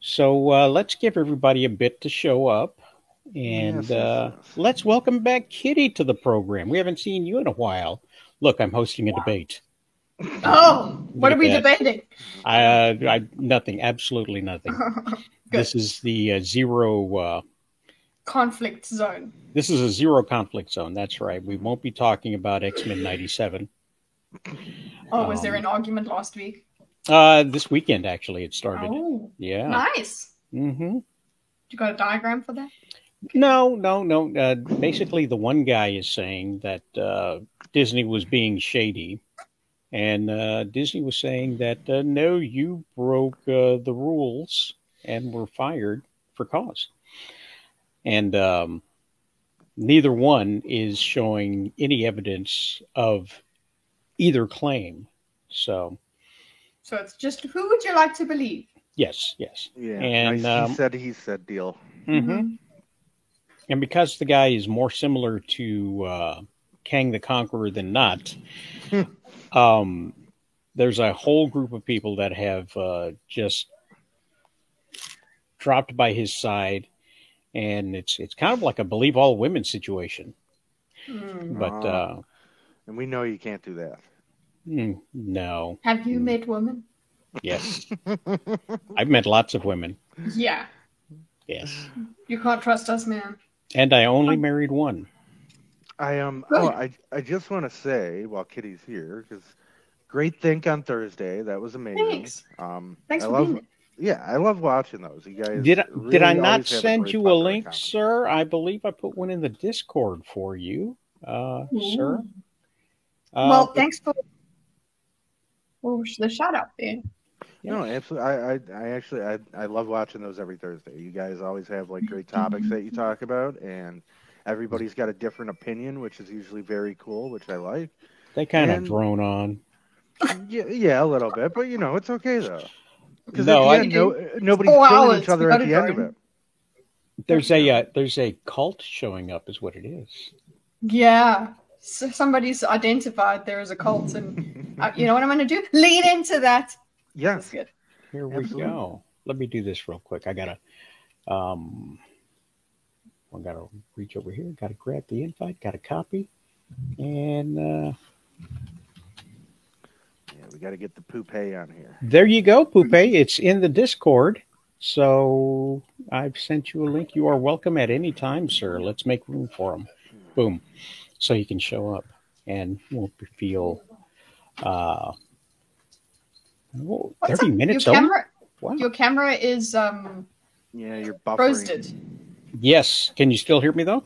So let's give everybody a bit to show up, and Yes, yes, yes. let's welcome back Kitty to the program. We haven't seen you in a while. Look, I'm hosting a debate. Oh, Look what are at we that. debating? I nothing, absolutely nothing. Good. This is the zero. Conflict zone. This is a zero conflict zone. That's right. We won't be talking about X-Men '97. Oh, was there an argument last week? This weekend actually it started. Oh, Yeah. nice. Mm-hmm. You got a diagram for that? No. Basically, the one guy is saying that Disney was being shady, and Disney was saying that no, you broke the rules and were fired for cause. And neither one is showing any evidence of either claim. So, So it's just who would you like to believe? yes. Yeah, And nice he said deal. mhm. And because the guy is more similar to Kang the Conqueror than not, um, there's a whole group of people that have just dropped by his side, and it's kind of like a believe all women situation. But And we know you can't do that. no, Have you met women? yes, I've met lots of women. Yeah. Yes, You can't trust us, man. and I only married one. I just want to say while Kitty's here because great think on Thursday. That was amazing. Thanks. Thanks I for love. being there. Yeah, I love watching those. You guys Did really I not always have send great you a popular link, content. sir? I believe I put one in the Discord for you, sir. Well, thanks for the shout out there. No, absolutely. I love watching those every Thursday. You guys always have like great topics that you talk about, and everybody's got a different opinion, which is usually very cool, which I like. They kind of And drone on. yeah, a little bit, but it's okay though. Because No, at the end, nobody's 4 killing hours. each other We at gotta the end of join. it. there's a cult showing up, is what it is. Yeah. So somebody's identified there as a cult, and you know what I'm going to do? Lean into that. Yeah, That's good. Here we Absolutely. go. Let me do this real quick. I gotta reach over here. Gotta grab the invite. Gotta copy, and yeah, we got to get the poop hay on here. there you go, Poupe. It's in the Discord. So I've sent you a link. You are welcome at any time, sir. Let's make room for him. Boom. So he can show up and won't feel uh, 30 minutes your over? camera, Wow. Your camera is Yeah, you're buffering. roasted. Yes. Can you still hear me, though?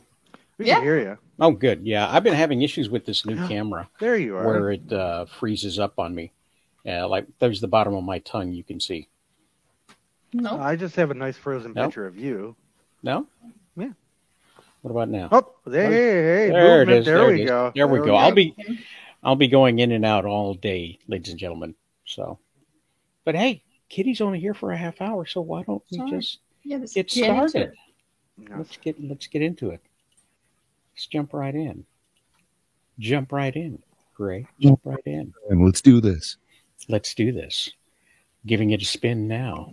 We Yeah. can hear you. Oh, good. Yeah. I've been having issues with this new camera There you are. where it freezes up on me. Like there's the bottom of my tongue you can see. No. I just have a nice frozen Nope. picture of you. No? Yeah. What about now? Oh, hey, There it movement. is. There There it we is. go. There we go. I'll be going in and out all day, ladies and gentlemen. So, but hey, Kitty's only here for a half hour, so why don't we Sorry. just Yeah, let's get get into started? it. No. Let's get into it. Let's jump right in. Jump right in, Gray. Jump right in. And let's do this. Let's do this. Giving it a spin now.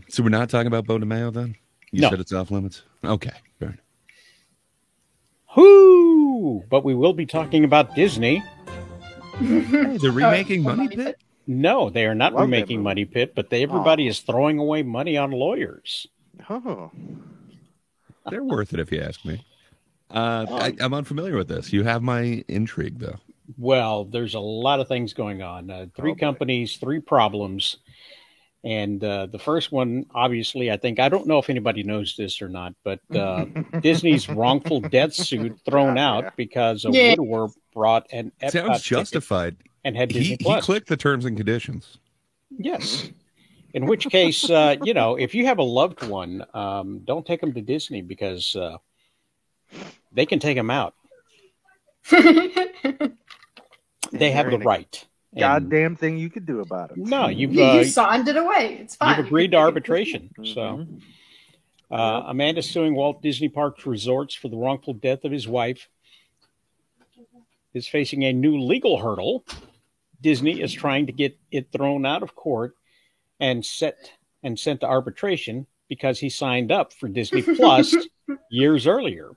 So we're not talking about Bo DeMayo then? You No. said it's off limits? Okay. Fair enough. Whoo! But we will be talking about Disney. Hey, they're remaking Oh, Money Pit? No, they are not Love that remaking movie. Money Pit, but everybody is throwing away money on lawyers. Oh, They're worth it if you ask me. I'm unfamiliar with this. You have my intrigue, though. Well, there's a lot of things going on. Three Oh, boy. companies, three problems. And the first one, obviously, I don't know if anybody knows this or not, but Disney's wrongful death suit thrown Yeah, out yeah. because a Yeah. widower brought an Epcot Sounds ticket justified. and had Disney He Plus. clicked the terms and conditions. Yes. In which case, if you have a loved one, don't take them to Disney because they can take them out. They have There the ain't a right. And goddamn thing you could do about it. no, you've You signed it away. It's fine. you've agreed to arbitration. Mhm. So Amanda's suing Walt Disney Parks Resorts for the wrongful death of his wife. Is facing a new legal hurdle. Disney is trying to get it thrown out of court and sent to arbitration because he signed up for Disney Plus years earlier.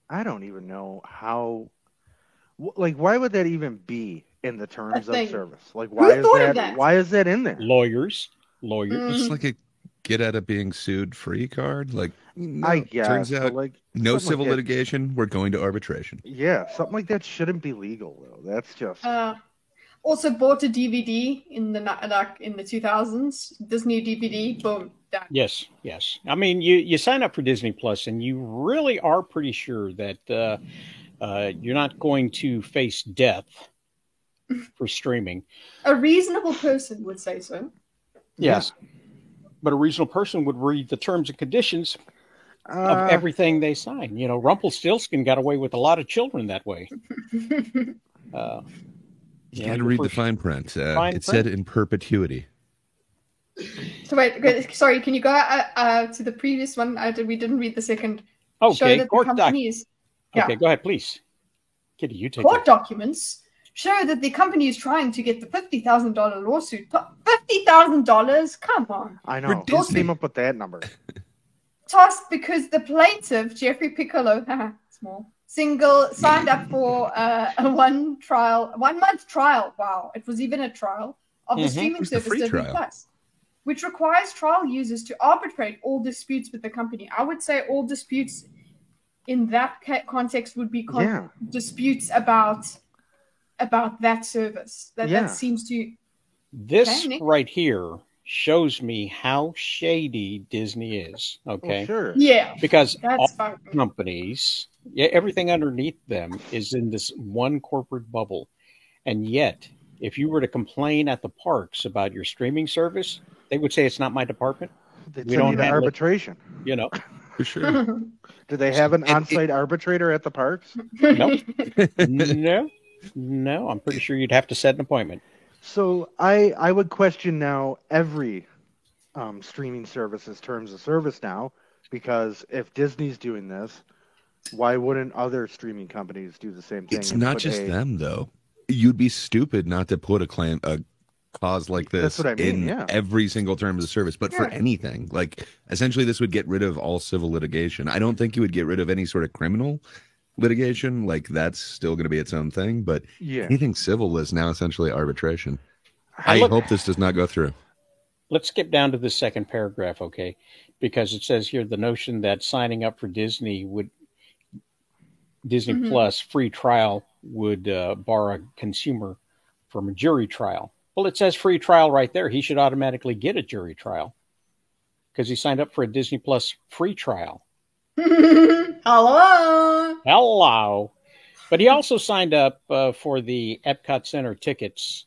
I don't even know how. Like, why would that even be in the terms of service? Like, why is that? Why is that in there? Lawyers. It's like a get out of being sued free card. Like, no, I guess. turns out like, no civil litigation. We're going to arbitration. Yeah, something like that shouldn't be legal though. That's just. Also bought a DVD in the 2000s. Disney DVD. Boom. Done. Yes. I mean, you sign up for Disney Plus, and you really are pretty sure that you're not going to face death for streaming. A reasonable person would say so. Yes. But a reasonable person would read the terms and conditions of everything they sign. You know, Rumpelstiltskin got away with a lot of children that way. You got to read the fine print. It said in perpetuity. So wait, sorry, can you go to the previous one? We didn't read the second. Okay, show that the companies. Okay, go ahead, please. Kitty, you take court documents show that the company is trying to get the $50,000 lawsuit. $50,000? Come on. I know. Who came up with that number? Tossed because the plaintiff, Jeffrey Piccolo, small, single, signed up for a 1 month trial. Wow. It was even a trial of the streaming service Disney Plus, which requires trial users to arbitrate all disputes with the company. I would say all disputes in that context would be disputes about that service. That seems to... This right here shows me how shady Disney is. Okay. Well, sure. Yeah. Because all companies, everything underneath them is in this one corporate bubble. And yet, if you were to complain at the parks about your streaming service, they would say it's not my department. We don't have arbitration. You know. For sure. Do they have an on-site arbitrator at the parks? No. I'm pretty sure you'd have to set an appointment. So I would question now every streaming service's terms of service now, because if Disney's doing this, why wouldn't other streaming companies do the same thing? It's not just them, though. You'd be stupid not to put a cause like this in every single term of the service, but for anything. Like, essentially, this would get rid of all civil litigation. I don't think you would get rid of any sort of criminal litigation. Like, that's still going to be its own thing, but anything civil is now essentially arbitration. I hope this does not go through. Let's skip down to the second paragraph, okay? Because it says here the notion that signing up for Disney Plus free trial would bar a consumer from a jury trial. Well, it says free trial right there. He should automatically get a jury trial because he signed up for a Disney Plus free trial. Hello. But he also signed up for the Epcot Center tickets,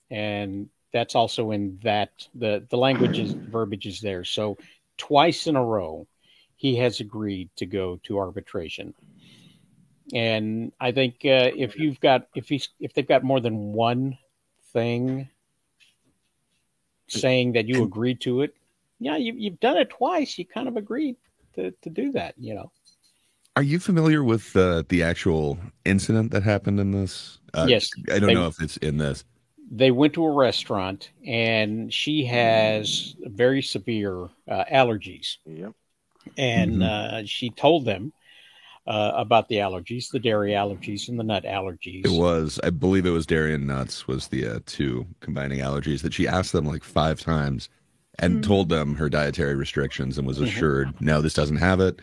and that's also in that the verbiage is there. So twice in a row, he has agreed to go to arbitration. And I think if they've got more than one thing saying that you agreed to it, you've done it twice. You kind of agreed to do that, you know. Are you familiar with the actual incident that happened in this? Yes. I don't know if it's in this. They went to a restaurant, and she has very severe allergies. Yep. And she told them about the allergies, the dairy allergies and the nut allergies. I believe it was dairy and nuts was the two combining allergies that she asked them like 5 times and told them her dietary restrictions and was assured, no, this doesn't have it.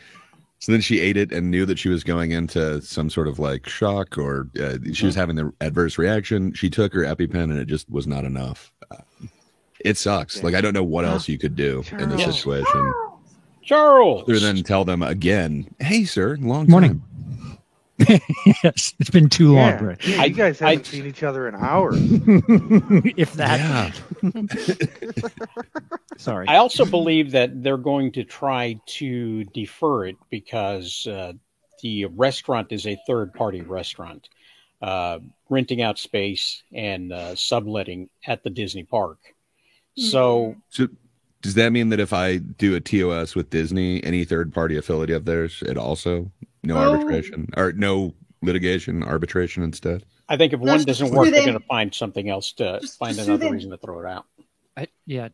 So then she ate it and knew that she was going into some sort of like shock or she was having the adverse reaction. She took her EpiPen and it just was not enough. It sucks. Like, I don't know what else you could do in this situation. Charles! Other than tell them again, hey, sir, long time. Morning. Yes, it's been too long, Brett. Yeah, you guys haven't seen each other in hours. If that. Sorry. I also believe that they're going to try to defer it because the restaurant is a third-party restaurant, renting out space and subletting at the Disney park. So does that mean that if I do a TOS with Disney, any third-party affiliate of theirs, it also no arbitration or no litigation, arbitration instead? I think if No, one just doesn't sue work, they're them. going to find something else to Just find sue another them. reason to throw it out. Yeah,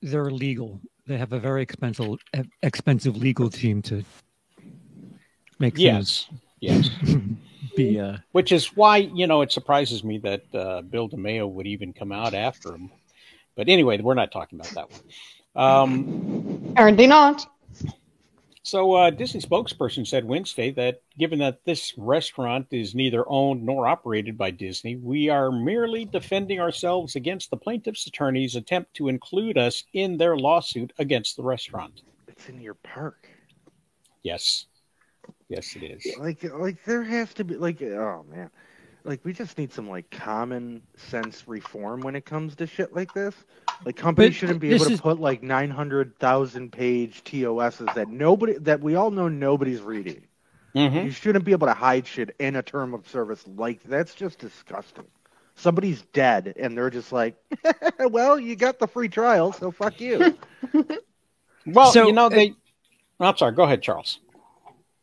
they're legal. They have a very expensive legal team to make Yes, yes. things be. Which is why, it surprises me that Bill DeMaio would even come out after him. But anyway, we're not talking about that one. Apparently not. So Disney spokesperson said Wednesday that given that this restaurant is neither owned nor operated by Disney, we are merely defending ourselves against the plaintiff's attorney's attempt to include us in their lawsuit against the restaurant. It's in your park. Yes. Yes, it is. Like there has to be oh man, we just need some common sense reform when it comes to shit like this. Companies But shouldn't be this able to is- put 900,000 page TOSs that we all know nobody's reading. Mhm. You shouldn't be able to hide shit in a term of service that's just disgusting. Somebody's dead and they're just like, well, you got the free trial, so fuck you. Well, So, I'm sorry. Go ahead, Charles.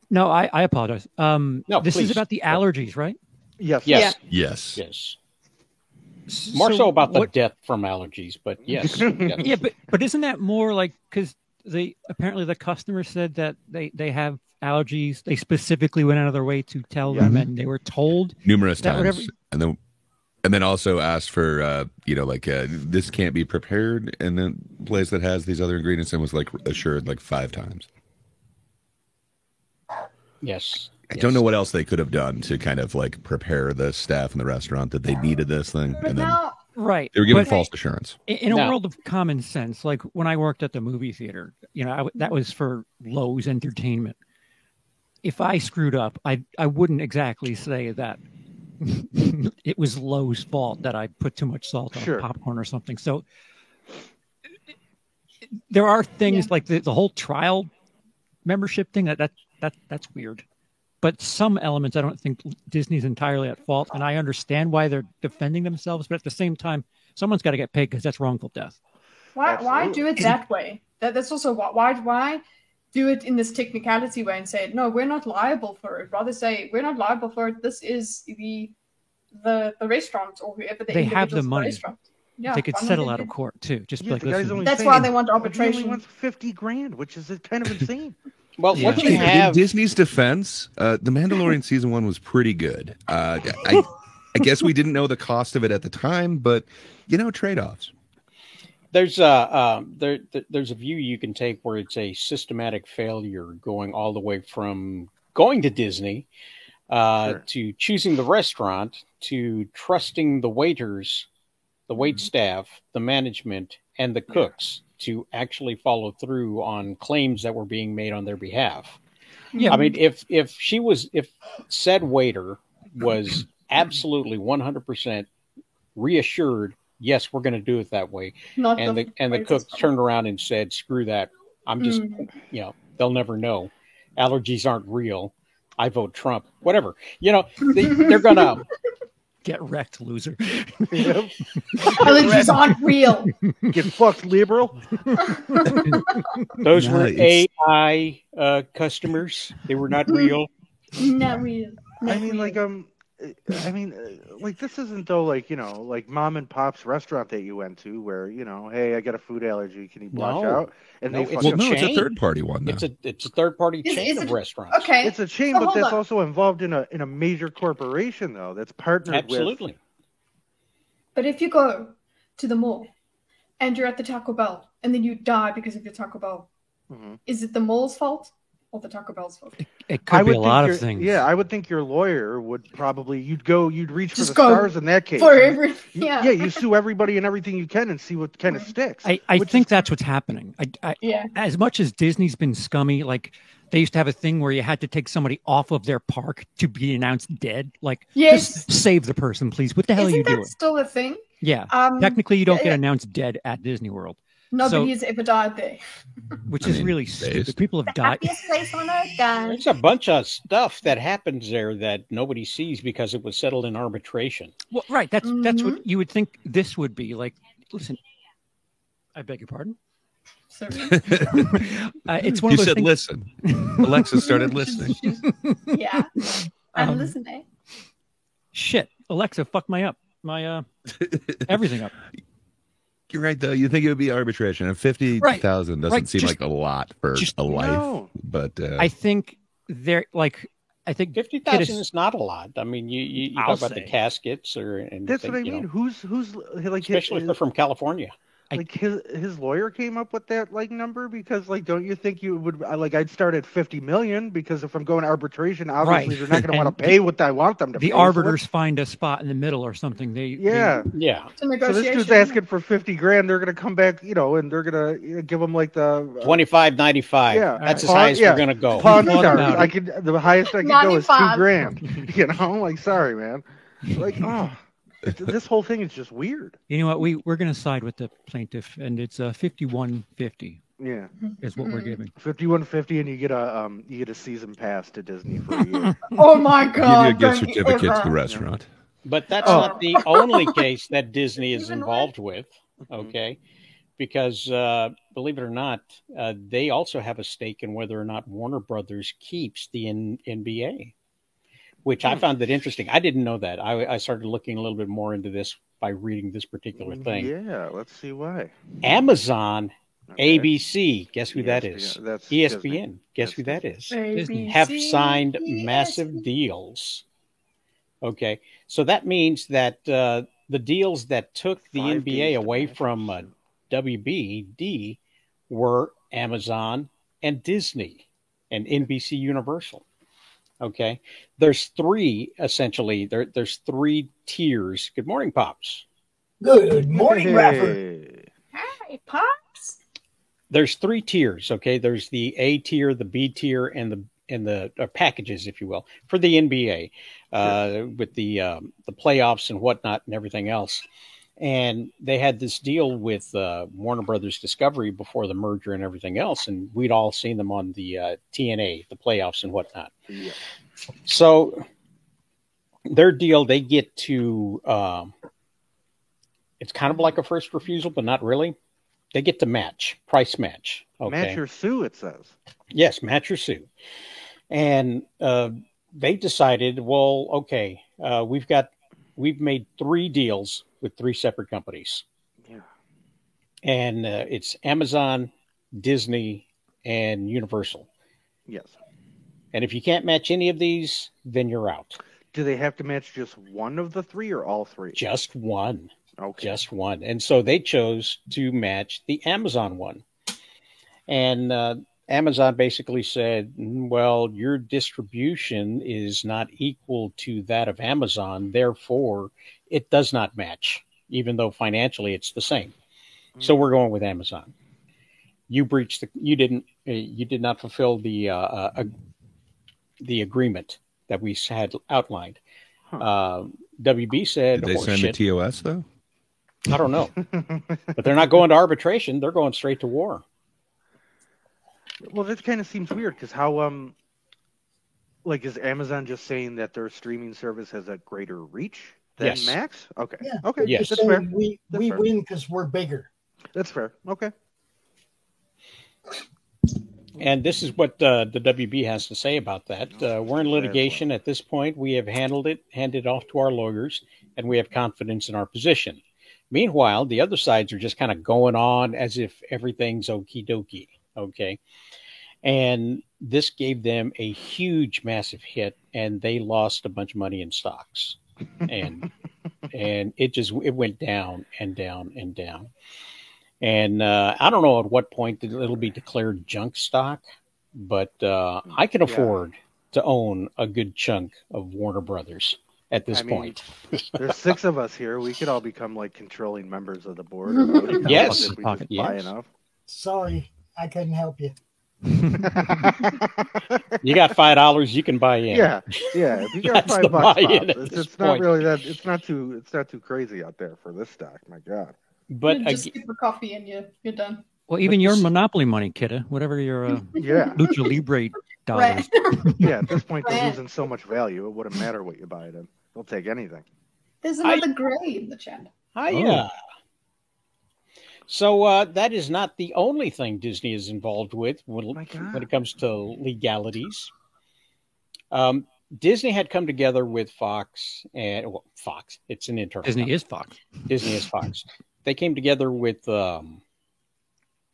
No, I apologize. This please. is about the allergies, right? Yes. Yes. Yes. Yes. More so about the death from allergies, but yes. Yes. Yeah, but isn't that more because apparently the customer said that they have allergies. They specifically went out of their way to tell them, and they were told Numerous that times. whatever- And then also asked for, this can't be prepared in the place that has these other ingredients, and was assured 5 times. Yes. I don't know what else they could have done to kind of prepare the staff in the restaurant that they needed this thing, But and then now, right. they were given But false assurance. in a No. world of common sense, like when I worked at the movie theater, that was for Lowe's Entertainment. If I screwed up, I wouldn't exactly say that it was Lowe's fault that I put too much salt on Sure. popcorn or something. So there are things like the whole trial membership thing that's weird. But some elements, I don't think Disney's entirely at fault, and I understand why they're defending themselves. But at the same time, someone's got to get paid because that's wrongful death. why Absolutely. do it that way? That's also why do it in this technicality way and say, no, we're not liable for it. Rather say, we're not liable for it. This is the restaurant or whoever the They have the individuals in money. restaurant. Yeah, They could why don't settle they out do- of court too. Just Yeah, like, the guy's listen, only That's saying why they want He only arbitration. wants $50,000, which is kind of insane. Well, Yeah. what you In have, Disney's defense, The Mandalorian season 1 was pretty good. I guess we didn't know the cost of it at the time, but trade-offs. there's a view you can take where it's a systematic failure going all the way from going to Disney Sure. to choosing the restaurant to trusting the waiters, the wait staff, the management, and the cooks to actually follow through on claims that were being made on their behalf. yeah, I mean, if said waiter was absolutely 100% reassured, yes, we're going to do it that way, Not and the waiters cook from- turned around and said, "Screw that! I'm just, they'll never know. Allergies aren't real. I vote Trump. Whatever. They're gonna." get wrecked, loser. Yep. Allergies aren't real. Get fucked, liberal. Those were Nice. AI customers. They were not real. Not real. Not I mean, real. this isn't though, mom and pop's restaurant that you went to where, hey, I got a food allergy. Can you watch No. out? And No, they it's fucking, Well, no, it's a chain. third-party one now. It's a third party Is- chain is of it- restaurants. Okay. it's a chain, So but hold that's on. also involved in a major corporation though. That's partnered Absolutely. But if you go to the mall and you're at the Taco Bell and then you die because of your Taco Bell, Mhm. is it the mall's fault or the Taco Bell's fault? It could be a lot of things. Yeah, I would think your lawyer would probably you'd reach for Just the go stars in that case. For every Yeah, yeah. you sue everybody and everything you can and see what kind of sticks. I which think is- that's what's happening. Yeah. As much as Disney's been scummy, they used to have a thing where you had to take somebody off of their park to be announced dead. Yes. Just save the person, please. What the hell are you Isn't that doing? still a thing? Yeah. Um, Technically, you don't yeah, get announced dead at Disney World, Nobody has ever died there. which I is mean, really based. stupid. People have died. Happiest place on earth, guys. There's a bunch of stuff that happens there that nobody sees because it was settled in arbitration. Well, right. That's Mm-hmm. what you would think this would be. Listen, I beg your pardon. Sorry. It's one You of those said things. listen. Alexa started listening. Yeah. I'm listening. Shit, Alexa, fuck my everything up. You're right, though. You think it would be arbitration, and 50,000 doesn't seem Just- like a lot for a life. No. But I think they're like, I think 50,000 is not a lot. I mean, you I'll talk about the say. caskets, and That's things, what I mean. Who's like especially if they're from California. like his lawyer came up with that like number because like don't you think you would like I'd start at 50 million because if I'm going to arbitration obviously Right. they're not going to want And to pay what I want them to the pay. arbiters find a spot in the middle or something. Yeah. Yeah. It's a So this negotiation. dude's asking for 50 grand. They're going to come back, and they're going to give him like the 25.95. yeah, That's as pawn- high as yeah. we're gonna go. Pawn Thought stars. about The highest I could go is 95. 2 grand. Like sorry, man. Like this whole thing is just weird. You know what? We're going to side with the plaintiff, and it's 5150 Yeah, is what we're giving. 5150, and you get a season pass to Disney for a year. Oh my give god! you a gift don't you certificate to the ever. restaurant. But that's Oh. not the only case that Disney is Even involved with. Okay. Because believe it or not, they also have a stake in whether or not Warner Brothers keeps the NBA, which I found that interesting. I didn't know that. I started looking a little bit more into this by reading this particular thing. Yeah, let's see why. Amazon, Okay. ABC, guess who that ESPN, is? that's ESPN, Disney. guess That's who that Disney. is? Disney. Have ABC, signed ESPN. massive deals. Okay, so that means that the deals that took the 5 NBA days to away match from us. WBD were Amazon and Disney and NBC Universal. Okay, there's three essentially. There's three tiers. Good morning, Pops. Good morning, Rapper. Hey. Hi, Pops. There's three tiers. Okay, there's the A tier, the B tier, and the packages, if you will, for the NBA with the playoffs and whatnot and everything else. And they had this deal with Warner Brothers Discovery before the merger and everything else, and we'd all seen them on the TNA, the playoffs and whatnot. Yeah. So their deal, they get to it's kind of like a first refusal, but not really. They get to price match. Okay. Match or sue, it says. Yes, match or sue. And they decided, well, okay, we've made 3 deals with 3 separate companies. Yeah. And it's Amazon, Disney, and Universal. Yes. And if you can't match any of these, then you're out. Do they have to match just one of the 3 or all 3? Just one. Okay. Just one. And so they chose to match the Amazon one. And Amazon basically said, well, your distribution is not equal to that of Amazon. Therefore, it does not match, even though financially it's the same. So we're going with Amazon. You breached you did not fulfill the agreement that we had outlined. WB said, Did they sign the TOS though? I don't know, but they're not going to arbitration. They're going straight to war. Well, that kind of seems weird because how like is Amazon just saying that their streaming service has a greater reach than Yes. Max? Okay. Yeah. Okay. Yes. That's fair. We That's fair. win because we're bigger. That's fair. Okay. And this is what the WB has to say about that. We're in litigation at this point. We have handed it off to our lawyers, and we have confidence in our position. Meanwhile, the other sides are just kind of going on as if everything's okie dokie. Okay. And this gave them a huge, massive hit, and they lost a bunch of money in stocks. And it went down and down and down. And I don't know at what point it'll be declared junk stock, but I can afford to own a good chunk of Warner Brothers at this point. There's 6 of us here. We could all become like controlling members of the board. Or voting Yes. members if we just buy Yes. enough. Sorry, I couldn't help you. You got $5, you can buy in. Yeah. If you got That's the $5, Pops, buy-in at it's this not point. really that. It's not too crazy out there for this stock. My God. But You just skip a coffee and you're done. Well, even your Monopoly money, kidda, whatever your Yeah. Lucha Libre dollars. Right. Yeah. At this point, they're Right. losing so much value. It wouldn't matter what you buy it in. They'll take anything. There's another Gray in the chat. Hiya. So that is not the only thing Disney is involved with when My God. it comes to legalities. Disney had come together with Fox and Fox. It's an internal. Disney is Fox. Disney is Fox. They came together with.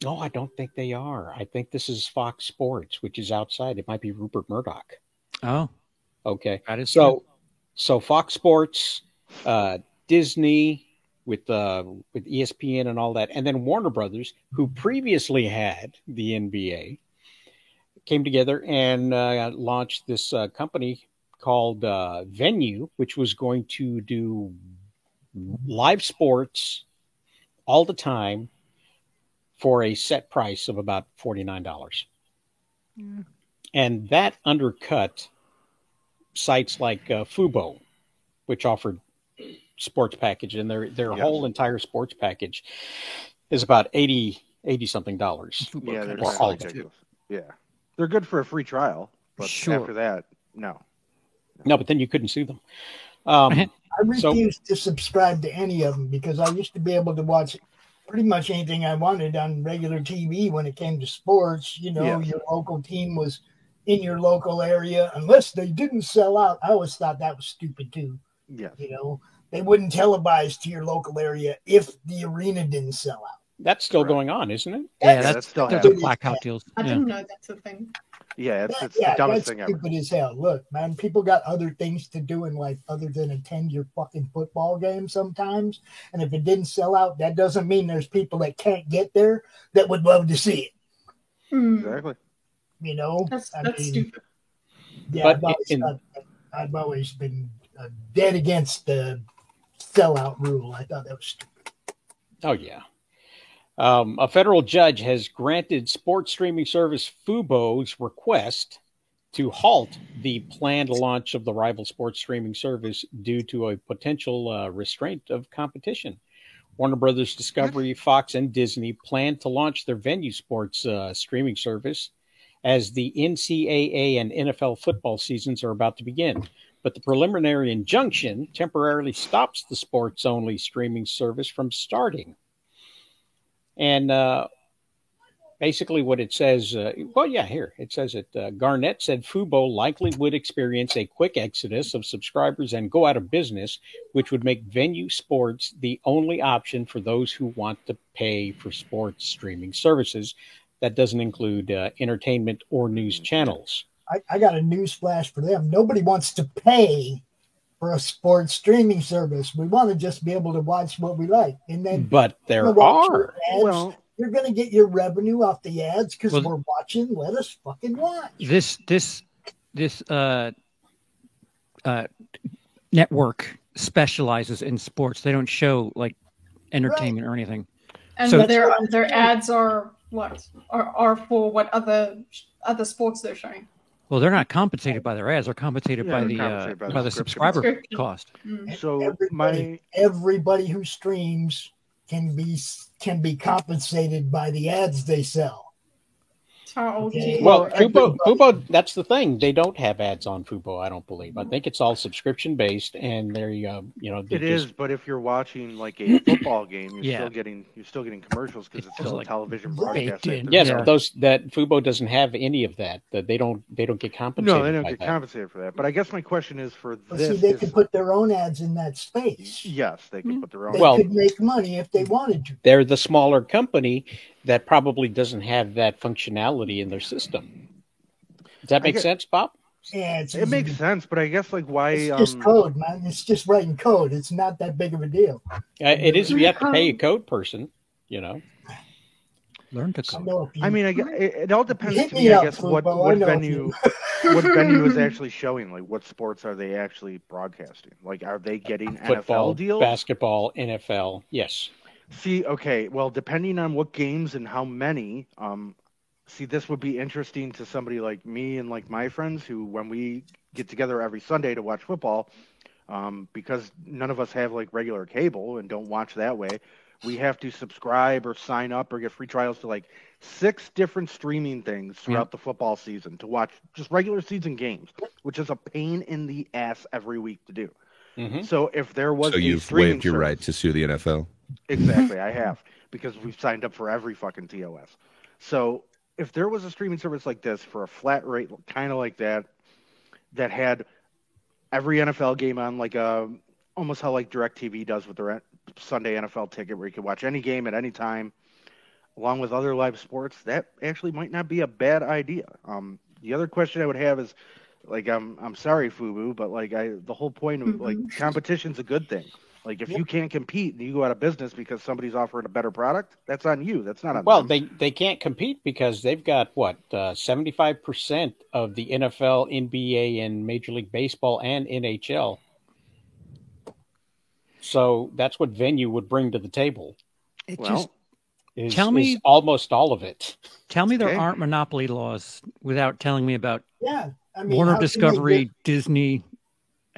No, I don't think they are. I think this is Fox Sports, which is outside. It might be Rupert Murdoch. Oh, okay. That is so Fox Sports, Disney with ESPN and all that, and then Warner Brothers, who previously had the NBA, came together and launched this company called Venue, which was going to do live sports all the time for a set price of about $49. And that undercut sites like Fubo, which offered sports package, and their whole entire sports package is about $80 something. Yeah, they're all ridiculous. Yeah, they're good for a free trial, but after that, no. But then you couldn't sue them. I refused to subscribe to any of them because I used to be able to watch pretty much anything I wanted on regular TV when it came to sports. You know, your local team was in your local area, unless they didn't sell out. I always thought that was stupid too. Yeah. You know, they wouldn't televise to your local area if the arena didn't sell out. That's still going on, isn't it? Yeah, that's still those happening. are blackout deals. I didn't know that's a thing. Yeah, it's the dumbest thing ever. ever. Stupid as hell. Look, man, people got other things to do in life other than attend your fucking football game sometimes. And if it didn't sell out, that doesn't mean there's people that can't get there that would love to see it. Exactly. You know, That's mean, stupid. Yeah, But I've always been dead against the sellout rule. I thought that was stupid. Oh, yeah. A federal judge has granted sports streaming service Fubo's request to halt the planned launch of the rival sports streaming service due to a potential restraint of competition. Warner Brothers Discovery, Fox, and Disney plan to launch their Venue Sports streaming service as the NCAA and NFL football seasons are about to begin. But the preliminary injunction temporarily stops the sports-only streaming service from starting. And basically what it says, it says that Garnett said Fubo likely would experience a quick exodus of subscribers and go out of business, which would make Venue Sports the only option for those who want to pay for sports streaming services. That doesn't include entertainment or news channels. I got a news flash for them. Nobody wants to pay for a sports streaming service. We want to just be able to watch what we like. And then but there are. Ads. You're going to get your revenue off the ads because we're watching. Let us fucking watch. This network specializes in sports. They don't show like entertainment or anything. And so their ads are what are for what other sports they're showing. Well, they're not compensated by their ads; they're compensated by the subscriber cost. So everybody who streams can be compensated by the ads they sell. Okay. Well, Fubo, that's the thing. They don't have ads on Fubo, I don't believe. I think it's all subscription based, and there it is. But if you're watching like a football game, you're still getting commercials because it's still a television broadcast. Yes, that Fubo doesn't have any of that. That they don't get compensated. No, they don't get compensated for that. But I guess my question is for this. See, they could put their own ads in that space. Yes, they could put their own. They could make money if they wanted to. They're the smaller company that probably doesn't have that functionality in their system. Does that make sense, Bob? Yeah, it makes sense, but I guess why? It's just code, man. It's just writing code. It's not that big of a deal. It is if you have to pay a code person, Learn to code. I mean, it all depends to me. I guess what venue is actually showing. Like, what sports are they actually broadcasting? Like, are they getting football, NFL deals? Basketball, NFL, yes. See, okay, well, depending on what games and how many, this would be interesting to somebody like me and like my friends who, when we get together every Sunday to watch football, because none of us have like regular cable and don't watch that way, we have to subscribe or sign up or get free trials to like 6 different streaming things throughout the football season to watch just regular season games, which is a pain in the ass every week to do. Mm-hmm. So if there was you've waived your right to sue the NFL? Exactly, I have, because we've signed up for every fucking TOS. So if there was a streaming service like this for a flat rate, kind of like that had every NFL game on like almost how like DirecTV does with their Sunday NFL ticket, where you can watch any game at any time, along with other live sports. That actually might not be a bad idea. The other question I would have is, like, I'm sorry, Fubu, but like the whole point of like competition's a good thing. Like, if you can't compete and you go out of business because somebody's offering a better product, that's on you. That's not on them. They can't compete because they've got 75% of the NFL, NBA, and Major League Baseball and NHL. So that's what Venue would bring to the table. Is almost all of it. Tell me there aren't monopoly laws without telling me about Warner Discovery, Disney,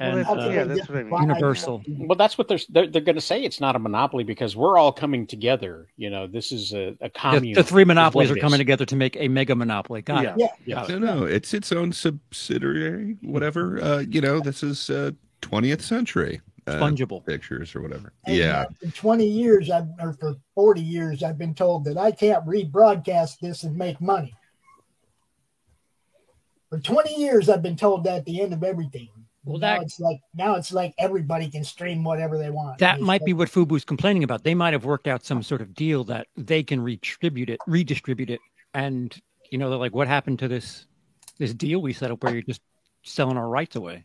and that's what I mean. Universal. Well, that's what they're going to say. It's not a monopoly because we're all coming together. You know, this is a commune. The three monopolies are coming together to make a mega monopoly. Got it. Yeah. No, it's its own subsidiary, whatever. This is 20th century. Fungible pictures or whatever. And, for 20 years, or for 40 years, I've been told that I can't rebroadcast this and make money. For 20 years, I've been told that at the end of everything. Well, now it's like everybody can stream whatever they want. That might be what Fubu's complaining about. They might have worked out some sort of deal that they can redistribute it, and they're like, what happened to this deal we set up where you're just selling our rights away?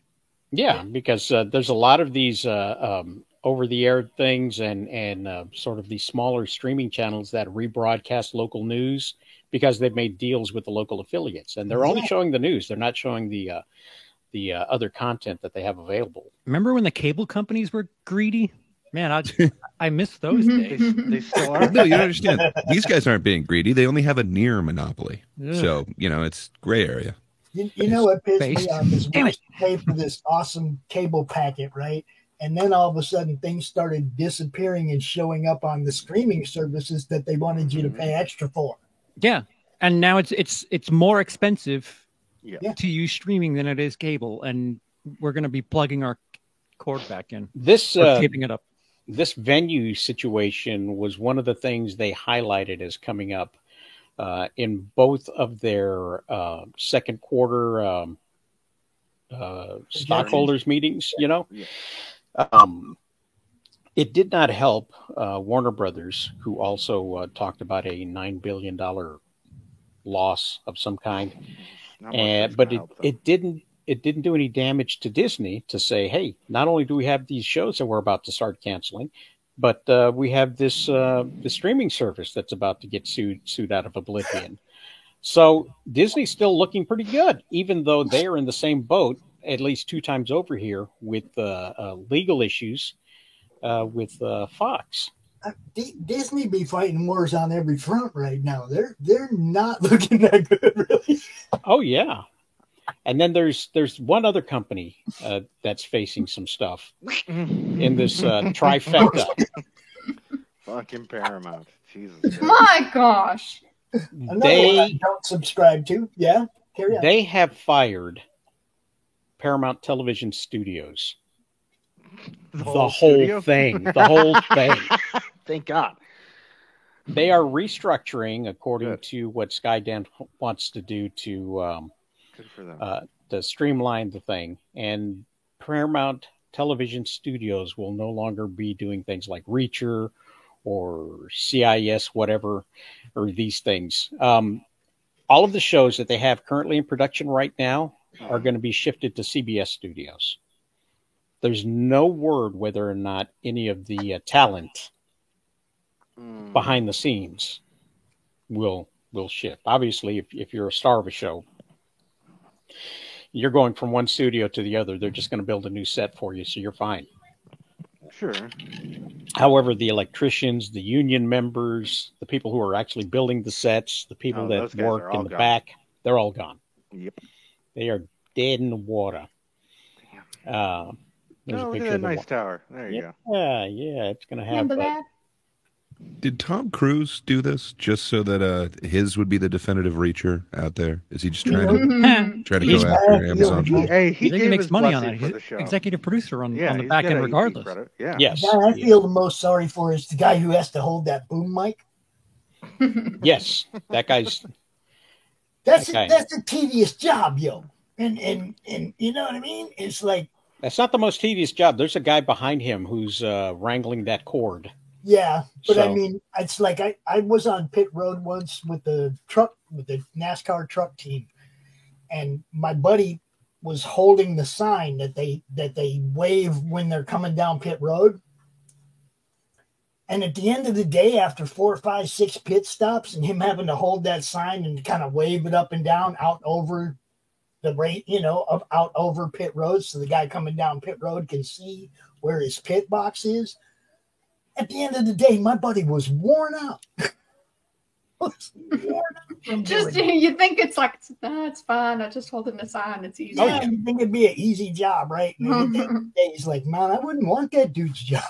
Yeah, because there's a lot of these over-the-air things and sort of these smaller streaming channels that rebroadcast local news because they've made deals with the local affiliates, and they're only showing the news. They're not showing the other content that they have available. Remember when the cable companies were greedy? Man, I miss those days. They still are. No, you don't understand. These guys aren't being greedy. They only have a near monopoly. Ugh. So, it's gray area. You know what pissed me off is when I paid for this awesome cable packet, right? And then all of a sudden things started disappearing and showing up on the streaming services that they wanted you to pay extra for. Yeah. And now it's more expensive to use streaming than it is cable. And we're going to be plugging our cord back in. Keeping it up. This Venue situation was one of the things they highlighted as coming up in both of their second quarter stockholders meetings, It did not help Warner Brothers, who also talked about a $9 billion loss of some kind. But it didn't do any damage to Disney to say, hey, not only do we have these shows that we're about to start canceling, but we have this the streaming service that's about to get sued out of oblivion. So Disney's still looking pretty good, even though they are in the same boat at least 2 times over here with legal issues with Fox. Disney be fighting wars on every front right now. They're not looking that good, really. Oh yeah. And then there's one other company that's facing some stuff in this trifecta. Fucking Paramount. Jesus. My gosh. Another one I don't subscribe to. Yeah, carry on. They have fired Paramount Television Studios. The whole thing. Thank God. They are restructuring according to what Skydance wants to do to streamline the thing. And Paramount Television Studios will no longer be doing things like Reacher or CIS, whatever, or these things. All of the shows that they have currently in production right now are going to be shifted to CBS Studios. There's no word whether or not any of the talent behind the scenes will shift. Obviously, if you're a star of a show, you're going from one studio to the other. They're just going to build a new set for you, so you're fine. Sure. However, the electricians, the union members, the people who are actually building the sets, the people that work in the back, they're all gone. Yep. They are dead in the water. Look at that nice tower. There you go. Yeah, it's going to have... Remember that? Did Tom Cruise do this just so that his would be the definitive Reacher out there? Is he just trying to go after Amazon? He makes money on that. He's executive producer on the back end, regardless. Yeah. Yes. The guy I feel the most sorry for is the guy who has to hold that boom mic. Yes, that guy's. That's a tedious job, yo. And you know what I mean? It's like That's not the most tedious job. There's a guy behind him who's wrangling that cord. Yeah, but I So- mean, it's like I was on pit road once with the NASCAR truck team, and my buddy was holding the sign that they wave when they're coming down pit road. And at the end of the day, after 4, 5, 6 pit stops, and him having to hold that sign and kind of wave it up and down out over the rate, out over pit road, so the guy coming down pit road can see where his pit box is. At the end of the day, my buddy was worn out. Just you think it's like it's fine. I just hold in the sign. It's easy. Yeah, you think it'd be an easy job, right? And at the end of the day, he's like, man, I wouldn't want that dude's job.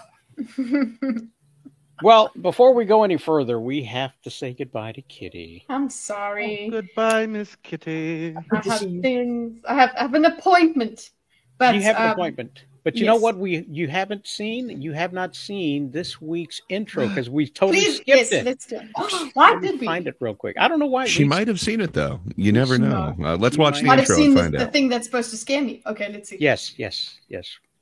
Well, before we go any further, we have to say goodbye to Kitty. I'm sorry. Goodbye, Miss Kitty. I have things. I have an appointment. But You have an appointment. But you know yes. what you haven't seen? You have not seen this week's intro because we totally Please, skipped yes, it. let's do it. Why Let me did we? find it real quick? I don't know why. She might have seen it though. You never know. Let's watch the Might have intro seen and the find out. thing that's supposed to scare me. Okay, let's see. Yes.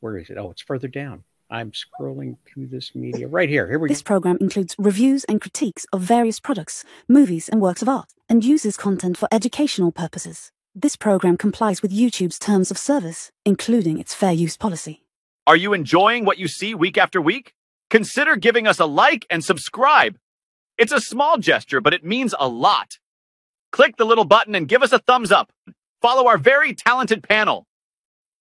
Where is it? Oh, it's further down. I'm scrolling through this media right here. Here we go. This program includes reviews and critiques of various products, movies, and works of art, and uses content for educational purposes. This program complies with YouTube's terms of service, including its fair use policy. Are you enjoying what you see week after week? Consider giving us a like and subscribe. It's a small gesture, but it means a lot. Click the little button and give us a thumbs up. Follow our very talented panel.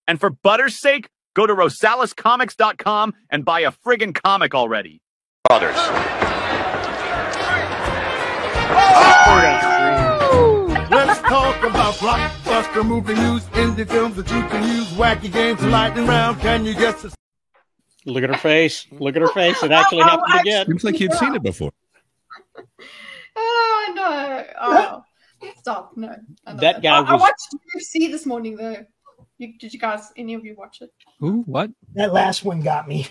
And for butter's sake, go to RosalisComics.com and buy a friggin' comic already. Brothers. Let's talk about blockbuster movie news, indie films that you can use, wacky games, and lightning round. Can you guess the... Look at her face. Look at her face. It actually happened again. Seems like you've seen it before. Oh no! Oh, stop! No. That guy I was- watched UFC this morning though. Did you guys? Any of you watch it? Ooh, what? That last one got me.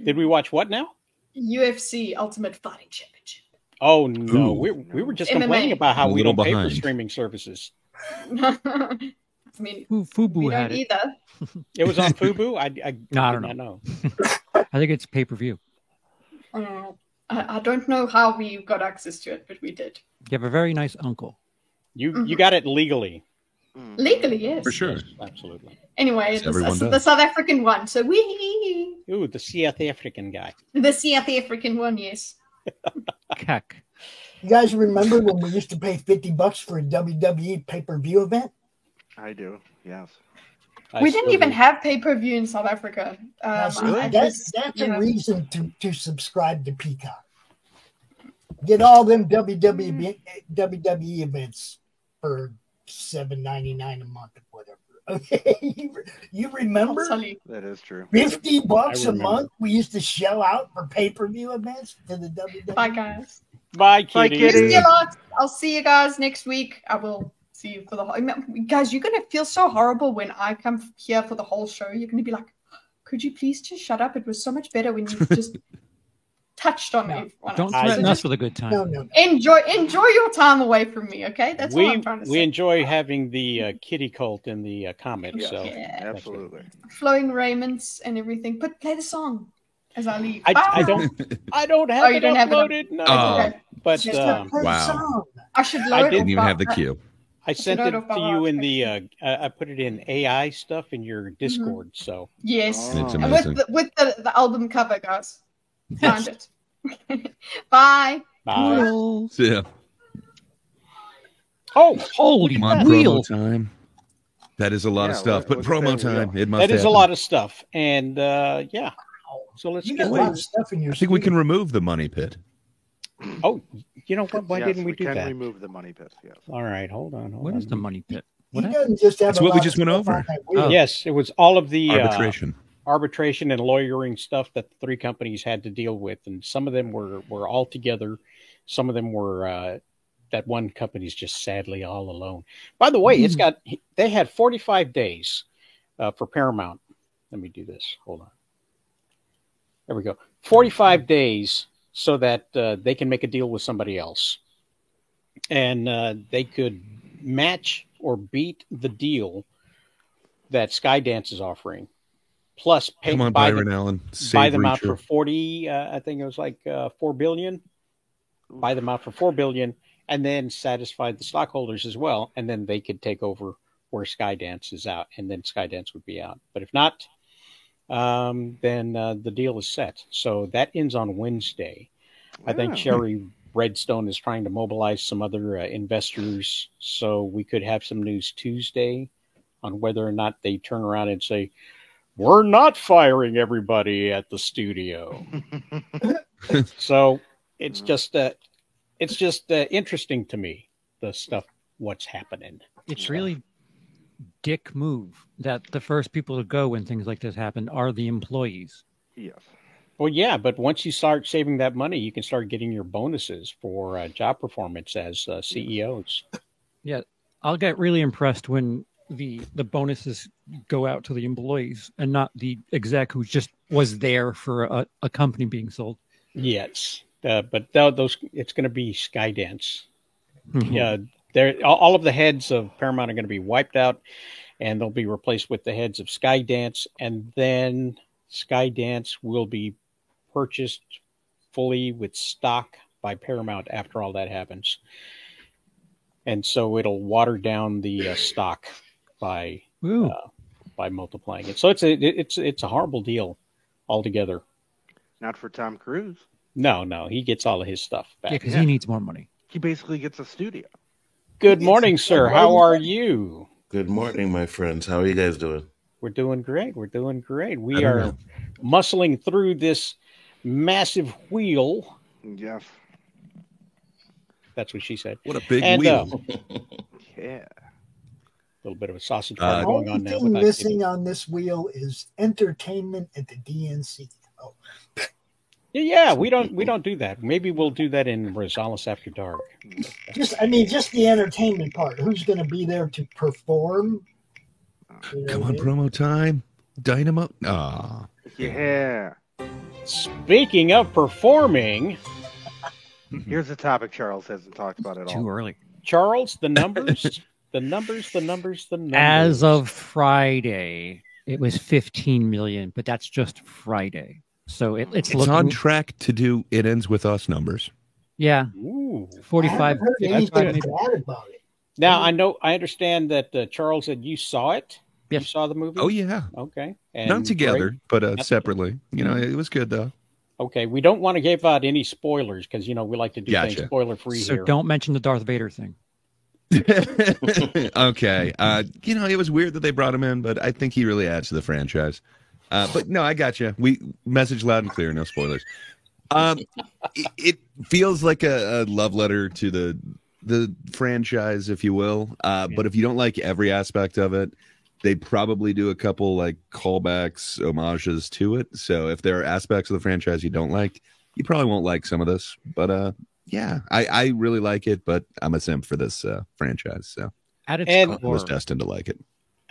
Did we watch what now? UFC Ultimate Fighting Championship. Oh no, Ooh. we were just MMA. complaining about how A we little don't pay for behind. streaming services. I mean, Fubu we had don't it. either. It was on Fubu. I No, did I don't not know. I think it's pay-per-view. I don't know how we got access to it, but we did. You have a very nice uncle. You got it legally. Legally, yes. For sure. Yes, absolutely. Anyway, Yes, everyone the does. South African one. So Ooh, the South African guy. the South African one, yes. Keck. You guys remember when we used to pay $50 for a WWE pay-per-view event? I do, yes. We didn't even have pay-per-view in South Africa. Now, see, I that's just- a reason to subscribe to Peacock. Get all them WWE events for $7.99 a month or whatever. Okay, you remember I'll tell you. That is true. $50 I a remember. month we used to shell out for pay-per-view events to the WWE. Bye, guys. Bye, Bye, Kitty. Kitty. Thanks a lot. I'll see you guys next week. I will see you for the whole. Guys, you're gonna feel so horrible when I come here for the whole show. You're gonna be like, "Could you please just shut up? It was so much better when you just touched on me." Don't I- threaten So us just with a good time. No. enjoy your time away from me. Okay, that's what I'm trying to we say. enjoy having the kitty cult in the comics. So Yeah. Absolutely. Flowing raiments and everything. But play the song as I leave. I Bye. don't have Oh, you it don't have it on- uploaded. No, Oh. Okay. but Just Play the Wow. song. I should I load it. Didn't even have the queue. I sent Load it of to our you in the. I put it in AI stuff in your Discord. So Yes. Oh. It's And amazing. with the album cover, guys. Find it. Bye. bye. Yeah. Oh, Holy Come on, wheel. promo time. That is a lot of Yeah, stuff, but look at promo that wheel. time. It must that is a happen. lot of stuff, and yeah. So let's You get. got a lot of stuff in your I think we studio. can remove the money pit. Oh, you know what? Why Yes, didn't we do can that? remove the money pit, yes. All right, hold on. What is the money pit? He What happened? doesn't just have That's a what we lot just of went stuff on over. that wheel. Oh. Yes, it was all of the Arbitration. arbitration and lawyering stuff that the three companies had to deal with, and some of them were all together. Some of them were that one company's just sadly all alone. By the way, they had 45 days for Paramount. Let me do this. Hold on. There we go. 45 days so that they can make a deal with somebody else, and they could match or beat the deal that Skydance is offering. plus pay, Come on, buy Byron them, Allen. buy them out Reacher. for 40. I think it was like $4 billion. Buy them out for $4 billion, and then satisfy the stockholders as well, and then they could take over where Skydance is out, and then Skydance would be out. But if not, then the deal is set. So that ends on Wednesday. I think Sherry Redstone is trying to mobilize some other investors, so we could have some news Tuesday on whether or not they turn around and say, we're not firing everybody at the studio. So it's just interesting to me, the stuff, what's happening. It's really dick move that the first people to go when things like this happen are the employees. Yes. Well, yeah, but once you start saving that money, you can start getting your bonuses for job performance as CEOs. Yeah, I'll get really impressed when the bonuses go out to the employees and not the exec who just was there for a company being sold. Yes, but those it's going to be Skydance. Yeah, all of the heads of Paramount are going to be wiped out, and they'll be replaced with the heads of Skydance, and then Skydance will be purchased fully with stock by Paramount after all that happens. And so it'll water down the stock by multiplying it. So it's a horrible deal altogether. Not for Tom Cruise. No, he gets all of his stuff back. Yeah, because he needs more money. He basically gets a studio. Good morning, sir. How are you? Good morning, my friends. How are you guys doing? We're doing great. We are muscling through this massive wheel. Yes. That's what she said. What a big wheel. Yeah. A little bit of a sausage party The going on only now. thing missing on this wheel is entertainment at the DNC. Oh. Yeah, we don't do that. Maybe we'll do that in Rosales After Dark. Just the entertainment part. Who's going to be there to perform? Come on, promo time. Dynamo. Yeah. Speaking of performing, here's a topic Charles hasn't talked about at all. Too early. Charles, the numbers. The numbers. As of Friday, it was 15 million, but that's just Friday. So it's on track to do It Ends With Us numbers. Yeah. Ooh. 45. I haven't heard anything bad about it. Now, I understand that Charles said you saw it. Yes. You saw the movie? Oh, yeah. Okay. And not together, Greg? but separately. It was good, though. Okay. We don't want to give out any spoilers because, we like to do things spoiler-free So here. don't mention the Darth Vader thing. Okay. It was weird that they brought him in, but I think he really adds to the franchise. But no, I got you. We message loud and clear. No spoilers. It feels like a love letter to the franchise, if you will. But if you don't like every aspect of it, they probably do a couple like callbacks, homages to it. So if there are aspects of the franchise you don't like, you probably won't like some of this. But yeah, I really like it. But I'm a simp for this franchise, so I was destined to like it.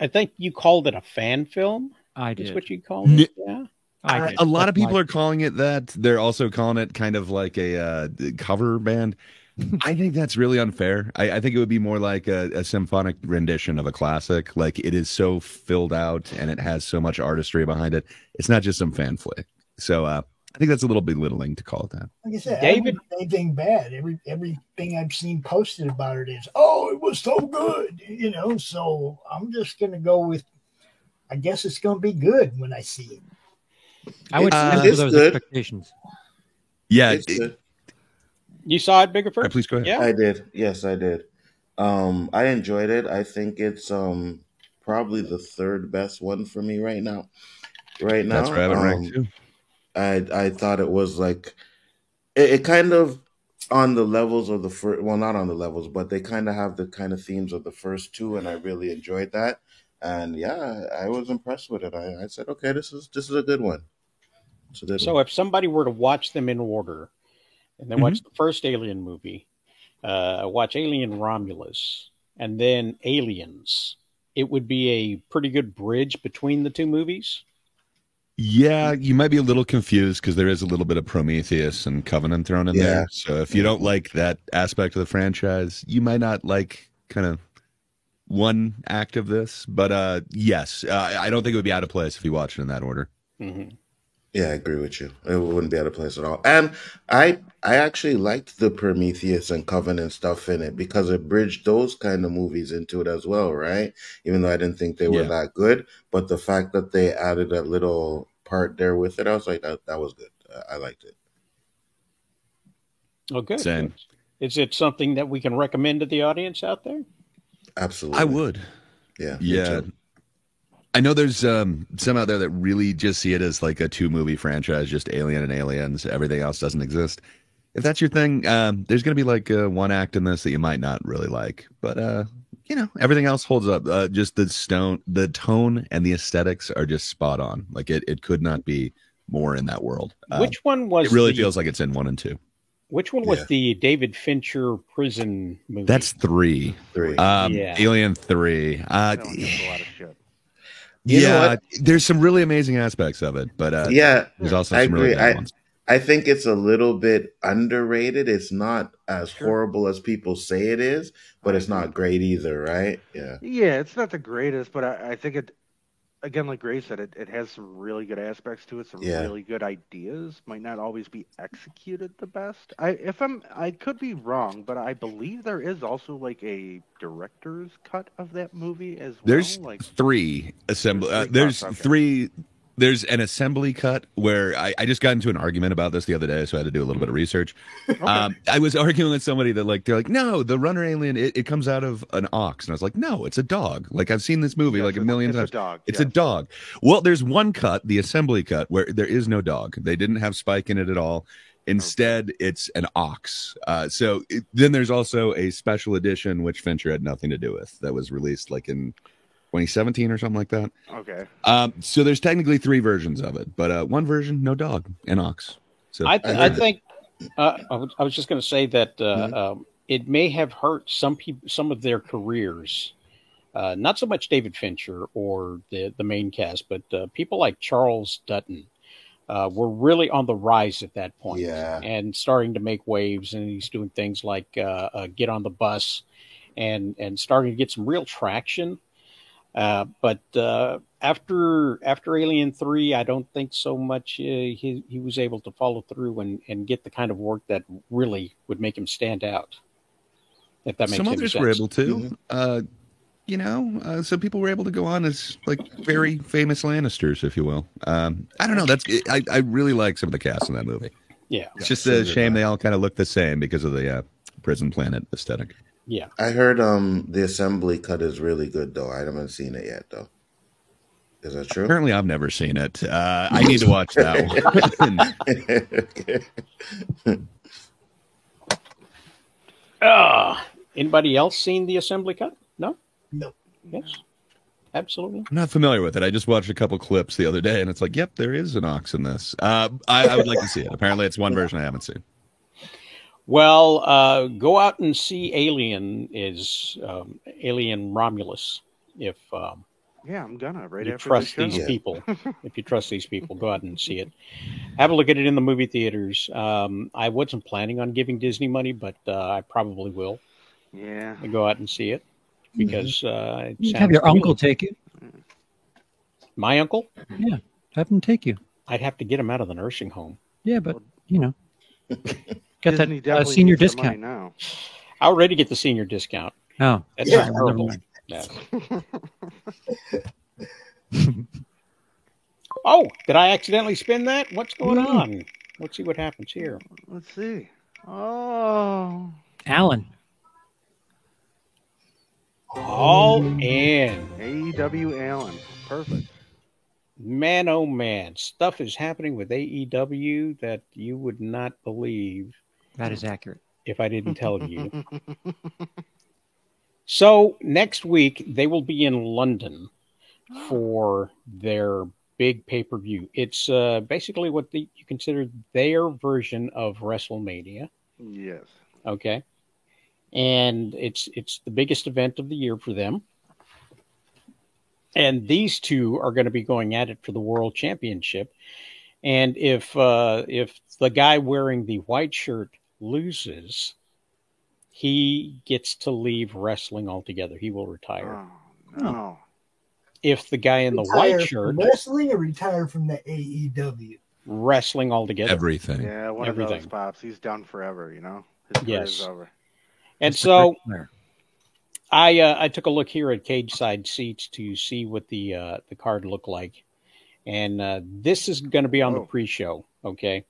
I think you called it a fan film. I did. That's what you called it. Yeah. A lot of people are calling it that. They're also calling it kind of like a cover band. I think that's really unfair. I think it would be more like a symphonic rendition of a classic. Like it is so filled out and it has so much artistry behind it. It's not just some fan flick. So I think that's a little belittling to call it that. Like I said, David, I don't anything bad. Everything I've seen posted about it is, it was so good. So I'm just gonna go with. I guess it's gonna be good when I see it. I would temper those expectations. Yeah. You saw it, Bigger First? Please go ahead. Yeah, I did. Yes, I did. I enjoyed it. I think it's probably the third best one for me right now. That's where I would rank too. I thought it was like it kind of on the levels of the first. Well, not on the levels, but they kind of have the kind of themes of the first two, and I really enjoyed that. And yeah, I was impressed with it. I said, okay, this is a good one. So if somebody were to watch them in order, and then watch the first Alien movie, watch Alien Romulus, and then Aliens, it would be a pretty good bridge between the two movies. Yeah, you might be a little confused because there is a little bit of Prometheus and Covenant thrown in there. So if you don't like that aspect of the franchise, you might not like kind of one act of this, but yes, I don't think it would be out of place if you watched it in that order. Mm-hmm. Yeah, I agree with you. It wouldn't be out of place at all. And I actually liked the Prometheus and Covenant stuff in it because it bridged those kind of movies into it as well, right? Even though I didn't think they were that good, but the fact that they added a little part there with it, I was like, that was good. I liked it. Oh, good. Same. Is it something that we can recommend to the audience out there? Absolutely. I would. Yeah. Yeah. I know there's some out there that really just see it as like a 2-movie franchise, just Alien and Aliens. Everything else doesn't exist. If that's your thing, there's going to be like one act in this that you might not really like. But, everything else holds up. Just the tone and the aesthetics are just spot on. Like it could not be more in that world. Which one was it really feels like it's in 1 and 2. Which one was the David Fincher prison movie? That's 3. Alien 3. There's some really amazing aspects of it, but there's also some really bad ones. I think it's a little bit underrated. It's not as horrible as people say it is, but it's not great either, right? Yeah. Yeah, it's not the greatest, but I think it, again, like Ray said, it has some really good aspects to it, some really good ideas. Might not always be executed the best. I could be wrong, but I believe there is also like a director's cut of that movie as well. There's 3 assembly. There's 3. There's an assembly cut where I just got into an argument about this the other day, so I had to do a little bit of research. I was arguing with somebody that they're like, no, the runner alien, it comes out of an ox. And I was like, no, it's a dog. Like, I've seen this movie like a million times. It's a dog. Well, there's one cut, the assembly cut, where there is no dog. They didn't have Spike in it at all. Instead, it's an ox. Then there's also a special edition, which Fincher had nothing to do with, that was released like in 2017 or something like that. Okay. So there's technically 3 versions of it, but one version, no dog, an ox. So I think I was just going to say that it may have hurt some people, some of their careers. Not so much David Fincher or the main cast, but people like Charles Dutton were really on the rise at that point, and starting to make waves. And he's doing things like Get on the Bus, and starting to get some real traction. But after Alien 3, I don't think so much he was able to follow through and get the kind of work that really would make him stand out. If that makes some any others sense. were able to. Some people were able to go on as like very famous Lannisters, if you will. I don't know. I really like some of the cast in that movie. Yeah, it's just a shame they all kind of look the same because of the prison planet aesthetic. Yeah, I heard the assembly cut is really good though. I haven't seen it yet though. Is that true? Apparently, I've never seen it. I need to watch that one. Anybody else seen the assembly cut? No. No. Yes. Absolutely. I'm not familiar with it. I just watched a couple clips the other day, and it's like, yep, there is an ox in this. I would like to see it. Apparently, it's one version I haven't seen. Well, go out and see Alien Alien Romulus. If I'm gonna you trust these people, if you trust these people, go out and see it. Have a look at it in the movie theaters. I wasn't planning on giving Disney money, but I probably will. Yeah, and go out and see it because have your uncle take you. My uncle? Yeah, have him take you. I'd have to get him out of the nursing home. Yeah, but get that senior discount now. I already get the senior discount. Oh, that's terrible. Yeah. Oh, did I accidentally spin that? What's going on? Let's see what happens here. Let's see. Oh, Alan. All in. AEW Allen. Perfect. Man, oh man. Stuff is happening with AEW that you would not believe. That is accurate. If I didn't tell you. So next week, they will be in London for their big pay-per-view. It's basically what you consider their version of WrestleMania. Yes. Okay. And it's the biggest event of the year for them. And these two are going to be going at it for the World Championship. And if the guy wearing the white shirt loses, he gets to leave wrestling altogether. He will retire. Oh, no. If the guy in the Retire white shirt, from wrestling, or retire from the AEW? wrestling altogether. Everything. Yeah, one Everything. of those pops. He's done forever, you know? His career's over. And so I took a look here at Cage Side Seats to see what the card looked like. And this is going to be on the pre-show, okay?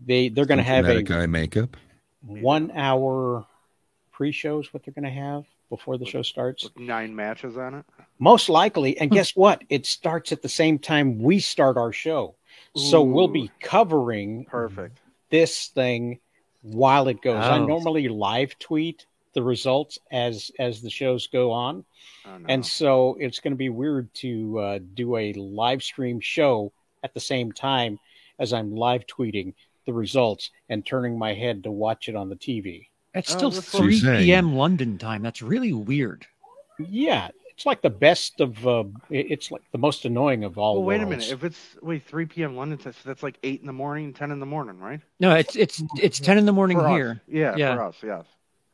They're going to have a guy makeup. 1 hour pre-show is what they're going to have before the show starts. With 9 matches on it? Most likely. And guess what? It starts at the same time we start our show. So we'll be covering this thing while it goes. I normally live tweet the results as the shows go on. Oh, no. And so it's going to be weird to do a live stream show at the same time as I'm live tweeting the results and turning my head to watch it on the TV. It's still 3 p.m. London time. That's really weird. Yeah, it's like the best of. It's like the most annoying of all. Well, wait worlds. a minute. If it's 3 p.m. London, that's like 8 in the morning, 10 in the morning, right? No, it's 10 in the morning for here. Us. Yeah, for us, yes.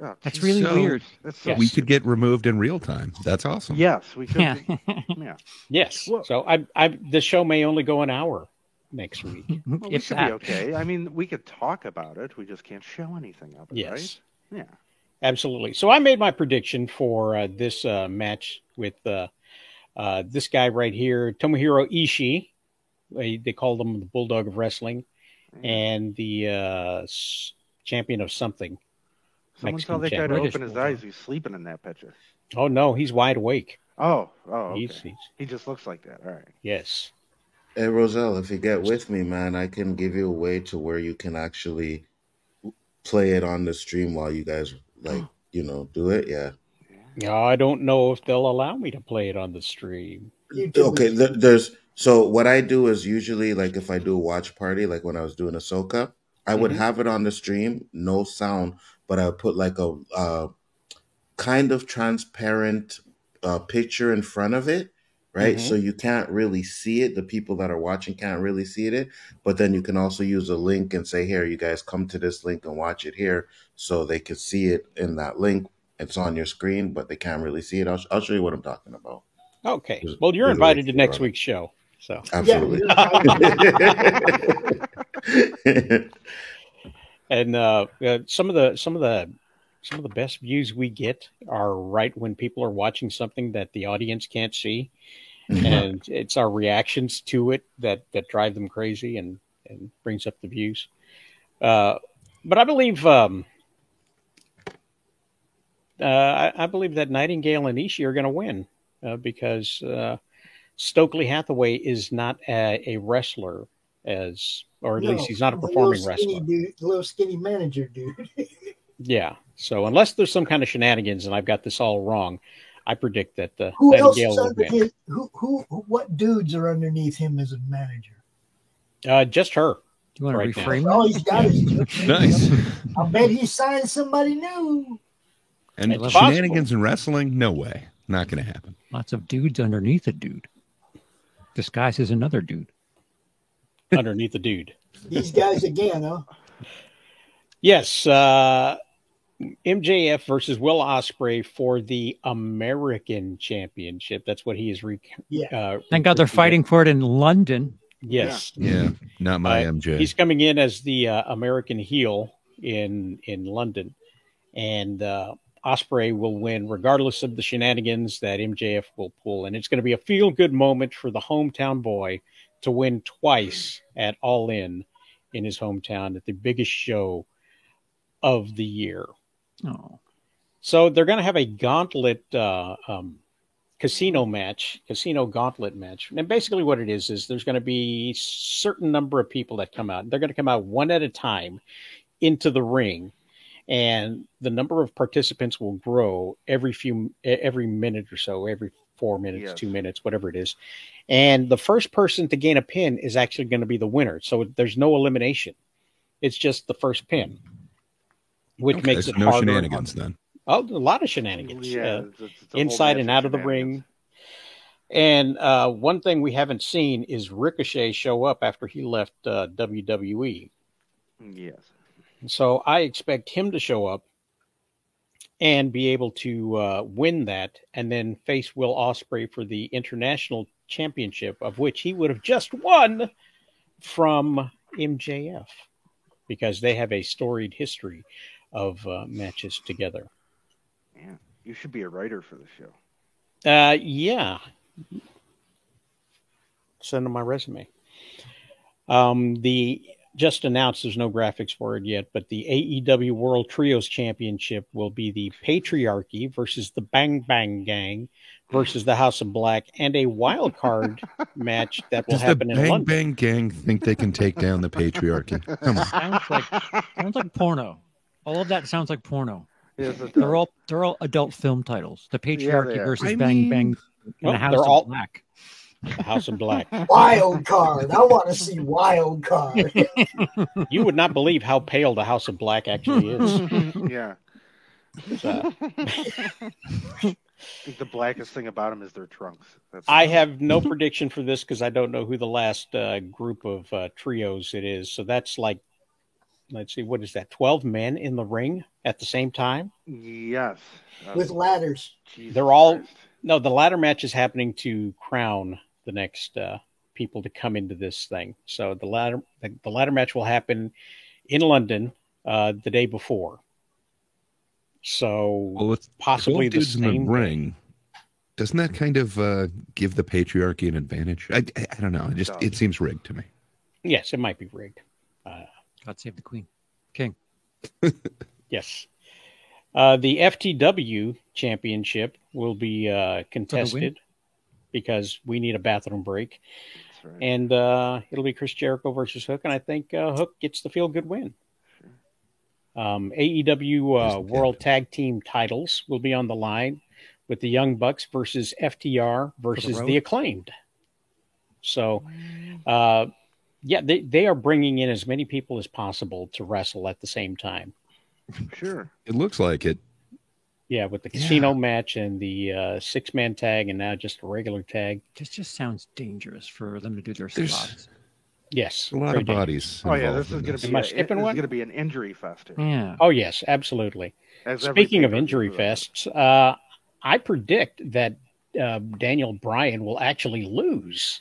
Oh, that's really weird. That's we could get removed in real time. That's awesome. Yes, we could. Yeah. Yes. Well, so the show may only go an hour next week. Well, we should be okay. I mean, we could talk about it. We just can't show anything of it, right? Yeah. Absolutely. So I made my prediction for this match with this guy right here, Tomohiro Ishii. They called him the Bulldog of Wrestling, and the champion of something. Someone tell that guy to open his eyes. He's sleeping in that picture. Oh, no, he's wide awake. Oh, okay. He just looks like that. All right. Yes. Hey, Roselle, if you get with me, man, I can give you a way to where you can actually play it on the stream while you guys, do it. Yeah. No, I don't know if they'll allow me to play it on the stream. Okay, so what I do is usually, like, if I do a watch party, like when I was doing Ahsoka, I would have it on the stream, no sound, but I would put like a kind of transparent picture in front of it, right? So you can't really see it. The people that are watching can't really see it. But then you can also use a link and say, here, you guys come to this link and watch it here, so they can see it in that link. It's on your screen, but they can't really see it. I'll show you what I'm talking about. Okay. Well, you're invited to next week's show. So absolutely. And some of the best views we get are right when people are watching something that the audience can't see, and it's our reactions to it that drive them crazy and brings up the views. But I believe I believe that Nightingale and Ishii are going to win because Stokely Hathaway is not a wrestler, or at least he's not a performing wrestler. Little skinny manager dude. Yeah. So unless there's some kind of shenanigans and I've got this all wrong, I predict that who Nightingale else will win. What dudes are underneath him as a manager? Just her. You want to reframe that? All he's got is nice. I bet he signed somebody new. And It's shenanigans possible. in wrestling? No way. Not going to happen. Lots of dudes underneath a dude. Disguised as another dude. Underneath the dude. These guys again, huh? Yes. MJF versus Will Ospreay for the American Championship. That's what he is. Thank God they're fighting for it in London. Yes. Yeah. Not my MJ. He's coming in as the American heel in London. And Ospreay will win regardless of the shenanigans that MJF will pull. And it's going to be a feel-good moment for the hometown boy to win twice at All In his hometown at the biggest show of the year. Oh. So they're going to have a gauntlet casino gauntlet match. And basically what it is there's going to be a certain number of people that come out. They're going to come out one at a time into the ring. And the number of participants will grow every minute or so, every 4 minutes, 2 minutes, whatever it is. And the first person to gain a pin is actually going to be the winner. So there's no elimination. It's just the first pin, which makes it no harder. Shenanigans then. Oh, a lot of shenanigans. Yeah, inside and out of the ring. And one thing we haven't seen is Ricochet show up after he left WWE. Yes. So I expect him to show up and be able to win that, and then face Will Ospreay for the international championship, of which he would have just won from MJF, because they have a storied history of matches together. Yeah, you should be a writer for the show. Yeah. Send them my resume. The just announced, there's no graphics for it yet, but the AEW World Trios Championship will be the Patriarchy versus the Bang Bang Gang versus the House of Black, and a wild card match that will happen in London. Does the Bang Bang Gang think they can take down the Patriarchy? Come on. Sounds like porno. All of that sounds like porno. Yes, they're all adult film titles. The Patriarchy versus Bang Bang and the House of Black. The House of Black. Wild card. I want to see wild card. You would not believe how pale the House of Black actually is. Yeah. I think the blackest thing about them is their trunks. I have no prediction for this because I don't know who the last group of trios it is. So that's like, let's see, what is that? 12 men in the ring at the same time? Yes. With ladders. They're all, no, the ladder match is happening to crown the next people to come into this thing. So the ladder match will happen in London the day before. So possibly the same in the ring. Doesn't that kind of give the Patriarchy an advantage? I don't know. It seems rigged to me. Yes, it might be rigged. God save the Queen. King. Yes. The FTW Championship will be contested because we need a bathroom break. That's right. And it'll be Chris Jericho versus Hook, and I think Hook gets the feel-good win. AEW World Tag Team titles will be on the line with the Young Bucks versus FTR versus the Acclaimed. So, they are bringing in as many people as possible to wrestle at the same time. Sure. It looks like it. Yeah, with the casino match and the 6-man tag and now just a regular tag. This just sounds dangerous for them to do their spots. Yes. A lot of bodies. Oh, yeah, this is going to be an injury fest. Yeah. Oh, yes, absolutely. Speaking of injury fests, I predict that Daniel Bryan will actually lose.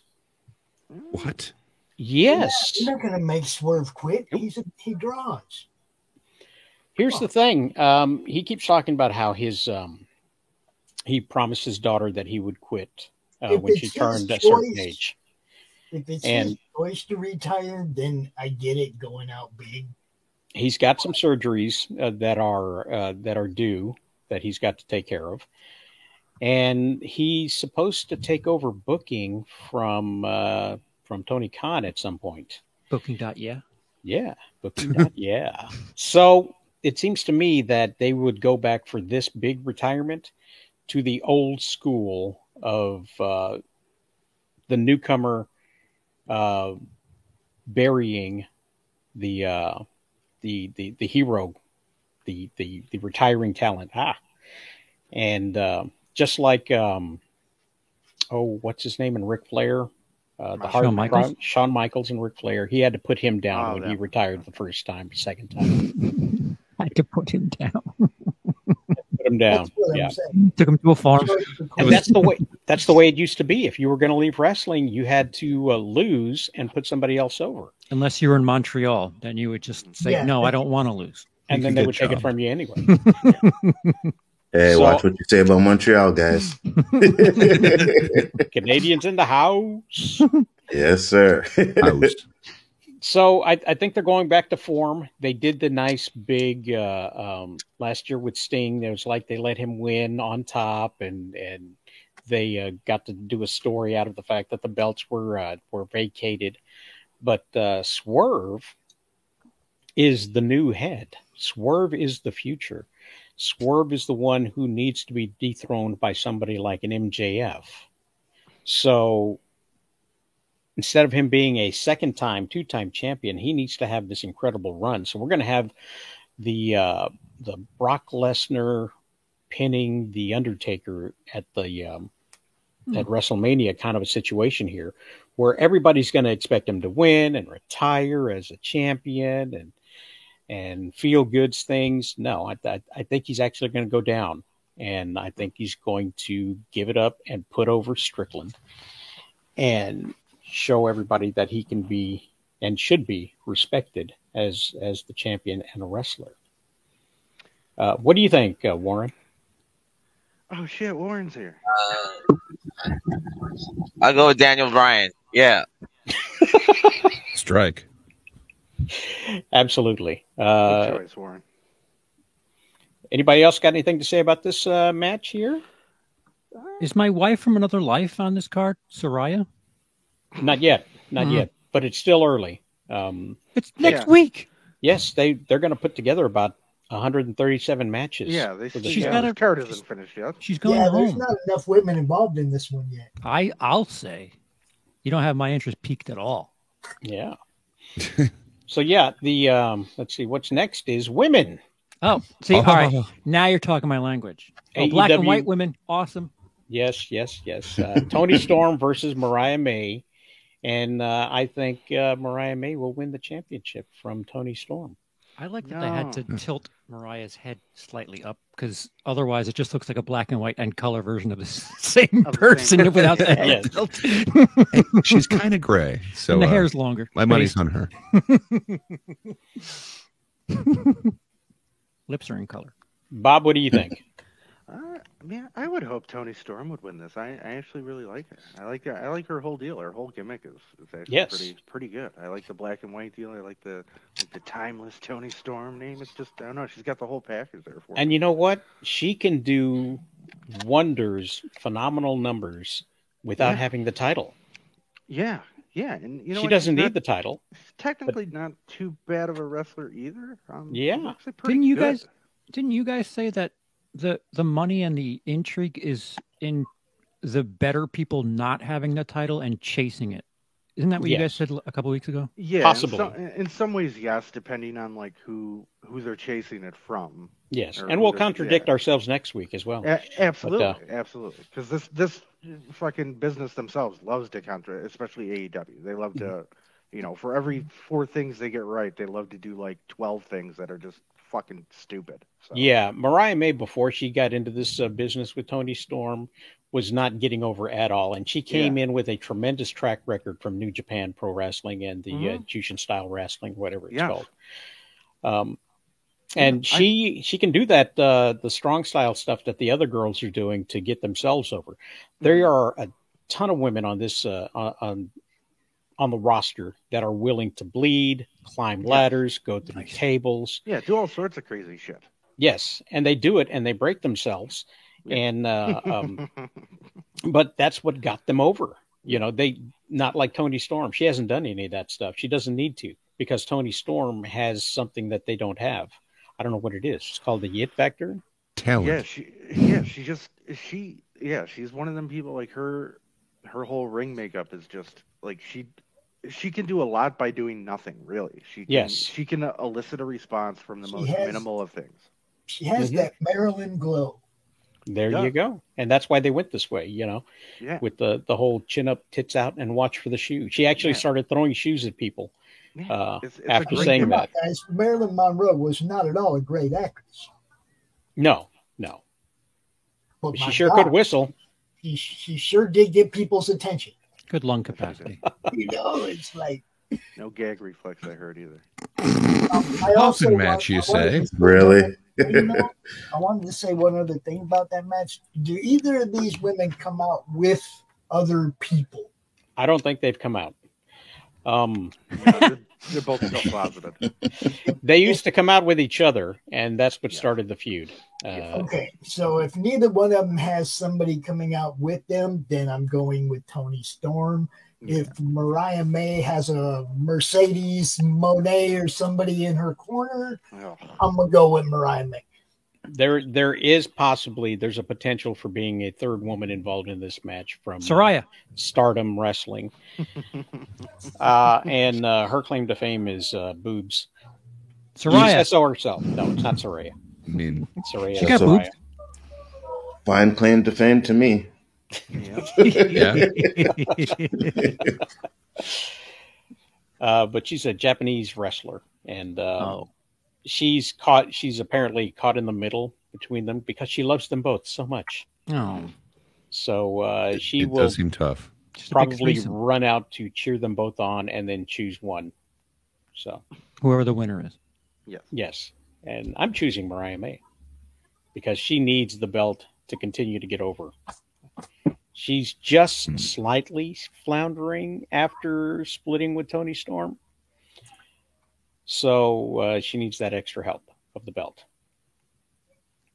What? Yes. He's not going to make Swerve quit. He draws. Here's the thing. He keeps talking about how he promised his daughter that he would quit when she turned a certain age. If it's his choice to retire, then I get it, going out big. He's got some surgeries that are due that he's got to take care of, and he's supposed to take over booking from Tony Khan at some point. Booking.yeah. Yeah, Booking.yeah. So it seems to me that they would go back for this big retirement to the old school of the newcomer burying the hero, the retiring talent. And just like what's his name in Ric Flair? Shawn Michaels and Ric Flair. He had to put him down when he retired the first time, second time. Had to put him down. Put him down. Yeah. Took him to a farm. And that's the way it used to be. If you were going to leave wrestling, you had to lose and put somebody else over. Unless you were in Montreal, then you would just say, "No, I don't want to lose," and then they would take it from you anyway. Hey, watch what you say about Montreal, guys. Canadians in the house. Yes, sir. So I think they're going back to form. They did the nice big last year with Sting. It was like they let him win on top, and they got to do a story out of the fact that the belts were vacated. But Swerve is the new head. Swerve is the future. Swerve is the one who needs to be dethroned by somebody like an MJF. So instead of him being a second-time, two-time champion, he needs to have this incredible run. So we're going to have the Brock Lesnar pinning the Undertaker at the at WrestleMania kind of a situation here, where everybody's going to expect him to win and retire as a champion, and feel goods things. No, I think he's actually going to go down, and I think he's going to give it up and put over Strickland and show everybody that he can be and should be respected as the champion and a wrestler. What do you think, Warren? Oh shit, Warren's here. I'll go with Daniel Bryan. Yeah. Strike. Absolutely. Good choice, Warren. Anybody else got anything to say about this match here? Is my wife from another life on this card, Soraya? Not yet. Not yet. But it's still early. It's next week. Yes, they're going to put together about 137 matches. Yeah, she's got her card isn't finished yet. She's going home. There's not enough women involved in this one yet. I'll say, you don't have my interest piqued at all. Yeah. So yeah, the let's see, what's next is women. Oh, see, all right, now you're talking my language. Oh, AEW, black and white women, awesome. Yes. Toni Storm versus Mariah May, and I think Mariah May will win the championship from Toni Storm. I like that they had to tilt Mariah's head slightly up because otherwise it just looks like a black and white and color version of the same person without the head tilt. She's kind of gray, so and the hair's longer. My money's on her. Lips are in color. Bob, what do you think? Man, I would hope Toni Storm would win this. I actually really like her. I like her whole deal. Her whole gimmick is actually pretty good. I like the black and white deal. I like the timeless Toni Storm name. It's just, I don't know, she's got the whole package there for her. And you know what? She can do wonders, phenomenal numbers without having the title. Yeah, and you know she doesn't need the title. She's technically not too bad of a wrestler either. Didn't you guys say that the money and the intrigue is in the better people not having the title and chasing it? Isn't that what you guys said a couple weeks ago? Yeah, possibly. In some ways, yes, depending on like who they're chasing it from. Yes, and we'll contradict ourselves next week as well. Absolutely, absolutely. Because this fucking business themselves loves to especially AEW. They love to, for every 4 things they get right, they love to do like 12 things that are just fucking stupid. So. Yeah, Mariah May, before she got into this business with Toni Storm, was not getting over at all, and she came in with a tremendous track record from New Japan Pro Wrestling and the Jushin Style Wrestling, whatever it's called. And she can do that, the strong style stuff that the other girls are doing to get themselves over. There are a ton of women on this on the roster that are willing to bleed, climb ladders, go through tables. Yeah, do all sorts of crazy shit. Yes, and they do it, and they break themselves. And but that's what got them over. They not like Toni Storm. She hasn't done any of that stuff. She doesn't need to, because Toni Storm has something that they don't have. I don't know what it is. It's called the It Factor. Talent. She's one of them people. Like her whole ring makeup is just like she can do a lot by doing nothing, really. She can elicit a response from the most minimal of things. She has that Marilyn glow. There you go. And that's why they went this way, with the whole chin up, tits out, and watch for the shoe. She actually started throwing shoes at people after saying that. Guys, Marilyn Monroe was not at all a great actress. No. But she sure could whistle. She sure did get people's attention. Good lung capacity. It's like... No gag reflex, I heard either. Often match, you say? Really? I wanted to say one other thing about that match. Do either of these women come out with other people? I don't think they've come out. They're both self-positive. They used to come out with each other, and that's what started the feud. Okay, so if neither one of them has somebody coming out with them, then I'm going with Toni Storm. If Mariah May has a Mercedes Monet or somebody in her corner, I'm going to go with Mariah May. There is possibly, there's a potential for being a third woman involved in this match from Soraya. Stardom Wrestling. And her claim to fame is boobs. Soraya. SO herself. No, it's not Soraya. I mean, Soraya. She got boobs. Fine claim to fame to me. But she's a Japanese wrestler, and she's apparently caught in the middle between them because she loves them both so much. Oh, so she it will does seem tough. probably run out to cheer them both on and then choose one. So whoever the winner is. Yes. And I'm choosing Mariah May because she needs the belt to continue to get over. She's just slightly floundering after splitting with Toni Storm. So she needs that extra help of the belt.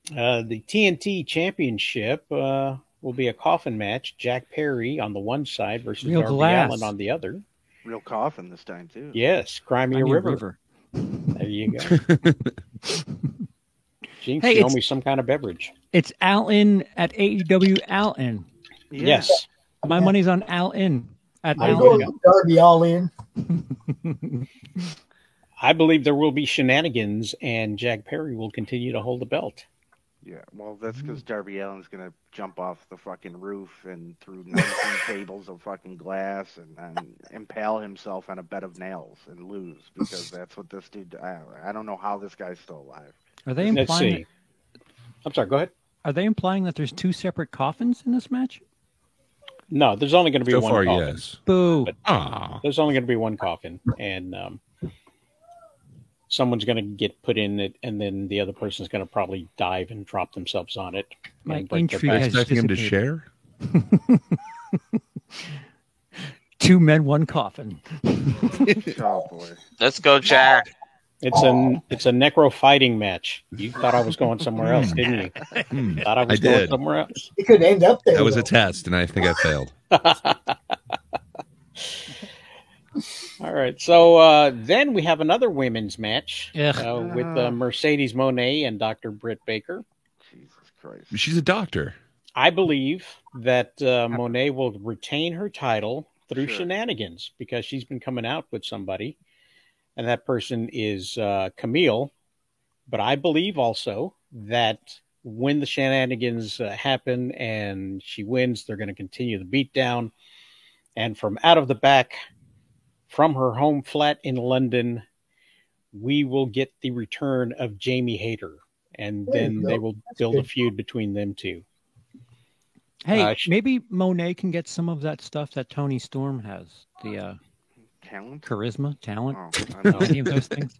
The TNT Championship will be a coffin match. Jack Perry on the one side versus Real Darby glass. Allin on the other. Real coffin this time, too. Yes, Crimea River. There you go. Jinx, Hey, you owe it's- me some kind of beverage. It's Allen at AEW Allen. Yes. My money's on Allen at I go Allen. with Darby all in. I believe there will be shenanigans, and Jack Perry will continue to hold the belt. Yeah, well, that's because Darby Allin's going to jump off the fucking roof and through 19 tables of fucking glass and impale himself on a bed of nails and lose because that's what this dude... I don't know how this guy's still alive. Are they Let's implying? see. I'm sorry, go ahead. Are they implying that there's two separate coffins in this match? No, there's only going to be So one far, coffin. yes. Boo! Ah, There's only going to be one coffin, and someone's going to get put in it, and then the other person's going to probably dive and drop themselves on it. My and break their intrigue back. has expecting him to dissipated. share. Two men, one coffin. Oh, boy. Let's go, Jack. It's a necro fighting match. You thought I was going somewhere else, didn't you? Thought I was going did. somewhere else. It could end up there. That was a though. test, and I think I failed. All right. So then we have another women's match Ugh. with Mercedes Moné and Dr. Britt Baker. Jesus Christ. She's a doctor. I believe that Monet will retain her title through shenanigans because she's been coming out with somebody, and that person is Camille. But I believe also that when the shenanigans happen and she wins, they're going to continue the beatdown. And from out of the back, from her home flat in London, we will get the return of Jamie Hayter. And There you then go. they will That's build a good. feud between them two. Hey, maybe Monet can get some of that stuff that Tony Storm has. The Talent? charisma, talent, Oh, I know. any of those things.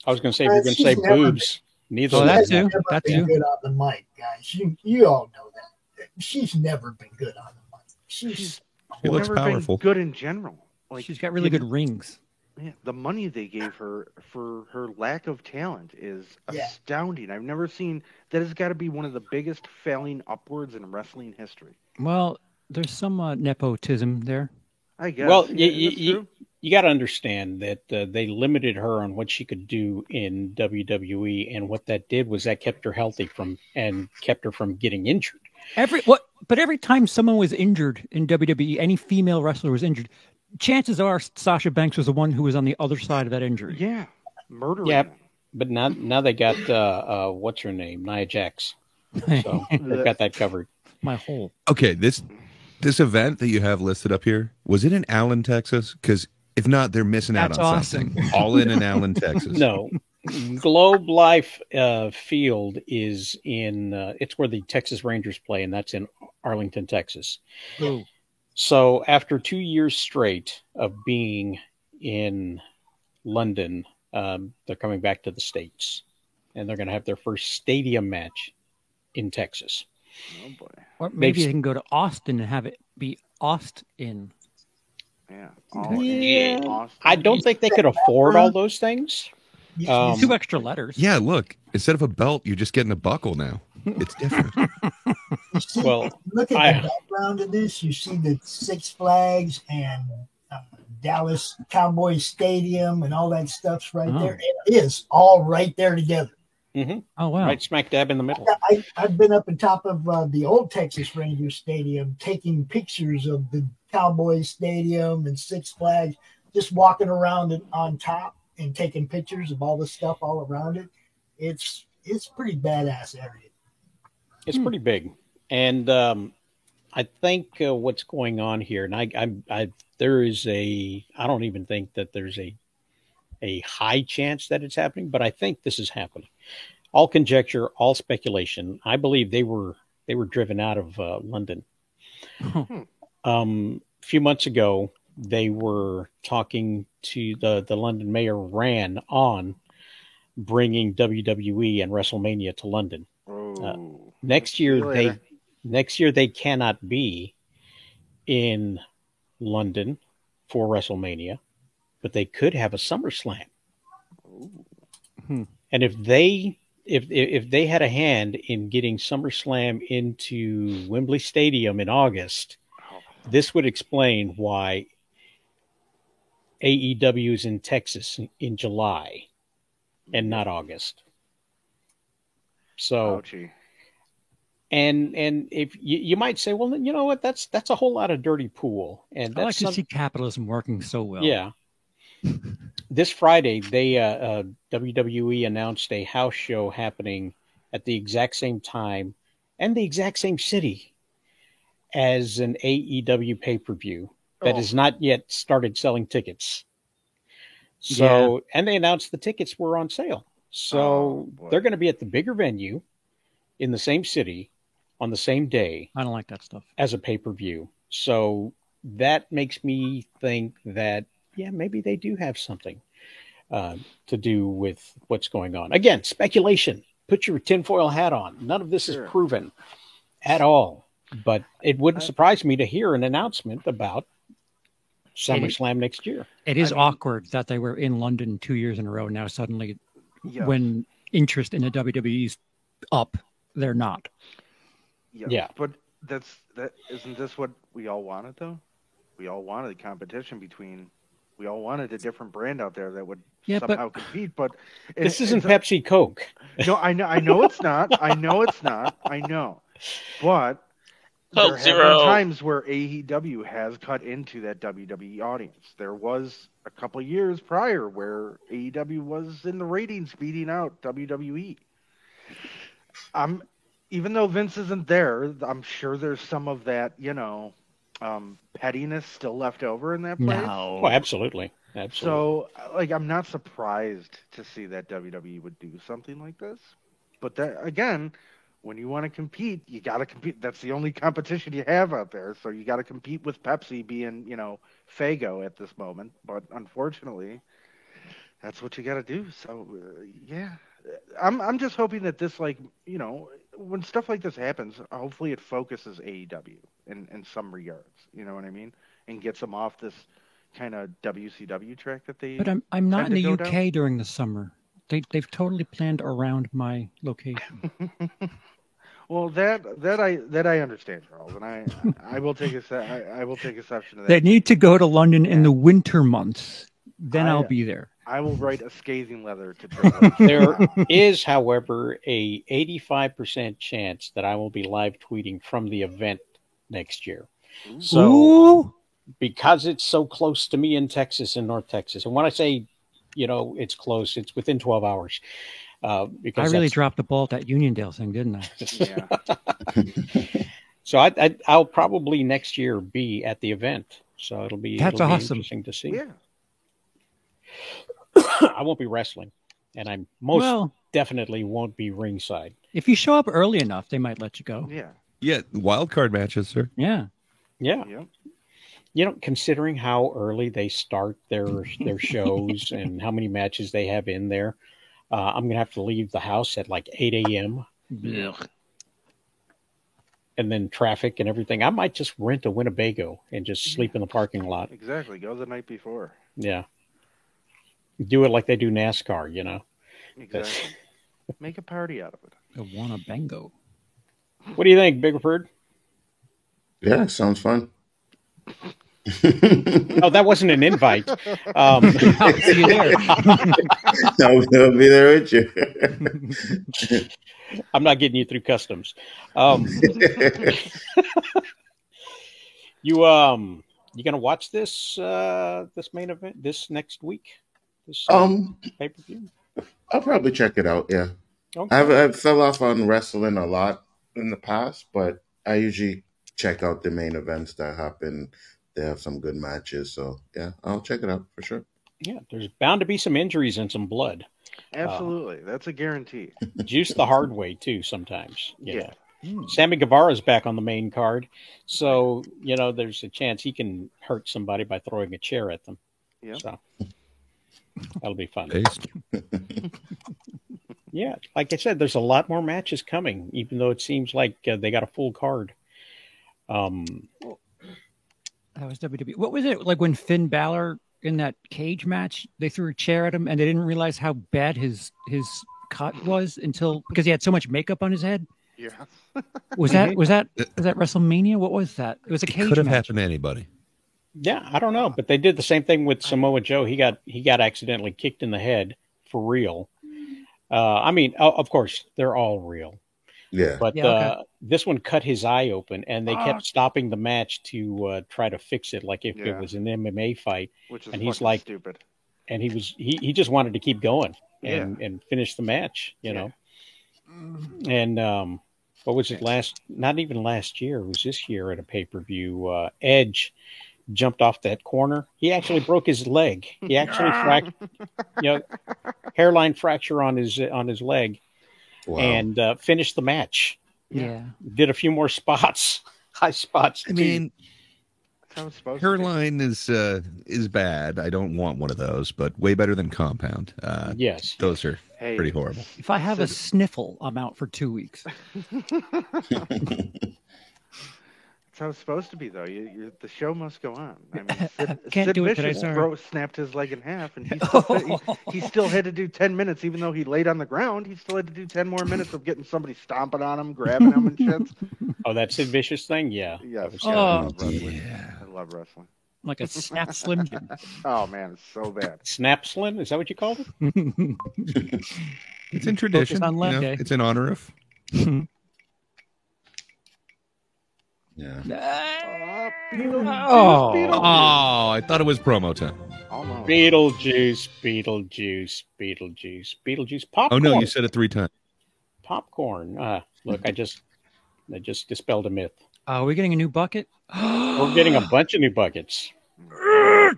I was going to say, if you're going to She's say never boobs, neither Oh, of that them. She's too. never That been too. good on the mic, guys. You all know that. She's never been good on the mic. She's She looks never been powerful. good in general. Like, She's got really good rings. Yeah, the money they gave her for her lack of talent is Yeah. astounding. I've never seen that. Has got to be one of the biggest failing upwards in wrestling history. Well, there's some nepotism there. I guess. Well, Yeah, that's true. you got to understand that they limited her on what she could do in WWE, and what that did was that kept her healthy and kept her from getting injured. But every time someone was injured in WWE, any female wrestler was injured, chances are Sasha Banks was the one who was on the other side of that injury. Yeah, murdering. Yeah, them. but now they got what's her name, Nia Jax, so they've got that covered. My whole. Okay, this event that you have listed up here, was it in Allen, Texas? Because if not, they're missing out That's on awesome. something. All in Allen, Texas. No, Globe Life Field is in. It's where the Texas Rangers play, and that's in Arlington, Texas. Ooh. So after 2 years straight of being in London, they're coming back to the States, and they're going to have their first stadium match in Texas. Oh boy. Or maybe They've- they can go to Austin and have it be Austin. Yeah. Yeah. Austin. I don't think they could afford all those things. Two extra letters. Yeah, look, instead of a belt, you're just getting a buckle now. It's different. You see, Well, look at I- the background of this. You see the Six Flags and Dallas Cowboys Stadium and all that stuff's right Oh. there. It is all right there together. Oh, wow. Right smack dab in the middle. I've been up on top of the old Texas Rangers Stadium taking pictures of the Cowboys Stadium and Six Flags, just walking around it on top and taking pictures of all the stuff all around it. It's pretty badass area. It's pretty big, and I think what's going on here, and I there is I don't even think that there's a a high chance that it's happening, but I think this is happening. All conjecture, all speculation. I believe they were driven out of London. A few months ago, they were talking to the London mayor ran on bringing WWE and WrestleMania to London. Next year they cannot be in London for WrestleMania, but they could have a SummerSlam. And if they had a hand in getting SummerSlam into Wembley Stadium in August, this would explain why AEW is in Texas in July and not August. So, and if you might say, well, you know what, that's a whole lot of dirty pool. And I like to see capitalism working so well. Yeah. This Friday, they WWE announced a house show happening at the exact same time and the exact same city as an AEW pay-per-view that has not yet started selling tickets. So, and they announced the tickets were on sale. So they're going to be at the bigger venue in the same city on the same day. I don't like that stuff. As a pay-per-view. So that makes me think that, yeah, maybe they do have something to do with what's going on. Again, speculation. Put your tinfoil hat on. None of this is proven at all. But it wouldn't surprise me to hear an announcement about SummerSlam next year. It is awkward that they were in London 2 years in a row. Now suddenly, when interest in the WWE's up, they're not. Yeah, but isn't this what we all wanted though? We all wanted a competition between. We all wanted a different brand out there that would somehow compete. But this isn't Pepsi Coke. No, I know it's not. I know, but. There have been times where AEW has cut into that WWE audience. There was a couple of years prior where AEW was in the ratings beating out WWE. Even though Vince isn't there, I'm sure there's some of that, pettiness still left over in that place. No. Oh, absolutely. So, I'm not surprised to see that WWE would do something like this. But that, again, when you want to compete, you got to compete. That's the only competition you have out there. So you got to compete with Pepsi being, Fago at this moment. But unfortunately, that's what you got to do. So, I'm just hoping that this, when stuff like this happens, hopefully it focuses AEW in some regards. You know what I mean? And gets them off this kind of WCW track that they. But I'm not in the UK during the summer. They've totally planned around my location. Well, that I understand, Charles, and I will take exception to that. They need to go to London in the winter months. Then I'll be there. I will write a scathing letter to. There is, however, a 85% chance that I will be live tweeting from the event next year. So, because it's so close to me in Texas, in North Texas, and when I say, it's close, it's within 12 hours. Because I really dropped the ball at that Uniondale thing, didn't I? Yeah. So I'll probably next year be at the event. So it'll be awesome. Interesting to see. Yeah. I won't be wrestling, and I definitely won't be ringside. If you show up early enough, they might let you go. Yeah. Yeah, wild card matches, sir. Yeah. Yeah. Considering how early they start their shows and how many matches they have in there. I'm going to have to leave the house at 8 a.m. And then traffic and everything. I might just rent a Winnebago and just sleep in the parking lot. Exactly. Go the night before. Yeah. Do it like they do NASCAR, Exactly. Make a party out of it. I want a bango. What do you think, Biggerford? Yeah, sounds fun. Oh, that wasn't an invite. I'll see you there. I'll be there with you. I'm not getting you through customs. You gonna watch this main event this next week? This pay-per-view? I'll probably check it out. Yeah, okay. I fell off on wrestling a lot in the past, but I usually check out the main events that happen. They have some good matches, so yeah, I'll check it out for sure. Yeah, there's bound to be some injuries and some blood. Absolutely. That's a guarantee. Juice the hard way, too, sometimes. You Yeah. know. Sammy Guevara's back on the main card. So, you know, there's a chance he can hurt somebody by throwing a chair at them. Yep. So that'll be fun. Based. Yeah, like I said, there's a lot more matches coming, even though it seems like they got a full card. That was WWE. What was it like when Finn Balor in that cage match? They threw a chair at him, and they didn't realize how bad his cut was because he had so much makeup on his head. Yeah. Was that WrestleMania? What was that? It was a cage Could have match. happened to anybody. Yeah, I don't know, but they did the same thing with Samoa Joe. He got accidentally kicked in the head for real. I mean, of course, they're all real. Yeah. But okay. this one cut his eye open, and they kept stopping the match to try to fix it, like if it was an MMA fight. Which is and he's fucking like, stupid. and he just wanted to keep going and finish the match, you know. And what was it not even last year, it was this year at a pay-per-view, Edge jumped off that corner. He actually broke his leg. He actually hairline fracture on his leg. Wow. And finished the match. Yeah. Did a few more spots, high spots. I mean, That's how it's supposed hairline is bad. I don't want one of those, but way better than Compound. Yes. Those are pretty horrible. If I have a sniffle, I'm out for 2 weeks. That's how it's supposed to be, though. The show must go on. I mean, Can't Sid do it today, Vicious sorry. snapped his leg in half, and he still had to do 10 minutes, even though he laid on the ground. He still had to do 10 more minutes of getting somebody stomping on him, grabbing him, and shit. Oh, that Sid Vicious thing? Yeah. Yeah. Oh, I love wrestling. like a snap Slim Jim. Oh man, it's so bad. Snap Slim? Is that what you called it? It's in tradition. on leg day. It's in honor of. Yeah. Oh, I thought it was promo time. Almost. Beetlejuice. Popcorn. Oh no, you said it 3 times. Popcorn. Look, I just dispelled a myth. are we getting a new bucket? We're getting a bunch of new buckets. I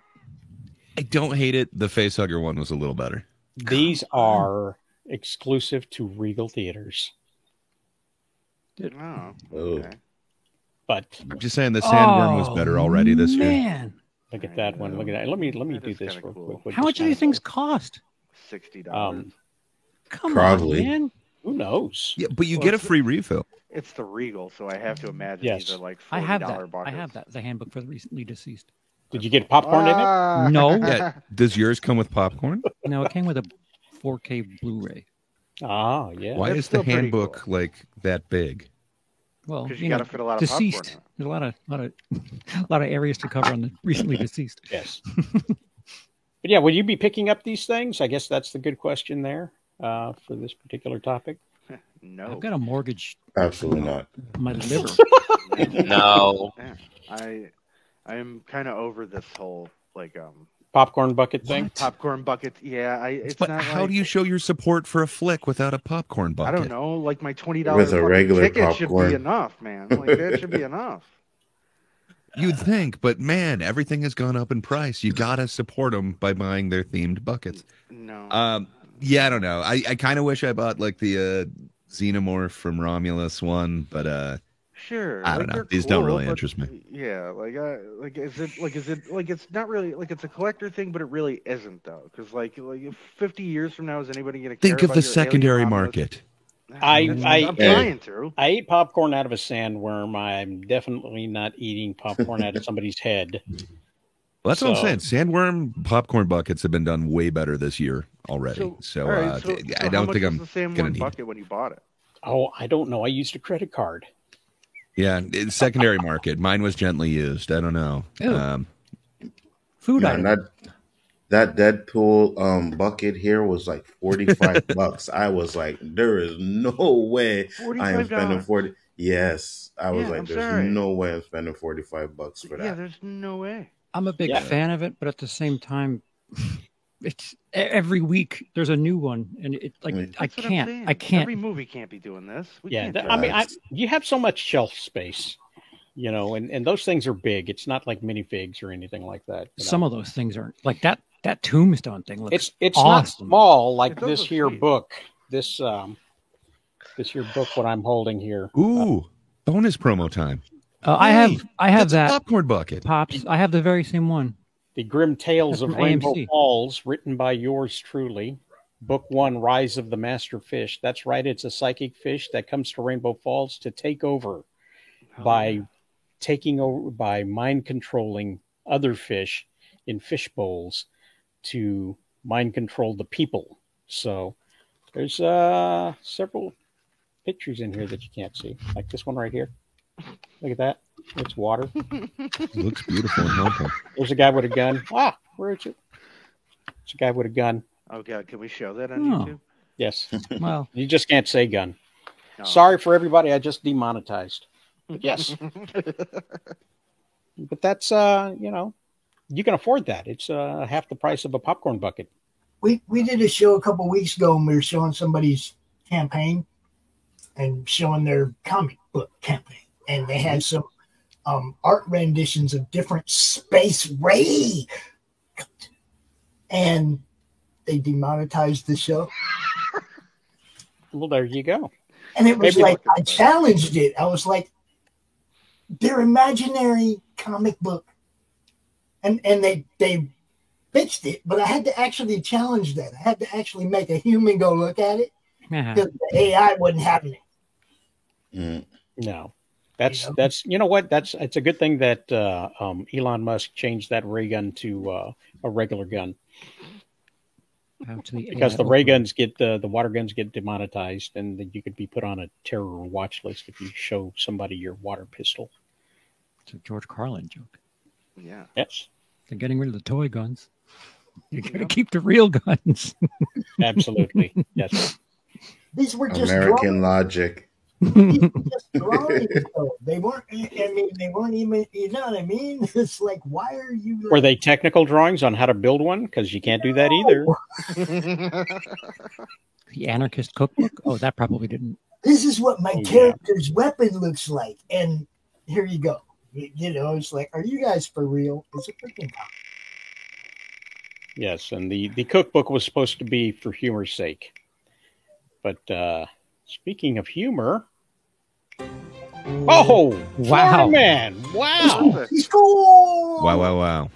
don't hate it. The facehugger one was a little better. These are exclusive to Regal Theaters. Oh, Oh. okay. But I'm just saying the sandworm was better already this year. Man, look at that one. Look at that. Let me That do is this kinda real cool. quick. how much do these things cost? $60. Come Probably. on, man. Who knows? Yeah, but you get a free refill. It's the Regal, so I have to imagine Yes. these are like $40 I have that. buckets. I have that. The handbook for the recently deceased. Did you get popcorn in it? Ah. No, Yeah. Does yours come with popcorn? no, it came with a 4K Blu-ray. Ah, yeah. Why That's is the still pretty handbook cool. like that big? Well, 'Cause you gotta fit a lot of popcorn deceased. in it. There's a lot of areas to cover on the recently deceased. Yes. But yeah, will you be picking up these things? I guess that's the good question there for this particular topic. No. I've got a mortgage Absolutely not. on my liver. No. Yeah. I'm kind of over this whole Popcorn bucket thing? popcorn bucket. Yeah, it's But not how like, do you show your support for a flick without a popcorn I bucket? don't know, like my $20 With a regular ticket should popcorn. be enough, man. Like that should be enough. You'd think, but man, everything has gone up in price. You gotta support them by buying their themed buckets. No. Yeah, I don't know. I kind of wish I bought like the Xenomorph from Romulus one, but Sure. I don't know. they're These don't cool, really but interest me. Yeah, is it it's not really like it's a collector thing, but it really isn't though, because like 50 years from now, is anybody gonna care Think of about the your secondary alien Romulus? market. I'm trying to. I ate popcorn out of a sandworm. I'm definitely not eating popcorn out of somebody's head. Well, that's what I'm So- saying. Sandworm popcorn buckets have been done way better this year already. So, all right, so I how don't much think was I'm the same gonna one need. bucket when you bought it. Oh, I don't know. I used a credit card. Yeah, it's secondary market. Mine was gently used. I don't know. Ew. Food Man, item. that Deadpool bucket here was like $45. I was like, there is no way I am spending $45. 40. Yes, I was Yeah, like, I'm there's sorry. no way I'm spending $45 for Yeah, that. there's no way. I'm a big Yeah. fan of it, but at the same time, it's every week there's a new one, and it like I mean, I That's what I'm saying. can't. I can't. Every movie can't be doing this. We Yeah, can't th- do I mean, that. you have so much shelf space, and those things are big. It's not like minifigs or anything like that. Some of those things aren't like that That tombstone thing looks it's awesome. not small like It does this look here sweet. book. This here book, what I'm holding here. Ooh, bonus promo time. I have It's a that popcorn bucket. Pops. I have the very same one. The Grim Tales of From Rainbow AMC. Falls, written by yours truly. Book 1, Rise of the Master Fish. That's right, it's a psychic fish that comes to Rainbow Falls to take over by mind controlling other fish in fish bowls to mind control the people. So there's several pictures in here that you can't see, like this one right here. Look at that. It's water. It looks beautiful and helpful. There's a guy with a gun. Ah, where is it? It's a guy with a gun. Oh God, can we show that on Oh. YouTube? Yes. Well, You just can't say gun. No. Sorry for everybody. I just demonetized. But yes. But that's, you can afford that. It's half the price of a popcorn bucket. We did a show a couple weeks ago, and we were showing somebody's campaign and showing their comic book campaign, and they had some art renditions of different space ray, and they demonetized the show. Well, there you go. And it was Maybe- like I challenged it. I was like, "They're imaginary comic book," and they fixed it, but I had to actually challenge that. I had to actually make a human go look at it because the AI wasn't having it. No. That's you know what? It's a good thing that Elon Musk changed that ray gun to a regular gun. Because the ray guns the water guns get demonetized, and then you could be put on a terror watch list if you show somebody your water pistol. it's a George Carlin joke. Yeah. Yes, They're getting rid of the toy guns. You got to keep the real guns. absolutely. Yes. These were just American logic. These were just drawings, though. They weren't. I mean, they weren't even. You know what I mean? It's like, why are you? Were they technical drawings on how to build one? Because you can't do that either. The Anarchist Cookbook? Oh, that probably didn't. This is what my Oh, yeah. character's weapon looks like, and here you go. You know, it's like, are you guys for real? It's a freaking. Yes, and the cookbook was supposed to be for humor's sake. But speaking of humor, oh, Wow. Florida Man! Wow, He's cool. Wow, wow, wow.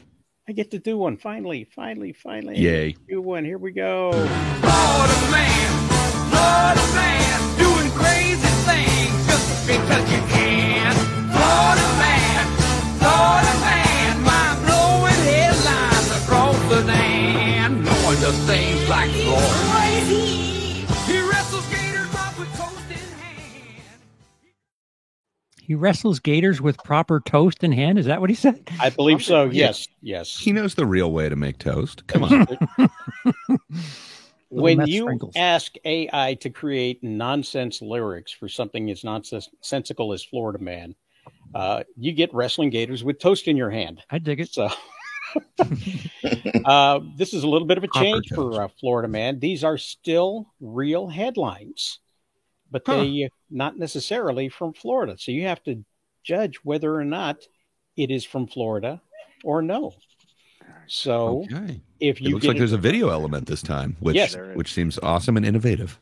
I get to do one finally. Yay. Do one. Here we go. Florida man, doing crazy things just because you can. Florida man, mind blowing headlines across the land. Knowing the things like Florida. Crazy. He wrestles gators up with toast in hand. He wrestles gators with proper toast in hand. Is that what he said? I believe so. Yes. He knows the real way to make toast. Come on. When meth you sprinkles. ask AI to create nonsense lyrics for something as nonsensical as Florida Man, you get wrestling gators with toast in your hand. I dig it. So this is a little bit of a change for Florida Man. These are still real headlines, but they not necessarily from Florida. So you have to judge whether or not it is from Florida or no. So if It you looks get like there's a video element this time, which Yes. which seems awesome and innovative.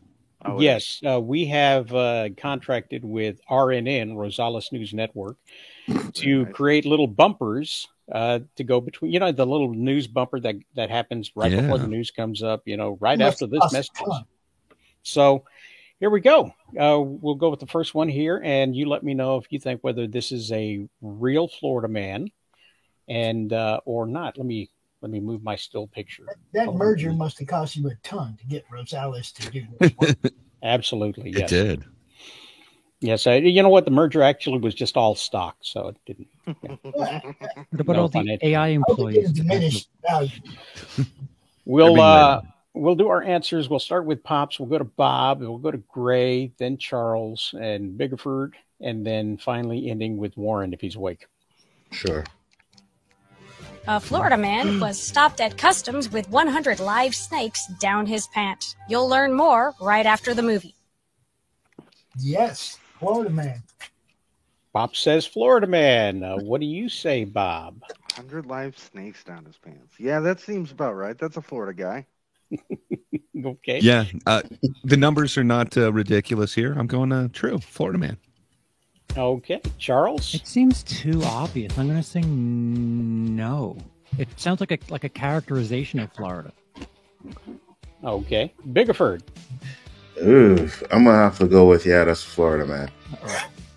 Yes, we have contracted with RNN, Rosales News Network, to create little bumpers to go between, the little news bumper that happens right before the news comes up, right Must after this cost a message. ton. So here we go. We'll go with the first one here, and you let me know if you think whether this is a real Florida man and or not. Let me move my still picture. That merger must have cost you a ton to get Rosales to do this work. Absolutely, yes. It did. Yes, you know what? The merger actually was just all stock, so it didn't. What about No all the financial- AI employees? Diminished value. We'll do our answers. We'll start with Pops. We'll go to Bob. We'll go to Gray, then Charles and Biggerford, and then finally ending with Warren if he's awake. Sure. A Florida man was stopped at customs with 100 live snakes down his pant. You'll learn more right after the movie. Yes, Florida man. Bob says Florida Man. What do you say, Bob? 100 live snakes down his pants. Yeah, that seems about right. That's a Florida guy. Okay. Yeah, the numbers are not ridiculous here. I'm going true, Florida man. Okay, Charles. It seems too obvious. I'm going to say no. It sounds like a characterization of Florida. Okay, Biggerford. Ooh, I'm gonna have to go with that's Florida man.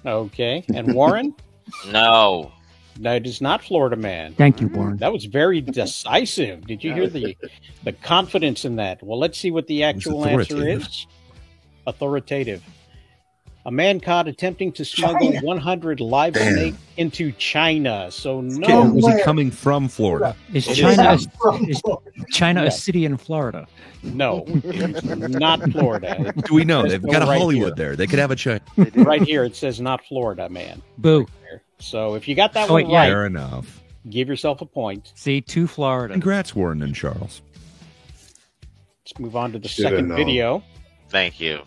Okay, and Warren. No. No, it is not Florida man. Thank you, Warren. That was very decisive. Did you hear the confidence in that? Well, let's see what the actual answer is. Authoritative. A man caught attempting to smuggle 100 live snakes into China. So no. Was it coming from Florida? Is China a city in Florida? No, not Florida. Do we know? They've got a Hollywood there. They could have a China. Right here, it says not Florida, man. Boo. So if you got that one right, fair enough. Give yourself a point. See, to Florida. Congrats, Warren and Charles. Let's move on to the second video. Thank you.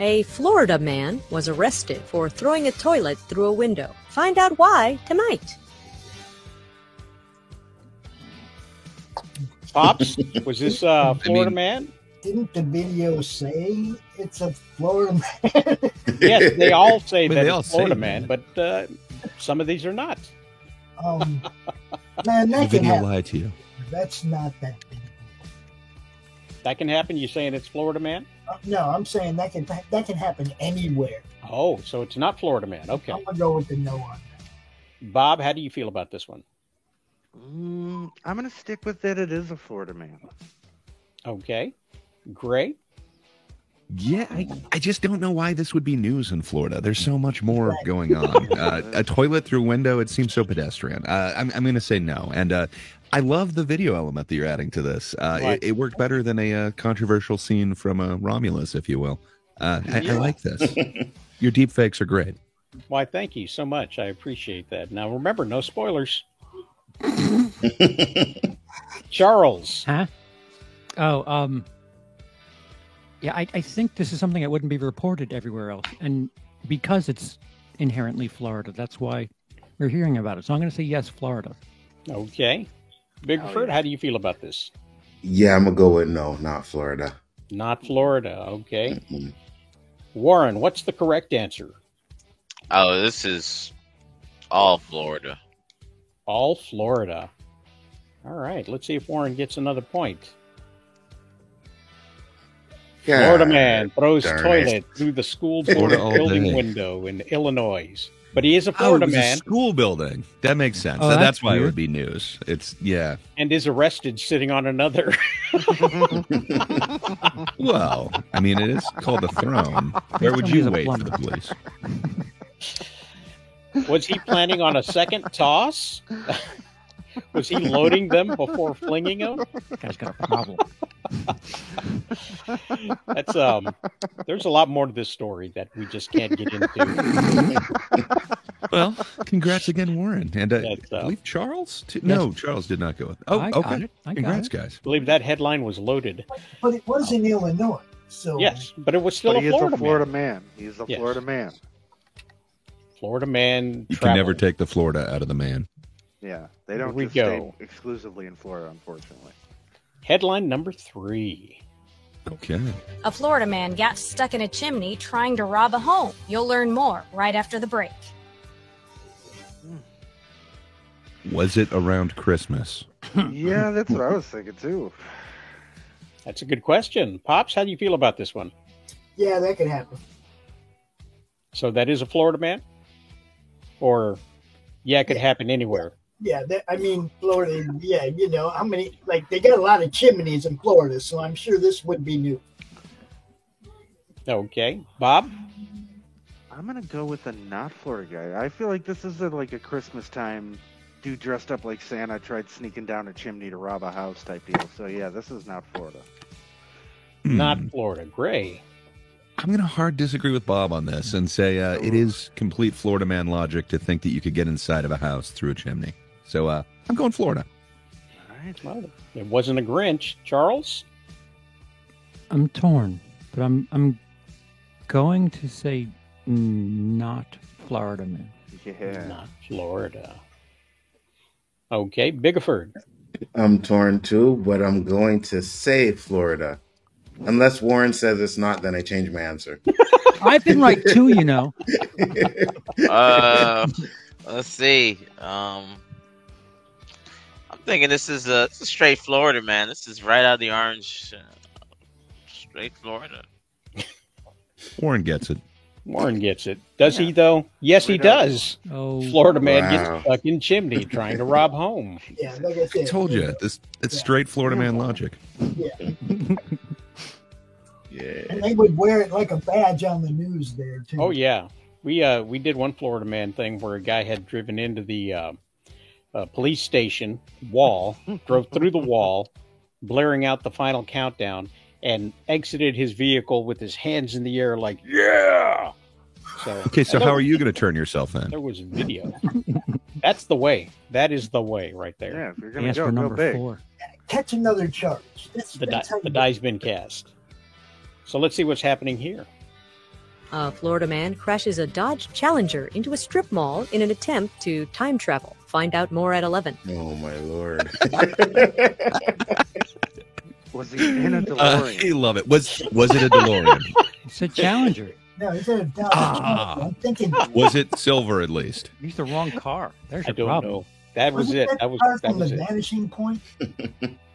A Florida man was arrested for throwing a toilet through a window. Find out why tonight. Pops, was this Florida man? Didn't the video say it's a Florida man? Yes, they all say that they all it's Florida say man, but some of these are not. Man, The that can video happen. lied to you. That's not that big. That can happen. You saying it's Florida man? No, I'm saying that can happen anywhere. Oh, so it's not Florida man. Okay. I'm gonna go with the no on Bob, how do you feel about this one? I'm going to stick with it. It is a Florida man. Okay. Gray? Yeah, I just don't know why this would be news in Florida. There's so much more going on. A toilet through a window, it seems so pedestrian. I'm going to say no. And I love the video element that you're adding to this. It worked better than a controversial scene from Romulus, if you will. I like this. Your deep fakes are great. Why, thank you so much. I appreciate that. Now, remember, no spoilers. Charles. Huh? Oh, yeah, I think this is something that wouldn't be reported everywhere else. And because it's inherently Florida, that's why we're hearing about it. So I'm going to say yes, Florida. Okay. Bigford, how do you feel about this? Yeah, I'm gonna go with no, not Florida. Not Florida. Okay. Warren, what's the correct answer? Oh, this is all Florida. All Florida. All right. Let's see if Warren gets another point. God, Florida man throws darn toilet it. through the school Florida all building day. window in Illinois. But he is a Oh, Florida it was man a school building. That makes sense. Oh, that's that's why it weird. would be news. It's, yeah. and is arrested sitting on another. Well, I mean, it is called a throne. Where would Somebody's you a wait for plumber. the police? Was he planning on a second toss? Was he loading them before flinging them? Guy's got a problem. That's there's a lot more to this story that we just can't get into. Well, congrats again, Warren. And I That's, believe Charles? No, Charles did not go with. Oh, I got okay. it. I got Congrats, it. guys. I believe that headline was loaded. But it was in Illinois, so Yes, but it was still But a he is Florida a Florida man. man. He's a Yes. Florida man. Florida man. You can never traveling. take the Florida out of the man. Yeah, they don't we just go. stay exclusively in Florida, unfortunately. Headline number 3. Okay. A Florida man got stuck in a chimney trying to rob a home. You'll learn more right after the break. Was it around Christmas? Yeah, that's what I was thinking too. That's a good question. Pops, how do you feel about this one? yeah, that could happen. So that is a Florida man? Or, yeah, it could happen anywhere. Yeah, I mean, Florida, yeah, you know, how many, like, they got a lot of chimneys in Florida, so I'm sure this would be new. Okay. Bob? I'm gonna go with a not Florida guy. I feel like this is like a Christmas time dude dressed up like Santa tried sneaking down a chimney to rob a house type deal. So yeah, this is not Florida. Not Florida. Gray. I'm going to hard disagree with Bob on this and say it is complete Florida man logic to think that you could get inside of a house through a chimney. So I'm going Florida. All right. Well, it wasn't a Grinch. Charles? I'm torn, but I'm going to say not Florida man. Yeah. Not Florida. Okay, Bigford. I'm torn too, but I'm going to say Florida. Unless Warren says it's not, then I change my answer. I've been right too, you know. Let's see. I'm thinking this is straight Florida, man. This is right out of the orange. Straight Florida. Warren gets it. Warren gets it. Does he, though? Yes, he does. Oh, Florida man gets stuck in chimney trying to rob home. Yeah, like I said. I told you. It's straight Florida man logic. Yeah. Yeah. And they would wear it like a badge on the news there, too. Oh, yeah. We did one Florida man thing where a guy had driven into the police station wall, drove through the wall, blaring out the final countdown, and exited his vehicle with his hands in the air like, yeah! Okay, so how are you going to turn yourself in? There was video. That's the way. That is the way right there. Yeah, if you're going Yes, to for go number big. 4. Catch another charge. The die's been cast. So let's see what's happening here. A Florida man crashes a Dodge Challenger into a strip mall in an attempt to time travel. Find out more at 11. Oh, my Lord. Was he in a DeLorean? I love it. Was it a DeLorean? It's a Challenger. No, it's a Dodge Challenger. I'm thinking. Was it silver at least? Used the wrong car. There's I your don't problem. know. That was it. That Was car that from was The it. Vanishing Point.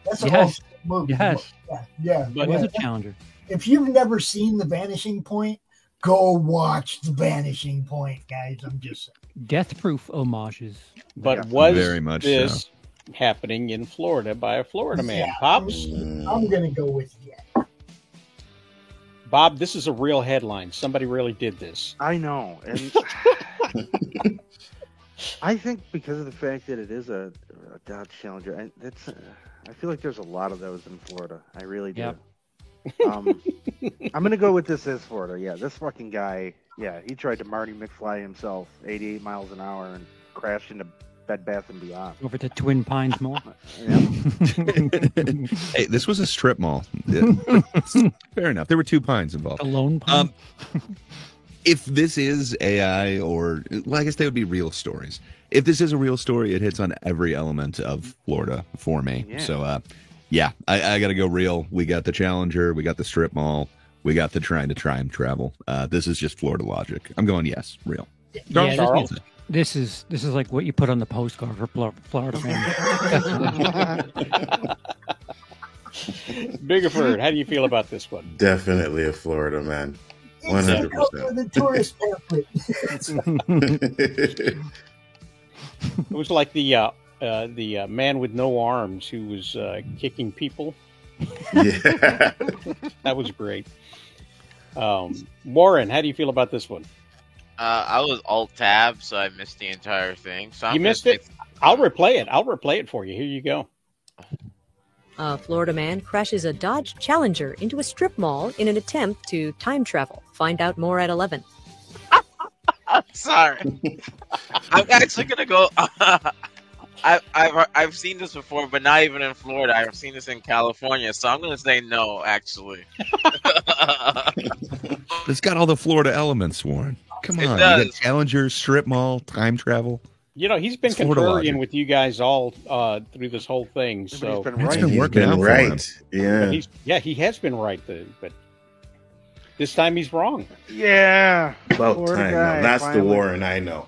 That's a Yes. whole movie. Yes. Yeah. It was a Challenger. If you've never seen The Vanishing Point, go watch The Vanishing Point, guys. I'm just saying. Death proof homages. But was Very much this happening in Florida by a Florida man? Yeah, Pops? I'm going to go with yeah. Bob, this is a real headline. Somebody really did this. I know. And I think because of the fact that it is a Dodge Challenger, I feel like there's a lot of those in Florida. I really do. Yep. I'm going to go with this as Florida. Yeah, this fucking guy, he tried to Marty McFly himself, 88 miles an hour, and crashed into Bed Bath & Beyond. Over to Twin Pines Mall. Hey, this was a strip mall. Yeah. Fair enough. There were 2 pines involved. A lone pine. If this is AI or, well, I guess they would be real stories. If this is a real story, it hits on every element of Florida for me. Yeah. So, I got to go real. We got the Challenger. We got the strip mall. We got the trying to time travel. This is just Florida logic. I'm going yes, real. Yeah, this is like what you put on the postcard for Florida man. Bigford, how do you feel about this one? Definitely a Florida man. 100%. The tourist pamphlet. It was like the man with no arms who was kicking people. Yeah. That was great. Warren, how do you feel about this one? I was Alt-Tab, so I missed the entire thing. So You missed it? I'll replay it. I'll replay it for you. Here you go. A Florida man crashes a Dodge Challenger into a strip mall in an attempt to time travel. Find out more at 11. Sorry. I'm actually gonna go. I've seen this before, but not even in Florida. I've seen this in California, so I'm gonna say no. Actually, It's got all the Florida elements, Warren. Come on, It you does. got Challenger, strip mall, time travel. You know, he's been It's Florida contrarian logic. with you guys all through this whole thing. So been It's right. been He's working been out for him. right. Yeah. he has been right, but this time he's wrong. Yeah. About Florida time. guy, Now, that's finally. the Warren I know.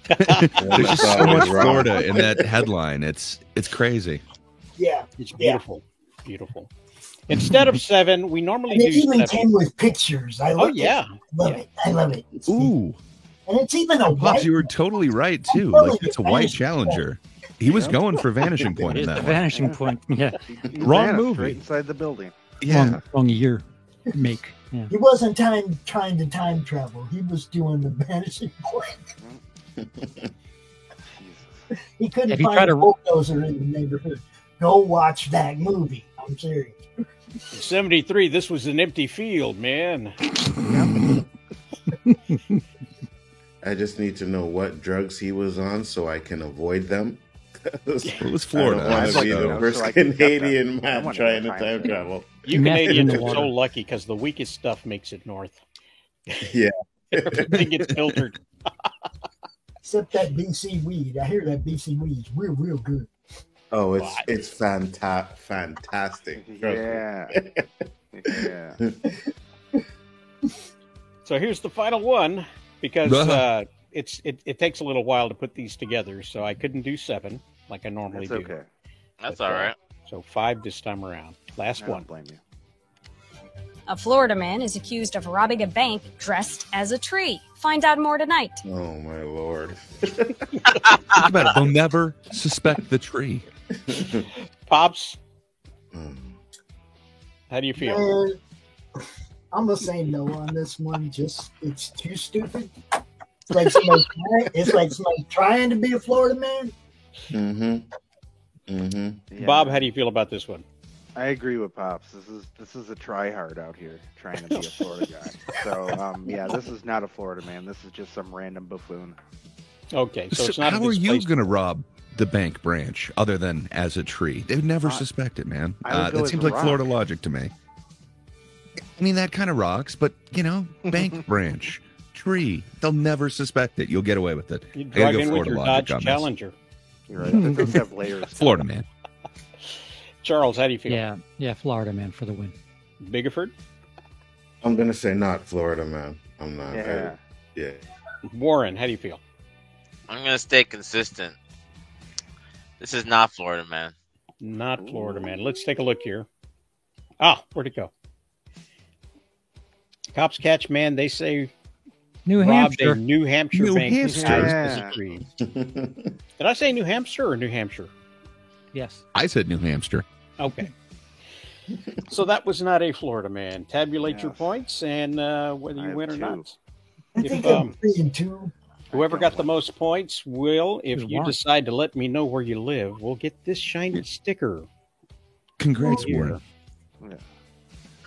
There's just so much Florida in that headline. It's crazy. Yeah. It's beautiful. Beautiful. Instead of 7, we normally And it do even 7. came with pictures. I love yeah. it. Love it. I love it. Ooh. And it's even a Pops, white. you were totally right too. Well, Like it's a white Challenger. He was going for Vanishing Point in It's that the one. Vanishing Point. Yeah. Wrong Straight movie. inside the building. Yeah. Wrong year. Make. Yeah. He wasn't trying to time travel. He was doing the Vanishing Point. He couldn't Have you find tried a to- bulldozer in the neighborhood. Go watch that movie. I'm serious. In 73, this was an empty field, man. I just need to know what drugs he was on so I can avoid them. It was Florida. I don't want I'd to like be to the know. first So I can get Canadian that. I man want trying to to time travel. You Meth Canadians in the are so water. lucky because the weakest stuff makes it north. Yeah. Everything gets filtered. Except that BC weed. I hear that BC weed is real good. Oh, it's fantastic. Yeah. Yeah. So here's the final one, because it takes a little while to put these together, so I couldn't do 7 like I normally do. That's okay. That's all right. So 5 this time around. Last I one. don't blame you. A Florida man is accused of robbing a bank dressed as a tree. Find out more tonight. Oh my lord! Think about it. They'll never suspect the tree. Pops, how do you feel? Man, I'm gonna say no on this one. Just it's too stupid. It's like somebody trying to be a Florida man. Mm-hmm. Bob, how do you feel about this one? I agree with Pops. This is a try hard out here trying to be a Florida guy. So yeah, this is not a Florida man. This is just some random buffoon. Okay, so it's not. How are you going to rob the bank branch other than as a tree? They would never suspect it, man. That seems like Florida logic to me. I mean, that kind of rocks, but bank branch, tree, they'll never suspect it. You'll get away with it. You drive in with your Dodge Challenger. You're right. It does have layers. Florida man. Charles, how do you feel? Yeah, Florida man for the win. Biggerford? I'm gonna say not Florida man. I'm not. Yeah. Warren, how do you feel? I'm gonna stay consistent. This is not Florida man. Not Florida man. Let's take a look here. Where'd it go? Cops catch man. They say New robbed Hampshire. a New Hampshire New bank. Hampshire. As a tree. Did I say New Hampshire or New Hampshire? Yes. I said New Hampshire. Okay. So that was not a Florida man. Tabulate your points and whether you win or not. I think I'm 3-2. Whoever got the most points will, if Good you one. decide to let me know where you live, will get this shiny sticker. Congrats, Here. Warren.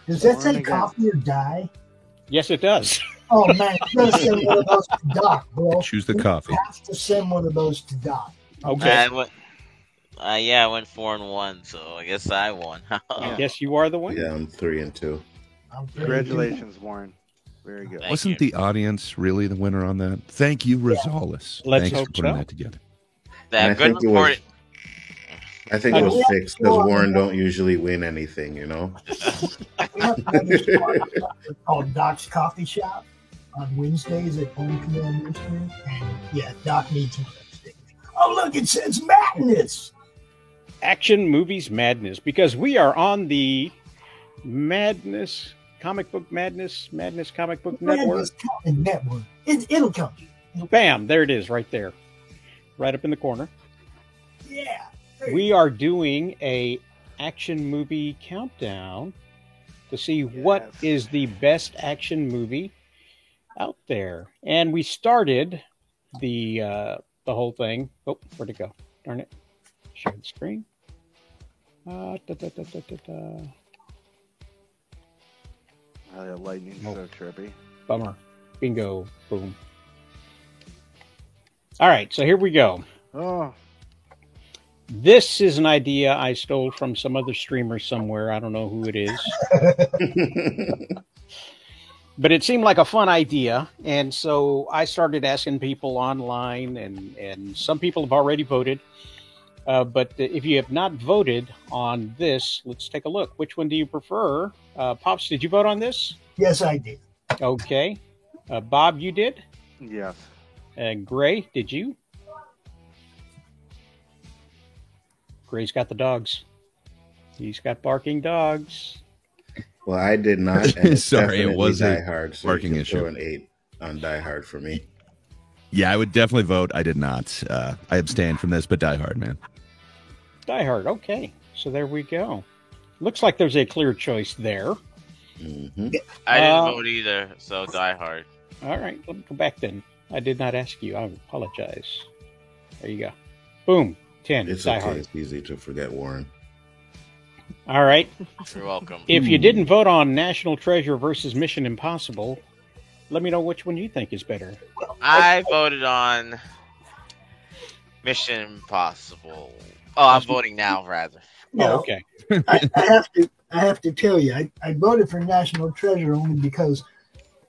Does that say Warren again. coffee or die? Yes, it does. Oh man, you gotta send one of those to Doc, bro. Choose the coffee. You have to send one of those to Doc. Okay. I went 4-1, so I guess I won. Yes, you are the winner. Yeah, I'm 3-2. Congratulations, Warren. Very good. Wasn't the audience really the winner on that? Thank you, Rosales. Let's Thanks hope for putting so. that together. And I That good think it was- report. I think it was fixed because Warren don't usually win anything, you know. We have another spot called Doc's Coffee Shop on Wednesdays at 1 p.m. Eastern. And yeah, Doc needs one of those things. Oh, look, it says madness. Action Movies Madness, because we are on the Madness Comic Book Madness Comic Book Network. Madness Comic Network. It'll come. Bam, there it is right there. Right up in the corner. Yeah. We are doing a action movie countdown to see what is the best action movie out there. And we started the whole thing. Oh, where'd it go? Darn it. Share the screen. Lightning's so trippy. Bummer. Bingo. Boom. All right, so here we go. Oh. This is an idea I stole from some other streamer somewhere. I don't know who it is. But it seemed like a fun idea. And so I started asking people online, and some people have already voted. But if you have not voted on this, let's take a look. Which one do you prefer? Pops, did you vote on this? Yes, I did. Okay. Bob, you did? Yes. Gray, did you? Gray's got the dogs. He's got barking dogs. Well, I did not. And it's Sorry, it definitely was a Die Hard. So barking you can issue. throw an 8 on Die Hard for me. Yeah, I would definitely vote. I did not. I abstained from this, but Die Hard, man. Die Hard, okay. So there we go. Looks like there's a clear choice there. Mm-hmm. I didn't vote either, so Die Hard. All right, let me go back then. I did not ask you. I apologize. There you go. Boom. 10. It's Die okay. Hard. It's easy to forget Warren. All right. You're welcome. If you didn't vote on National Treasure versus Mission Impossible, let me know which one you think is better. I voted on Mission Impossible. Oh, I'm voting now, rather. No, Oh, okay. I have to tell you, I voted for National Treasure only because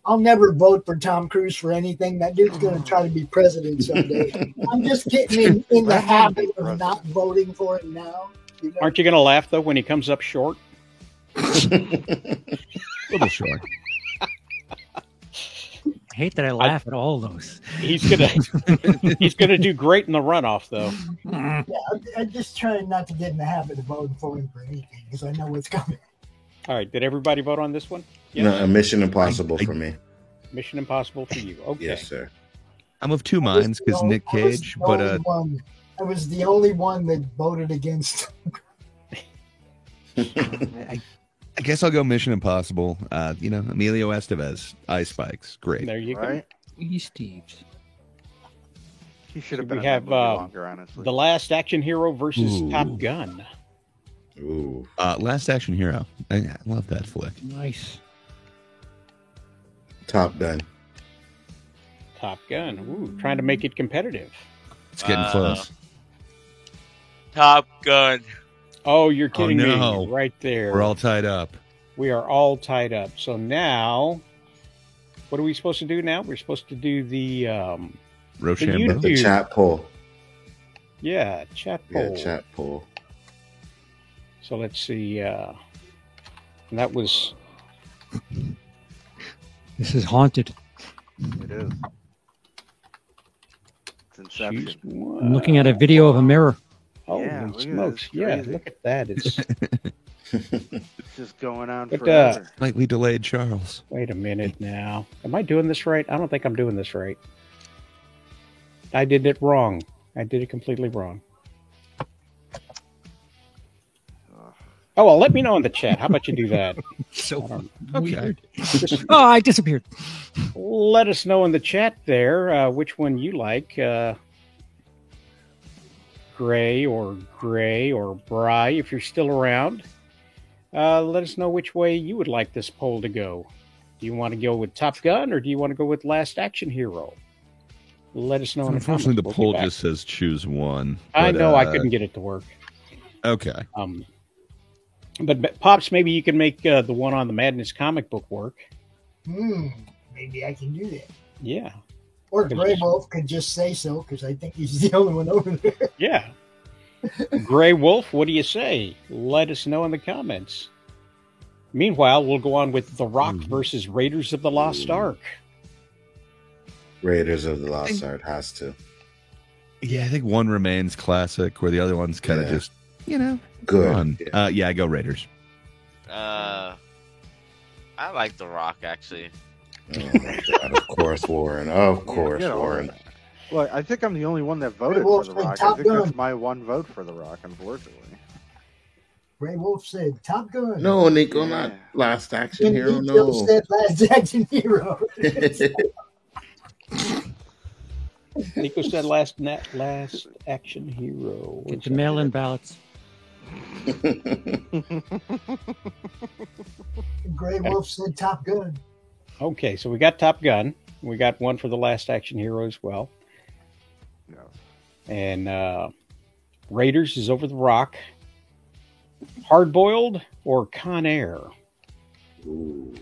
I'll never vote for Tom Cruise for anything. That dude's going to try to be president someday. I'm just getting in the habit of not voting for him now. You know? Aren't you going to laugh, though, when he comes up short? A little short. I hate that I laugh at all those. He's gonna do great in the runoff, though. Yeah, I'm just trying not to get in the habit of voting for him for anything because I know what's coming. All right, did everybody vote on this one? Yes? No, Mission Impossible for me. Mission Impossible for you. Okay. Yes, sir. I'm of two minds because Nick Cage, but I was the only one that voted against. I guess I'll go Mission Impossible. Emilio Estevez, Ice Spikes, great. There you Right? go. Steve's. He should have We been have in that movie longer, honestly. The Last Action Hero versus Ooh. Top Gun. Ooh. Last Action Hero. I love that flick. Nice. Top Gun. Top Gun. Ooh, trying to make it competitive. It's getting close. Top Gun. Oh, you're kidding no. me. Right there. We're all tied up. We are all tied up. So now, what are we supposed to do now? We're supposed to do the Rochambeau? The chat poll. Yeah, chat poll. Yeah, chat poll. So let's see. And that was. This is haunted. It is. It's Inception. I'm looking at a video of a mirror. Holy Yeah, look at smokes. this. Yeah, Crazy. look at that. It's It's just going on But, forever. Slightly delayed Charles. Wait a minute now. Am I doing this right? I don't think I'm doing this right. I did it wrong. I did it completely wrong. Oh, well, let me know in the chat. How about you do that? So weird. Oh, I disappeared. Let us know in the chat there which one you like. Gray or Bry, if you're still around. Let us know which way you would like this poll to go. Do you want to go with Top Gun or do you want to go with Last Action Hero? Let us know in the comments. Unfortunately, the We'll poll get back. just says choose one. I but, know I couldn't get it to work. Okay. But Pops, maybe you can make the one on the Madness comic book work. Maybe I can do that. Yeah. Or Grey Wolf could just say so because I think he's the only one over there. Yeah. Gray Wolf, what do you say? Let us know in the comments. Meanwhile, we'll go on with The Rock versus Raiders of the Lost Ark. Raiders of the Lost Ark has to. Yeah, I think one remains classic, where the other one's kind of just, good. fun. I go Raiders. I like The Rock, actually. Oh my God, of course, Warren. Of course, Yeah, Warren. Well, I think I'm the only one that voted Wolf for The said Rock. Top I think Gun. that's my one vote for The Rock, unfortunately. Grey Wolf said Top Gun. No, Nico, not Last Action And Hero. he No. just said Last Action Hero. Nico said Last Action Hero. Get the mail-in ballots. Grey Wolf said Top Gun. Okay, so we got Top Gun. We got one for the Last Action Hero as well. And Raiders is over The Rock. Hard Boiled or Con Air? You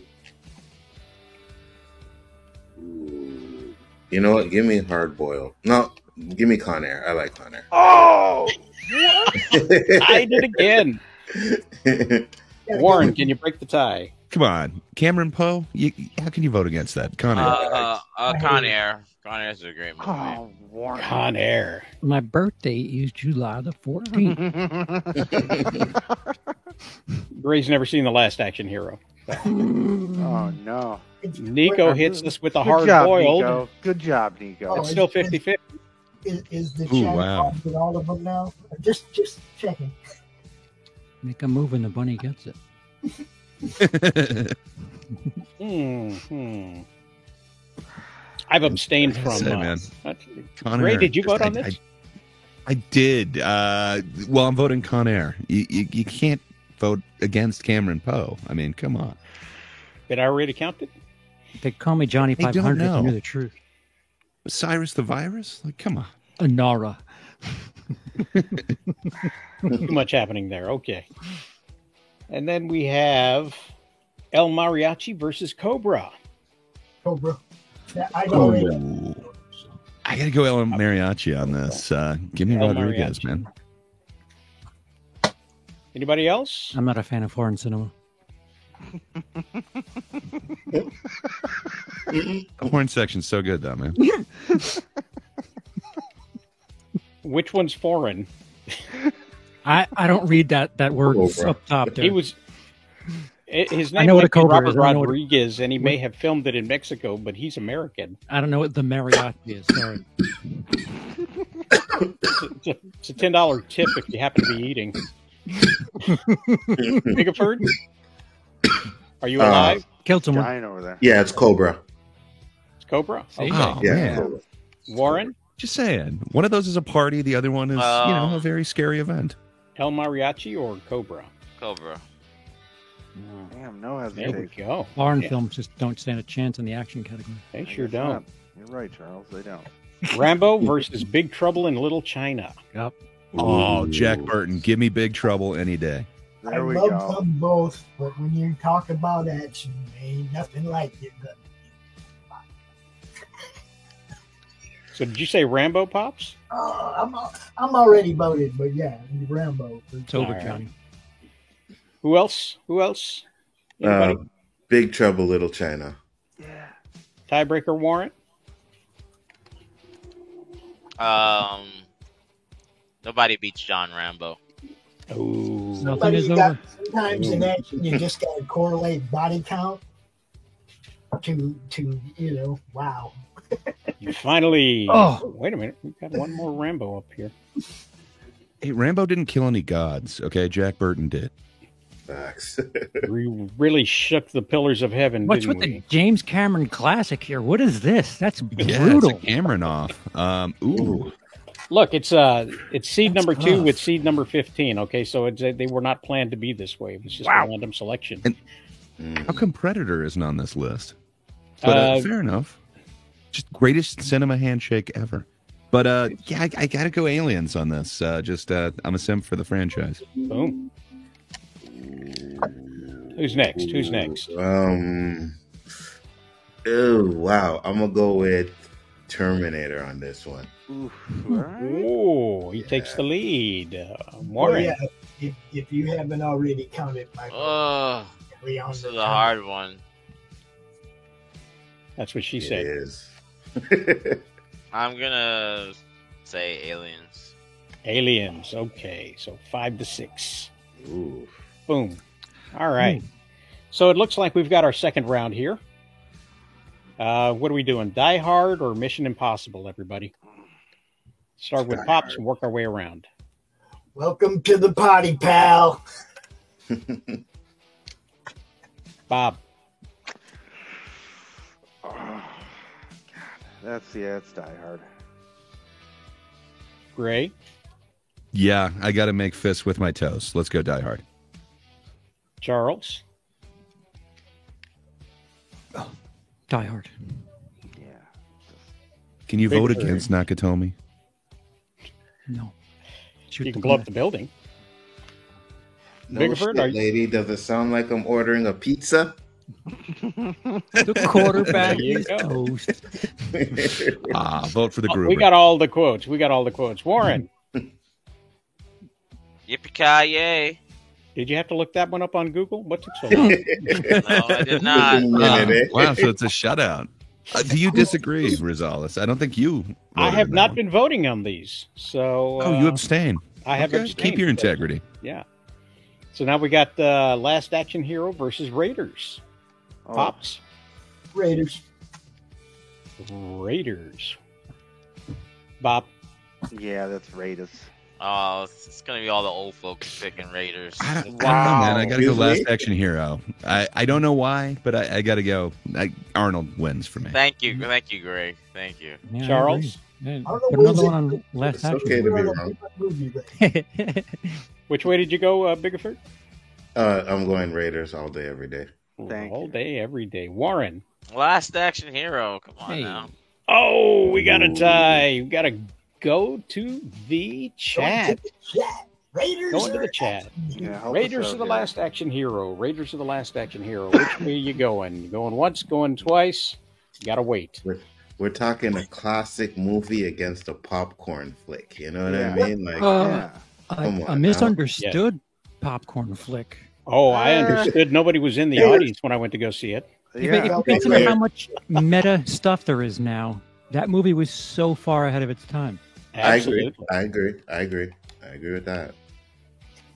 know what? Give me Hard Boil. No, give me Con Air. I like Con Air. Oh! I did again. Warren, can you break the tie? Come on, Cameron Poe. How can you vote against that? Con Air. Con Air. Con Air is a great movie. Oh, Warren. Con Air. My birthday is July the 14th. Gray's never seen The Last Action Hero. Oh, no. Nico hits us with a Good hard job, boiled. Nico. Good job, Nico. It's still 50-50. Is the Ooh, chat wow. on with all of them now? Just checking. Make a move and the bunny gets it. I've abstained from. Say, man. Con Ray, Air, did you just- vote on this? I did. Well, I'm voting Con Air. You can't vote against Cameron Poe. I mean, come on. Did I already count it? They call me Johnny I don't 500 if know. you knew the truth. Cyrus the Virus? Like, come on. Anara. Too much happening there. Okay. And then we have El Mariachi versus Cobra. Cobra. I already. Ooh. I gotta go El Mariachi on this. Give me El Rodriguez, Mariachi. man. Anybody else? I'm not a fan of foreign cinema. The horn section's so good, though, man. Which one's foreign? I don't read that word Cobra. up top there. He was. His I name know what a might be Cobra Robert is. I know what a- Rodriguez, and he may have filmed it in Mexico, but he's American. I don't know what the mariachi is. Sorry. It's a $10 tip if you happen to be eating. Bigford, are you alive? Killed someone. Dying over there. Yeah, it's Cobra. It's Cobra. See? Okay. Oh, Yeah, man. Cobra. Warren, Just saying. One of those is a party. The other one is, a very scary event. El Mariachi, or Cobra? Cobra. Damn, no There we hesitation. go. Foreign Yeah, films just don't stand a chance in the action category. They sure Guess don't. not. You're right, Charles. They don't. Rambo versus Big Trouble in Little China. Yep. Oh, Jack Burton. Give me Big Trouble any day. I There we love go. them both, but when you talk about action, ain't nothing like it. So did you say Rambo, Pops? I'm already voted, but yeah, Rambo. It's over, All right. Johnny. Who else? Who else? Anybody? Big Trouble, Little China. Tiebreaker warrant? Nobody beats John Rambo. Oh, Nothing Somebody is got- over. Sometimes in action, you just got to correlate body count to wow. you finally. Oh. Wait a minute. We've got one more Rambo up here. Hey, Rambo didn't kill any gods, okay? Jack Burton did. Facts. We really shook the pillars of heaven, What's didn't with we? the James Cameron classic here? What is this? That's Yeah, brutal. it's a Cameron off. Ooh. Look, it's seed number 2 tough. with seed number 15. Okay, so they were not planned to be this way. It was just a random selection. And how come Predator isn't on this list? But fair enough. Just greatest cinema handshake ever. But yeah, I gotta go Aliens on this. I'm a simp for the franchise. Boom. Who's next? Who's next? Oh wow, I'm gonna go with Terminator on this one. Oof. All right. Oh, he takes the lead. Warren. Well, yeah, if you haven't already counted my Oh, Leon this is the a hard one. That's what she It said. is. I'm gonna say Aliens. Aliens. Okay, so 5-6. Ooh. Boom. All right. So it looks like we've got our second round here. What are we doing? Die Hard or Mission Impossible, everybody? Start with Die Pops Hard. and work our way around. Welcome to the party, pal. Bob. Oh, God. It's Die Hard. Gray. Yeah, I gotta make fists with my toes. Let's go Die Hard. Charles. Die Hard. Yeah. Can you Big vote Bird. against Nakatomi? No. Shoot You can the blow up glass. the building. No Bigford, shit, lady. Does it sound like I'm ordering a pizza? The quarterback There you is go. toast. Vote for the Gruber. We got all the quotes. Warren, Yippee-ki-yay. did you have to look that one up on Google? What took so long? No, I did not. Wow, so it's a shutout. Do you disagree, Rosales? I don't think you. I voted have in that not one. been voting on these. So Oh, you abstain. I have Okay, abstained. keep your integrity. Yeah. So now we got Last Action Hero versus Raiders. Oh, Pops. Raiders. Raiders. Bob. yeah, that's Raiders. Oh, it's gonna be all the old folks picking Raiders. I don't know, man. I gotta go Really? Last Action Hero. I don't know why, but I gotta go. Arnold wins for me. Thank you, Greg. Thank you. Yeah, I Charles? agree. Yeah, I don't know put when's another it- one on Last It's Action. okay to be We're on a wrong. different movie, right? Which way did you go, Bigford? I'm going Raiders all day, every day. Thank All you. day, every day. Warren. Last Action Hero. Come on Hey. now. Oh, we got a tie. We got to go to the chat. Chat. Raiders. Go into are the chat. Yeah, help Raiders us are out the here. Last Action Hero. Raiders are the Last Action Hero. Which way you going? You going once, going twice? Gotta wait. We're talking a classic movie against a popcorn flick. You know what Yeah. I mean? Like, come A on misunderstood popcorn flick. Oh, I understood. Nobody was in the audience when I went to go see it. If you consider how much meta stuff there is now, that movie was so far ahead of its time. I agree with that.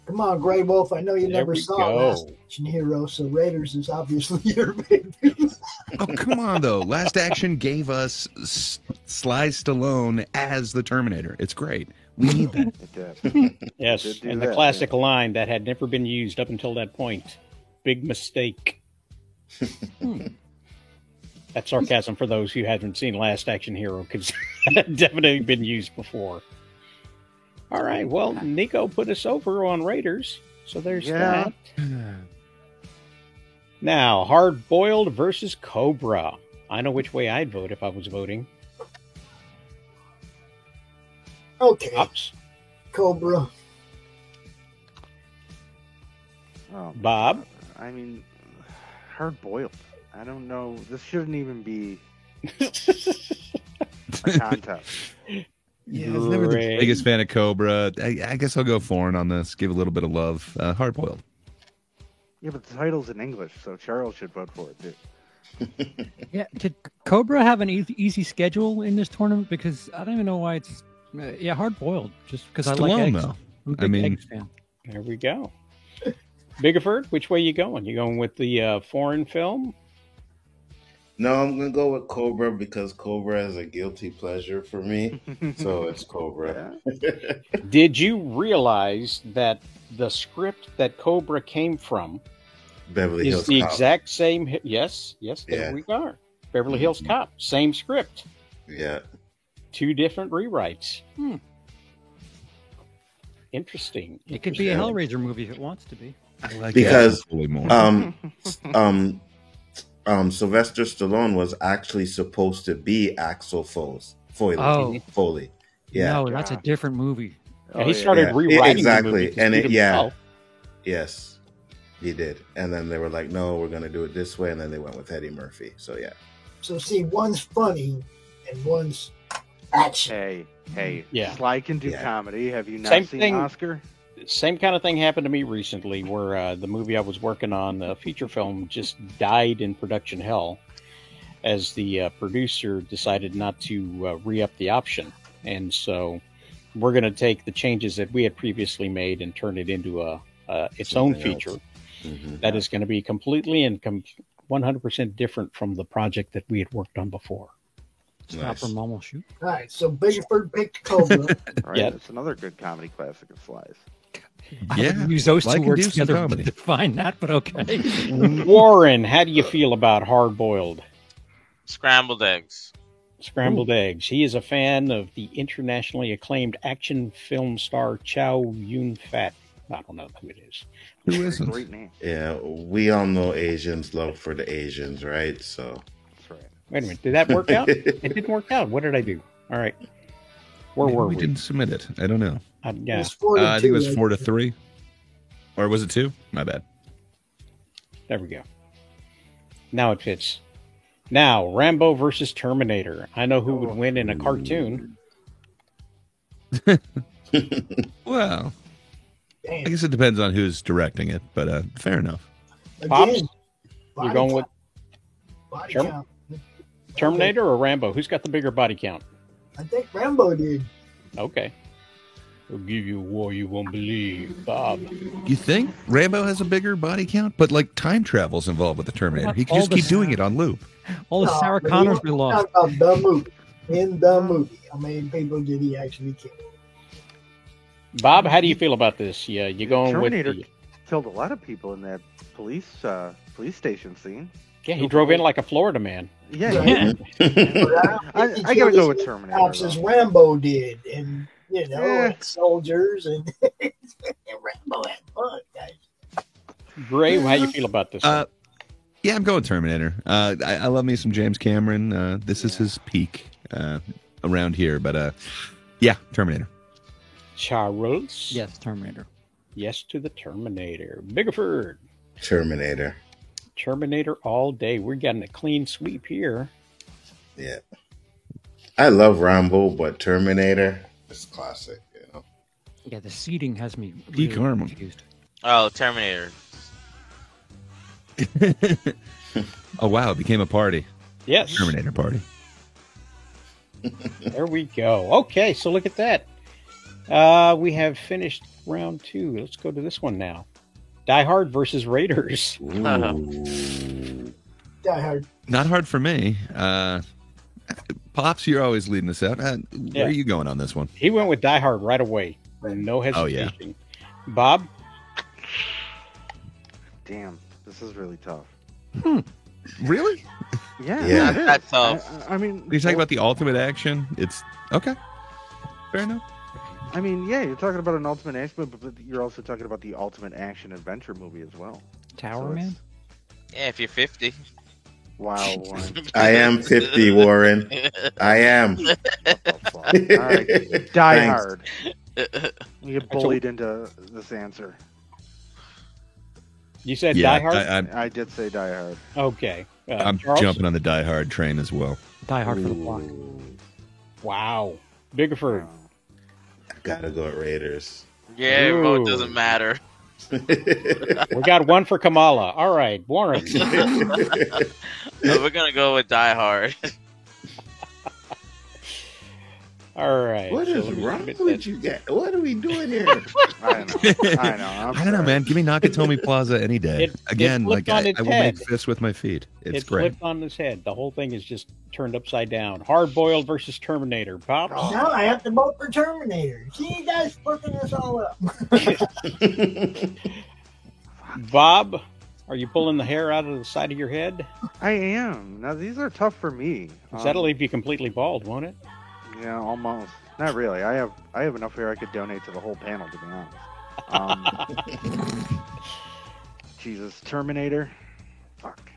Come on, Grey Wolf. I know you There never we saw go. Last Action Hero, so Raiders is obviously your baby. Oh, come on, though. Last Action gave us Sly Stallone as the Terminator. It's great. We need that. Yes, Did do and the that, classic line that had never been used up until that point. Big mistake. That's sarcasm for those who haven't seen Last Action Hero, because it had definitely been used before. All right, well, Nico put us over on Raiders, so there's that. Now, Hard Boiled versus Cobra. I know which way I'd vote if I was voting. Okay. Ops. Cobra. Bob? I mean, hard boiled. I don't know. This shouldn't even be a contest. Yeah, I was never the biggest fan of Cobra. I guess I'll go foreign on this. Give a little bit of love. Hard boiled. Yeah, but the title's in English, so Charles should vote for it too. Yeah, did Cobra have an easy schedule in this tournament? Because I don't even know why it's hard boiled. Just because I like eggs. Though. I'm a big eggs fan. There we go. Biggerford, which way you going? You going with the foreign film? No, I'm gonna go with Cobra because Cobra is a guilty pleasure for me. So it's Cobra. Did you realize that the script that Cobra came from Beverly is Hills the Cop. exact same? Yes, there Yeah. we are. Beverly Hills Cop, same script. Yeah. 2 different rewrites. Interesting. It could be a Hellraiser movie if it wants to be. I like Because more. Sylvester Stallone was actually supposed to be Axel Foley. Oh. Foley. Yeah. No, that's a different movie. Yeah, he started rewriting exactly, the movie to and suit himself. Yes, he did. And then they were like, "No, we're going to do it this way," and then they went with Eddie Murphy. So yeah. So see, one's funny and one's action. Hey, Yeah. Sly can do comedy. Have you not Same seen thing. Oscar? Same kind of thing happened to me recently, where the movie I was working on, the feature film, just died in production hell, as the producer decided not to re-up the option, and so we're going to take the changes that we had previously made and turn it into its own Something feature else. that is going to be completely and 100% different from the project that we had worked on before. Stop or Mom will shoot. All right, so Bigford picked Cobra. Right, Yeah. it's another good comedy classic of Sly's. I wouldn't use those Sly two can words do some together to comedy. define that, but okay. Warren, how do you feel about Hard Boiled? Scrambled eggs. Scrambled eggs. He is a fan of the internationally acclaimed action film star Chow Yun-fat. I don't know who it is. Who isn't? Great name. Yeah, we all know Asians love for the Asians, right? So That's right. Wait a minute. Did that work out? It didn't work out. What did I do? All right. Where Maybe were we we? didn't submit it. I don't know. Yeah. It's 4-2, I think it was right? 4-3, or was it 2? My bad. There we go. Now it fits. Now, Rambo versus Terminator. I know who would win in a cartoon. Well, I guess it depends on who's directing it, but fair enough. Pops, Again, you're going with body Term- count. Terminator or Rambo? Who's got the bigger body count? I think Rambo did. Okay. I'll give you a war you won't believe, Bob. You think Rambo has a bigger body count? But like time travel's involved with the Terminator. He can All just the- keep doing it on loop. All the No, Sarah but Connors we we want lost. to talk about the movie. In the movie, how many people did he actually kill? Bob, how do you feel about this? Yeah, you going Terminator with the... killed a lot of people in that police station scene. Yeah, he drove in like a Florida man. Yeah, Right. I gotta go with Terminator. Cops as Rambo did, and Yeah. soldiers, and Rambo had fun, guys. Gray, how you feel about this? Yeah, I'm going Terminator. I love me some James Cameron. This is his peak around here, but yeah, Terminator. Charles? Yes, Terminator. Yes to the Terminator. Biggerford. Terminator. Terminator all day. We're getting a clean sweep here. Yeah. I love Rambo, but Terminator is classic, you know. Yeah, the seating has me really Carmen. confused. Oh, Terminator. Oh wow, it became a party. Yes. Terminator party. There we go. Okay, so look at that. We have finished round 2. Let's go to this one now. Die Hard versus Raiders. Die Hard. Not hard for me. Pops, you're always leading us out. Where are you going on this one? He went with Die Hard right away. No hesitation. Oh, yeah. Bob? Damn, this is really tough. Really? Yeah, Yeah. it is. That's tough. I mean, You're talking about the ultimate action? It's okay. Fair enough. I mean, yeah, you're talking about an ultimate action, but you're also talking about the ultimate action adventure movie as well. Tower Man? Yeah, if you're 50. Wow, Warren. I am 50, Warren. I am. All right, Die Thanks. Hard. You get bullied into this answer. You said Yeah, Die Hard? I did say Die Hard. Okay. I'm Charles? jumping on the Die Hard train as well. Die Hard for the block. Wow. Biggerford. Gotta go at Raiders. Yeah, Ooh. vote doesn't matter. We got one for Kamala. All right, Warren. No, we're gonna go with Die Hard. All right. What so is let me wrong submit with that. you guys? What are we doing here? I know. I don't know, man. Give me Nakatomi Plaza any day. It Again, flipped like on I its will make head. fists with my feet. It's It great. flipped on his head. The whole thing is just turned upside down. Hard boiled versus Terminator. Pops? Now I have to vote for Terminator. See you guys fucking this all up. Bob, are you pulling the hair out of the side of your head? I am. Now these are tough for me. That'll leave you completely bald, won't it? Yeah, almost. Not really. I have enough hair I could donate to the whole panel, to be honest. Jesus, Terminator. Fuck.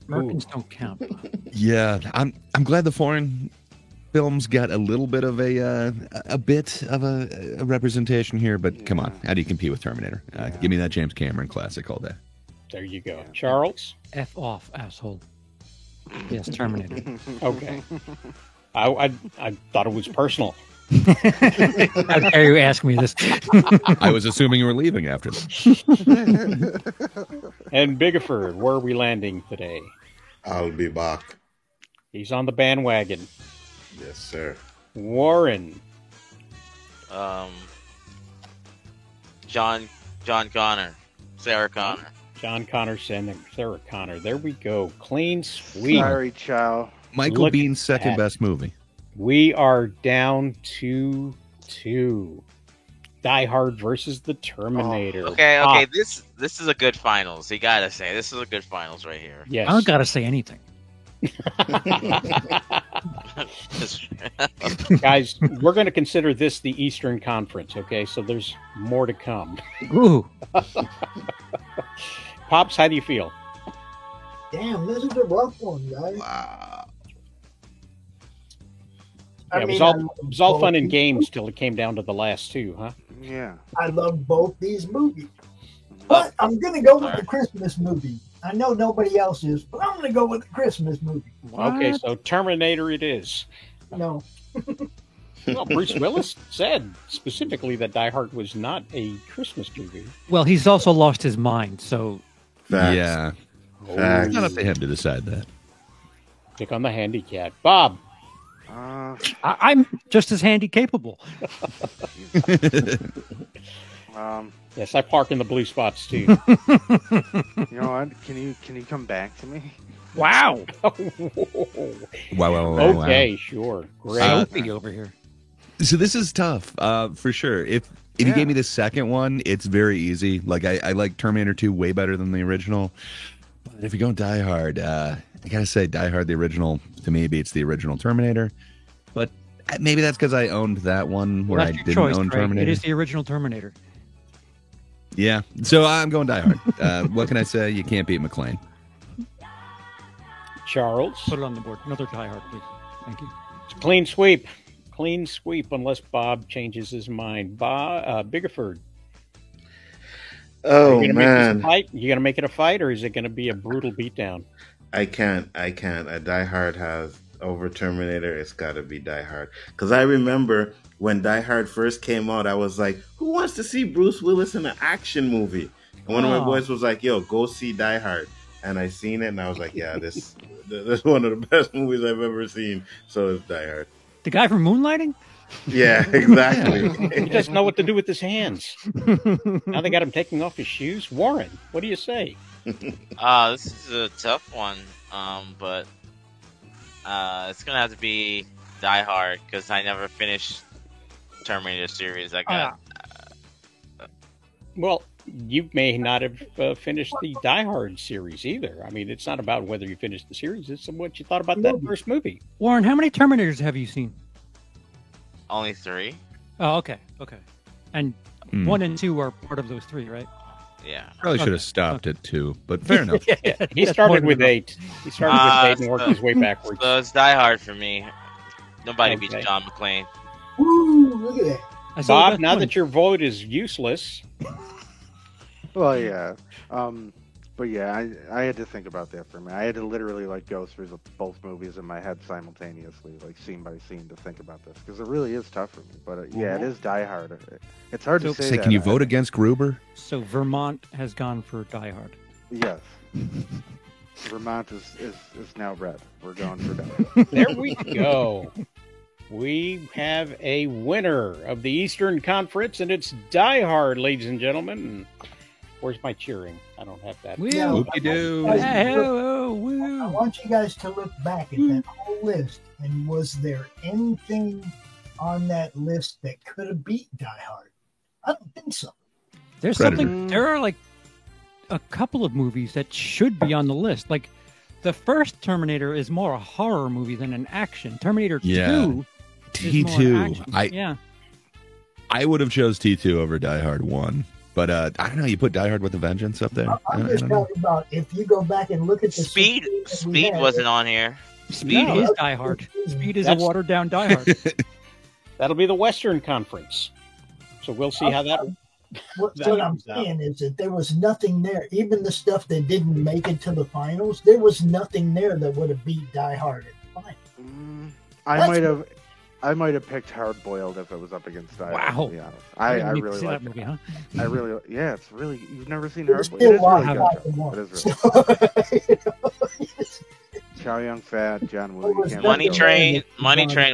Merkins don't count. Yeah, I'm glad the foreign films got a little bit of a bit of a representation here, but come on, how do you compete with Terminator? Give me that James Cameron classic all day. There you go. Charles? F off, asshole. Yes, Terminator. Okay. I thought it was personal. How dare you ask me this? I was assuming you were leaving after this. And Biggerford, where are we landing today? I'll be back. He's on the bandwagon. Yes, sir. Warren. John Connor. Sarah Connor. John Connor, Sarah Connor. There we go. Clean sweep. Sorry, Chow. Michael Look Bean's second at- best movie. We are down to 2. Die Hard versus the Terminator. Okay, Pop. this is a good finals. You gotta say this is a good finals right here. Yes. I don't gotta say anything. Guys, we're going to consider this the Eastern Conference, okay? So there's more to come. Ooh. Pops, how do you feel? Damn, this is a rough one, guys. Wow. Yeah, it was all fun and games till it came down to the last 2, huh? Yeah. I love both these movies. But I'm going to go with the Christmas movie. I know nobody else is, but I'm going to go with the Christmas movie. Okay, so Terminator it is. No. Well, Bruce Willis said specifically that Die Hard was not a Christmas movie. Well, he's also lost his mind, so Facts. Yeah. Facts. It's not up to him to decide that. Pick on the handicap. Bob. I'm just as handy capable. Yes, I park in the blue spots too. You know what? Can you come back to me? Wow. Wow. Okay, sure. Great. Sophie over here. So this is tough, for sure. If you gave me the second one, it's very easy. Like I like Terminator 2 way better than the original. But if you go Die Hard, I gotta say Die Hard, the original, to me beats the original Terminator. But maybe that's because I owned that one where Well, I that's your didn't choice, own Craig. Terminator. It is the original Terminator. Yeah, so I'm going Die Hard. What can I say? You can't beat McClane. Charles. Put it on the board. Another Die Hard, please. Thank you. Clean sweep. Clean sweep unless Bob changes his mind. Biggerford. Oh, you man. You going to make it a fight or is it going to be a brutal beatdown? I can't. Die Hard has over Terminator, it's got to be Die Hard. Because I remember when Die Hard first came out, I was like, who wants to see Bruce Willis in an action movie? And one of my boys was like, yo, go see Die Hard. And I seen it, and I was like, yeah, this is one of the best movies I've ever seen. So it's Die Hard. The guy from Moonlighting? Yeah, exactly. He doesn't know what to do with his hands. Now they got him taking off his shoes. Warren, what do you say? This is a tough one, but it's gonna have to be Die Hard because I never finished Terminator series. I got. Well, you may not have finished the Die Hard series either. I mean, it's not about whether you finished the series; it's what you thought about that first movie. Warren, how many Terminators have you seen? Only 3. Oh, okay. And 1 and 2 are part of those 3, right? Yeah. Probably should have stopped at 2, but fair enough. He started with 8. He started with 8 and worked his way backwards. So it's Die Hard for me. Nobody beats John McClane. Woo, look at that. Bob, now that your vote is useless. Well, yeah. But yeah, I had to think about that for me. I had to literally like go through both movies in my head simultaneously, like scene by scene, to think about this because it really is tough for me. But yeah, it is Die Hard. It's hard to say. Can you vote against Gruber? So Vermont has gone for Die Hard. Yes. Vermont is now red. We're going for Die Hard. There we go. We have a winner of the Eastern Conference, and it's Die Hard, ladies and gentlemen. Where's my cheering? I don't have that. Whoopie-doo. I want you guys to look back at that whole list, and was there anything on that list that could have beat Die Hard? I don't think so. There's something. There are like a couple of movies that should be on the list. Like the first Terminator is more a horror movie than an action. Terminator 2. T2. I would have chose T2 over Die Hard 1. But I don't know. You put Die Hard with a Vengeance up there. I'm just talking about if you go back and look at the Speed. Speed wasn't on here. Speed is Die Hard. Speed is a watered down Die Hard. That'll be the Western Conference. So we'll see how that. What I'm saying is that there was nothing there. Even the stuff that didn't make it to the finals, there was nothing there that would have beat Die Hard at the finals. I might have picked Hard Boiled if it was up against Die Hard. Wow. To be honest. I really like that movie, huh? It's really, you've never seen Hard Boiled. It is really good. It is really Chow Yun-fat, John Woo. Money Train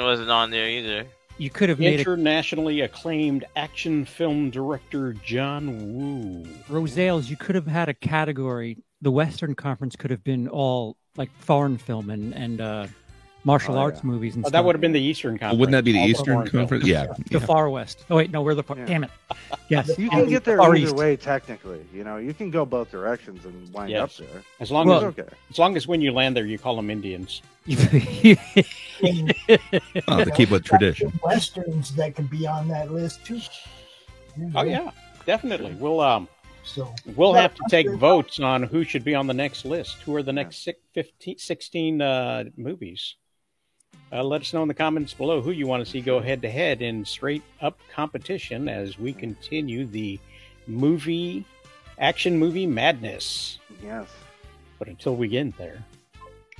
wasn't on there either. You could have made internationally acclaimed action film director John Woo. Rosales, you could have had a category. The Western Conference could have been all like foreign film and martial arts movies and stuff. That would have been the Eastern Conference. Wouldn't that be the Eastern Conference? Yeah. The Far West. Oh, wait, no, we're the far. Damn it. Yes. You can get there either way, technically. You know, you can go both directions and wind up there. As long as when you land there, you call them Indians. To keep with tradition. Westerns that could be on that list, too. Oh, yeah. Definitely. We'll have to take votes on who should be on the next list. Who are the next 16 movies? Let us know in the comments below who you want to see go head-to-head in straight-up competition as we continue the action movie madness. Yes. But until we get there,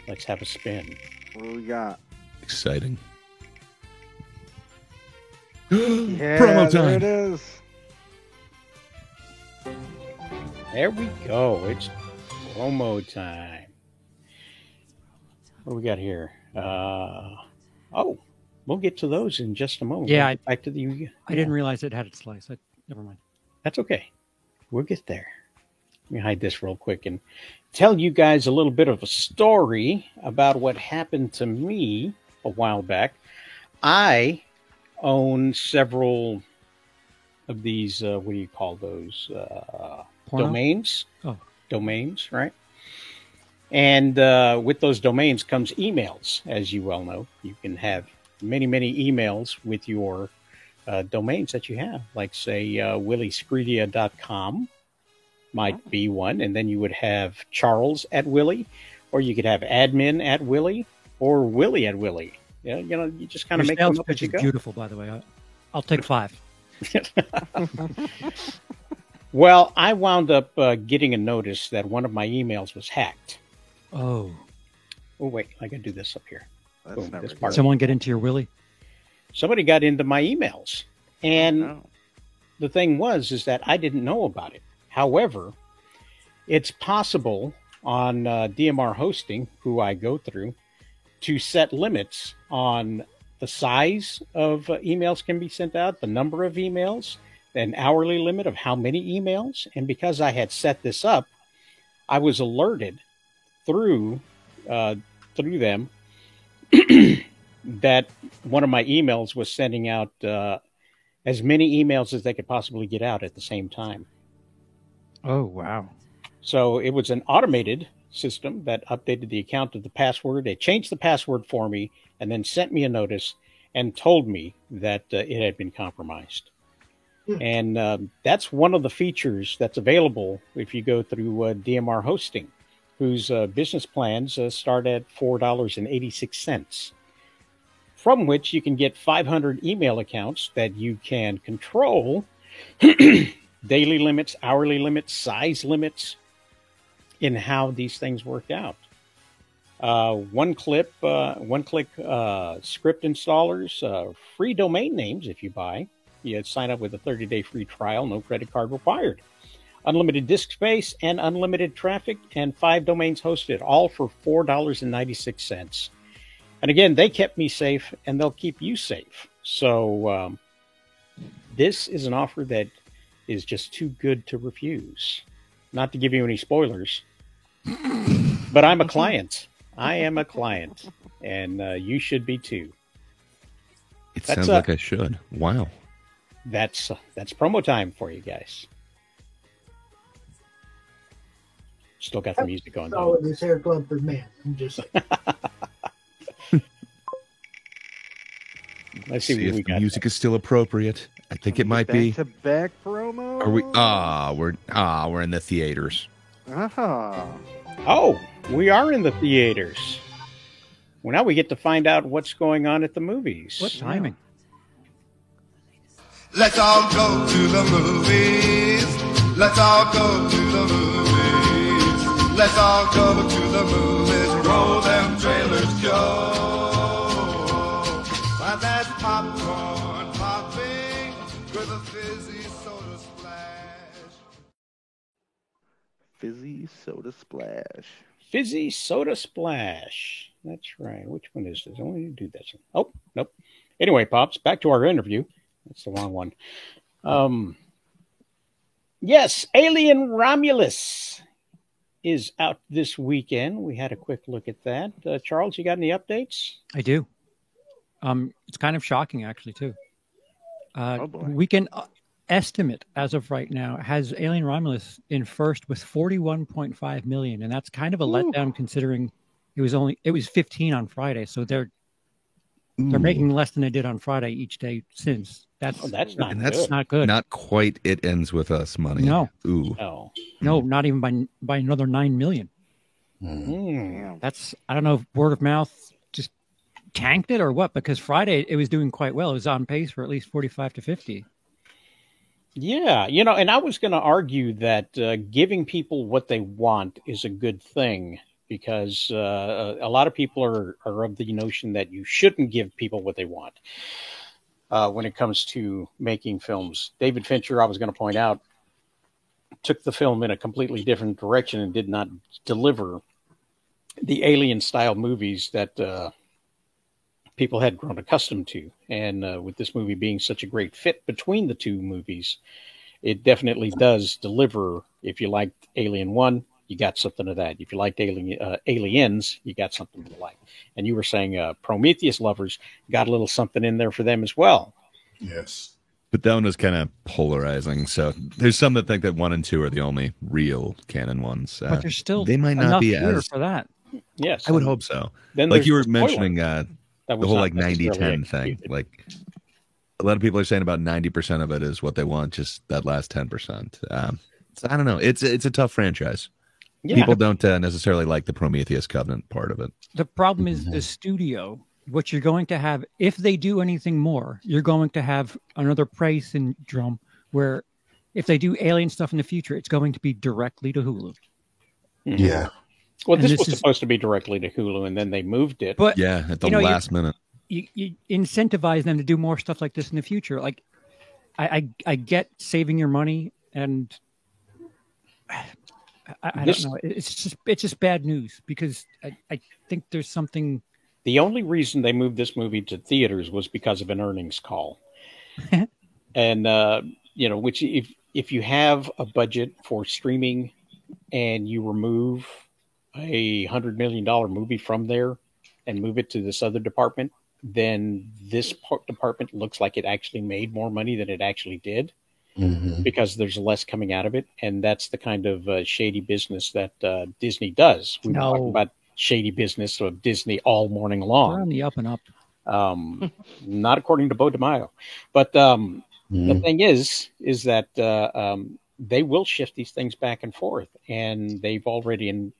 let's have a spin. What do we got? Exciting. Promo time. There it is. There we go. It's promo time. What do we got here? We'll get to those in just a moment. Yeah, back to the. I didn't realize it had its slice. Never mind. That's okay. We'll get there. Let me hide this real quick and tell you guys a little bit of a story about what happened to me a while back. I own several of these. What do you call those? Domains. Domains, right? And with those domains comes emails, as you well know. You can have many, many emails with your domains that you have, like, say, willyscredia.com might be one, and then you would have Charles@Willy, or you could have admin@Willy, or Willy@Willy. Yeah, you just kind of make them up as you go. Beautiful, by the way. I'll take 5. Well, I wound up getting a notice that one of my emails was hacked. Oh, wait, I got to do this up here. That's never this good. part. Someone get into your Willie? Somebody got into my emails, and the thing is that I didn't know about it. However, it's possible on DMR hosting, who I go through, to set limits on the size of emails can be sent out, the number of emails, an hourly limit of how many emails. And because I had set this up, I was alerted through them that one of my emails was sending out as many emails as they could possibly get out at the same time. Oh, wow. So it was an automated system that updated the account of the password. They changed the password for me and then sent me a notice and told me that it had been compromised. And that's one of the features that's available if you go through DMR hosting, whose business plans start at $4.86, from which you can get 500 email accounts that you can control daily limits, hourly limits, size limits, in how these things work out. One-click script installers, free domain names if you buy. You sign up with a 30-day free trial, no credit card required. Unlimited disk space and unlimited traffic, and 5 domains hosted, all for $4.96. And again, they kept me safe, and they'll keep you safe. So this is an offer that is just too good to refuse. Not to give you any spoilers, but I'm a client. I am a client, and you should be too. It sounds like I should. Wow. That's promo time for you guys. Still got the music going. Oh, this hair club for men. I'm just saying. Let's see if what we the got. music is still appropriate. I think it might be. Back-to-back promo? Are we? We're in the theaters. Oh, we are in the theaters. Well, now we get to find out what's going on at the movies. What timing? Let's all go to the movies. Let's all go to the movies. Let's all go to the movies. Roll them trailers, Joe. Find that popcorn popping with a fizzy soda splash. Fizzy soda splash. Fizzy soda splash. That's right. Which one is this? I want you to do this. Oh, nope. Anyway, Pops, back to our interview. That's the wrong one. Yes, Alien Romulus is out this weekend. We had a quick look at that. Charles, you got any updates? I do. It's kind of shocking, actually, too. Oh boy. Weekend estimate as of right now has Alien Romulus in first with 41.5 million, and that's kind of a letdown considering it was 15 on Friday, so they're making less than they did on Friday each day since. That's not good. Not quite. It ends with us money. No. Ooh. No, not even by another 9 million. That's, I don't know if word of mouth just tanked it or what, because Friday it was doing quite well. It was on pace for at least 45 to 50. Yeah, and I was going to argue that giving people what they want is a good thing, because a lot of people are of the notion that you shouldn't give people what they want when it comes to making films. David Fincher, I was going to point out, took the film in a completely different direction and did not deliver the Alien-style movies that people had grown accustomed to. And with this movie being such a great fit between the two movies, it definitely does deliver. If you liked Alien 1, you got something of that. If you liked Aliens, you got something to like. And you were saying Prometheus lovers got a little something in there for them as well. Yes. But that one was kind of polarizing. So there's some that think that 1 and 2 are the only real canon ones. But there's still they might not enough be here as for that. Yes, I would hope so. Then like you were there's the spoiler. mentioning the whole like 90-10 thing. Like a lot of people are saying about 90% of it is what they want, just that last 10%. So I don't know. It's a tough franchise. Yeah. People don't necessarily like the Prometheus Covenant part of it. The problem is the studio. What you're going to have, if they do anything more, you're going to have another Prey syndrome where if they do Alien stuff in the future, it's going to be directly to Hulu. Yeah. Well, And this this was is- supposed to be directly to Hulu, and then they moved it. But Yeah, at the you know, last minute. you incentivize them to do more stuff like this in the future. Like, I get saving your money, and I This- don't know. It's just bad news because I think there's something. The only reason they moved this movie to theaters was because of an earnings call. And, which if you have a budget for streaming and you remove $100 million movie from there and move it to this other department, then this department looks like it actually made more money than it actually did because there's less coming out of it. And that's the kind of shady business that Disney does. We've been talking about shady business of Disney all morning long. We're on the up and up. Not according to Bo DiMaio. But the thing is that they will shift these things back and forth. And they've already,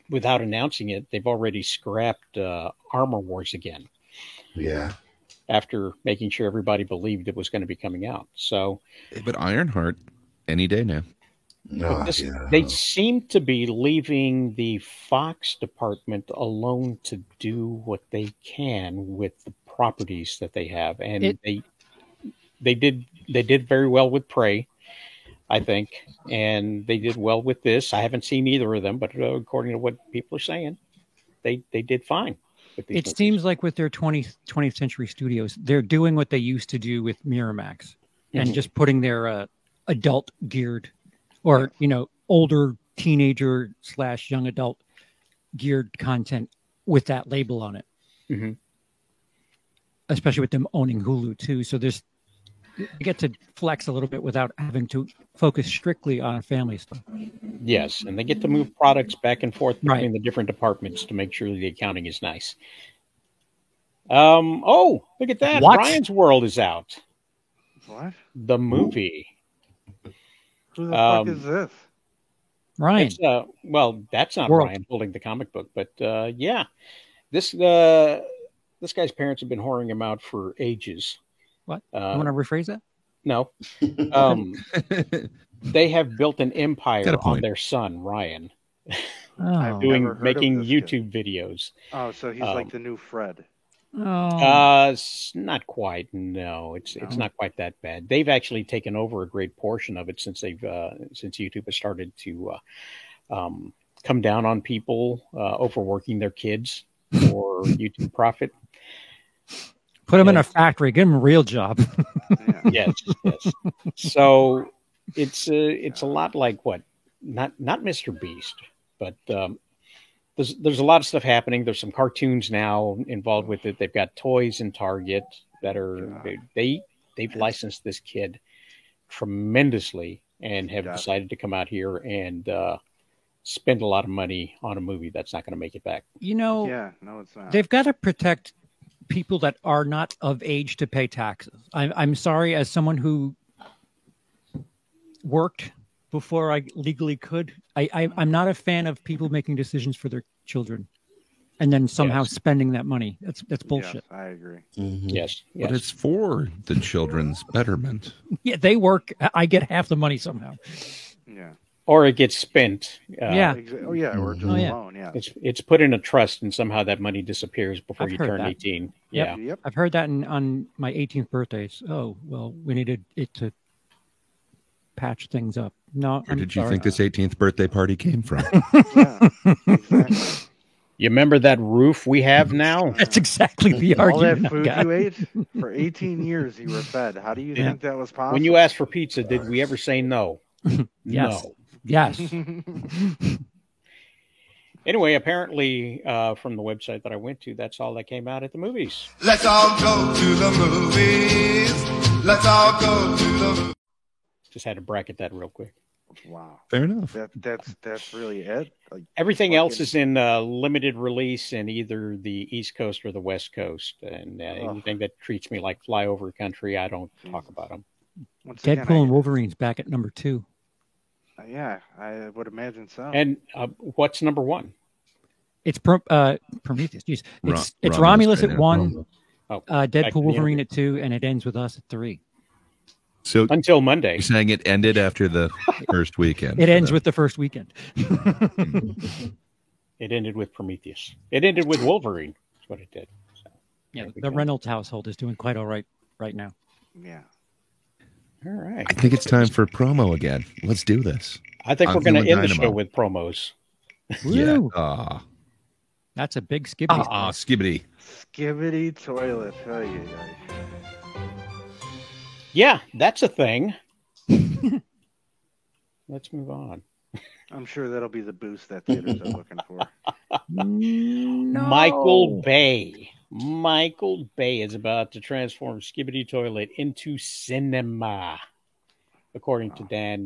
without announcing it, they've already scrapped Armor Wars again. Yeah. After making sure everybody believed it was going to be coming out. So, But Ironheart, any day now. They seem to be leaving the Fox department alone to do what they can with the properties that they have, and they did very well with Prey, I think, and they did well with this. I haven't seen either of them, but according to what people are saying, they did fine. With these It movies. seems like with their 20th Century Studios, they're doing what they used to do with Miramax, and Mhm. just putting their adult geared, or older teenager / young adult geared content with that label on it. Mhm. Especially with them owning Hulu too, so you get to flex a little bit without having to focus strictly on family stuff. Yes, and they get to move products back and forth between the different departments to make sure the accounting is nice. Oh, look at that! What? Ryan's World is out. What? The movie. Who the fuck is this? Ryan. It's, well, that's not World. Ryan holding the comic book, but yeah, this guy's parents have been whoring him out for ages. What? You want to rephrase that? No. They have built an empire Got a on point. their son, Ryan, Oh. making YouTube videos. Oh, so he's like the new Fred. Not quite. No, it's not quite that bad. They've actually taken over a great portion of it since since YouTube has started to come down on people overworking their kids for YouTube profit. Put them in a factory. Give them a real job. Yes. So it's a lot like what? Not Mr. Beast, but there's a lot of stuff happening. There's some cartoons now involved with it. They've got toys in Target that are they've licensed this kid tremendously and have decided to come out here and spend a lot of money on a movie that's not going to make it back. Yeah, no, it's not. They've got to protect people that are not of age to pay taxes. I'm sorry, as someone who worked before I legally could, I'm not a fan of people making decisions for their children and then somehow spending that money. That's bullshit. Yes, I agree. Yes. But it's for the children's betterment. Yeah, they work. I get half the money somehow. Yeah. Or it gets spent. Yeah. Oh yeah, or just alone. Yeah. It's put in a trust and somehow that money disappears before I've you heard turn that. 18. Yep. Yeah. I've heard that on my 18th birthday. Oh, well, we needed it to patch things up. No, Where did you think this 18th birthday party came from? You remember that roof we have now? That's exactly the All that argument. I food got. you ate for 18 years, you were fed. How do you think that was possible? When you asked for pizza, did we ever say no? Yes. No. Yes. Anyway, apparently from the website that I went to, that's all that came out at the movies. Let's all go to the movies. Let's all go to the movies. Just had to bracket that real quick. Wow. Fair enough. That's really it. Like, Everything else is in limited release in either the East Coast or the West Coast. And anything that treats me like flyover country, I don't talk about them. once Deadpool again, and Wolverine's back at number 2. yeah, I would imagine so. And what's number 1? It's Prometheus. Jeez. It's Romulus Romulus right at now. 1, Oh, back to the Deadpool Wolverine interview. at 2, and it ends with us at 3. So Until Monday. you're saying it ended after the first weekend. It ends with the first weekend. It ended with Prometheus. It ended with Wolverine. That's what it did. So, yeah, the Reynolds household is doing quite all right now. Yeah. All right. I think it's time for promo again. Let's do this. I think I'm we're going to feeling end the show dynamo. with promos. Yeah. Woo. That's a big skibbity. Skibbity. Skibbity toilet. Oh, yeah. Yeah, that's a thing. Let's move on. I'm sure that'll be the boost that theaters are looking for. Michael Bay. Michael Bay is about to transform Skibbity Toilet into cinema, according to Dan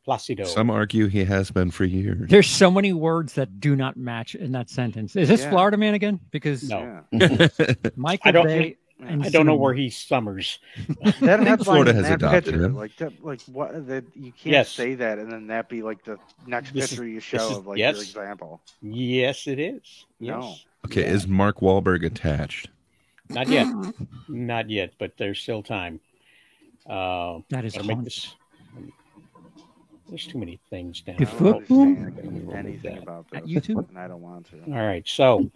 Placido. Some argue he has been for years. There's so many words that do not match in that sentence. Is this Yeah. Florida Man again? Because No. Michael I don't Bay. think- and I don't know cinema. where he summers. That headline, Florida has that adopted picture, him. like that, like what? That you can't Yes. say that, and then that be like the next This picture is- you this show is- of like yes. your example. Yes, it is. No. Yes. Okay, is Mark Wahlberg attached? Not yet. Not yet, but there's still time. That is gotta make haunting. this. There's too many things down. I don't Before- understand anything about At this, YouTube? and I don't want to. All right, so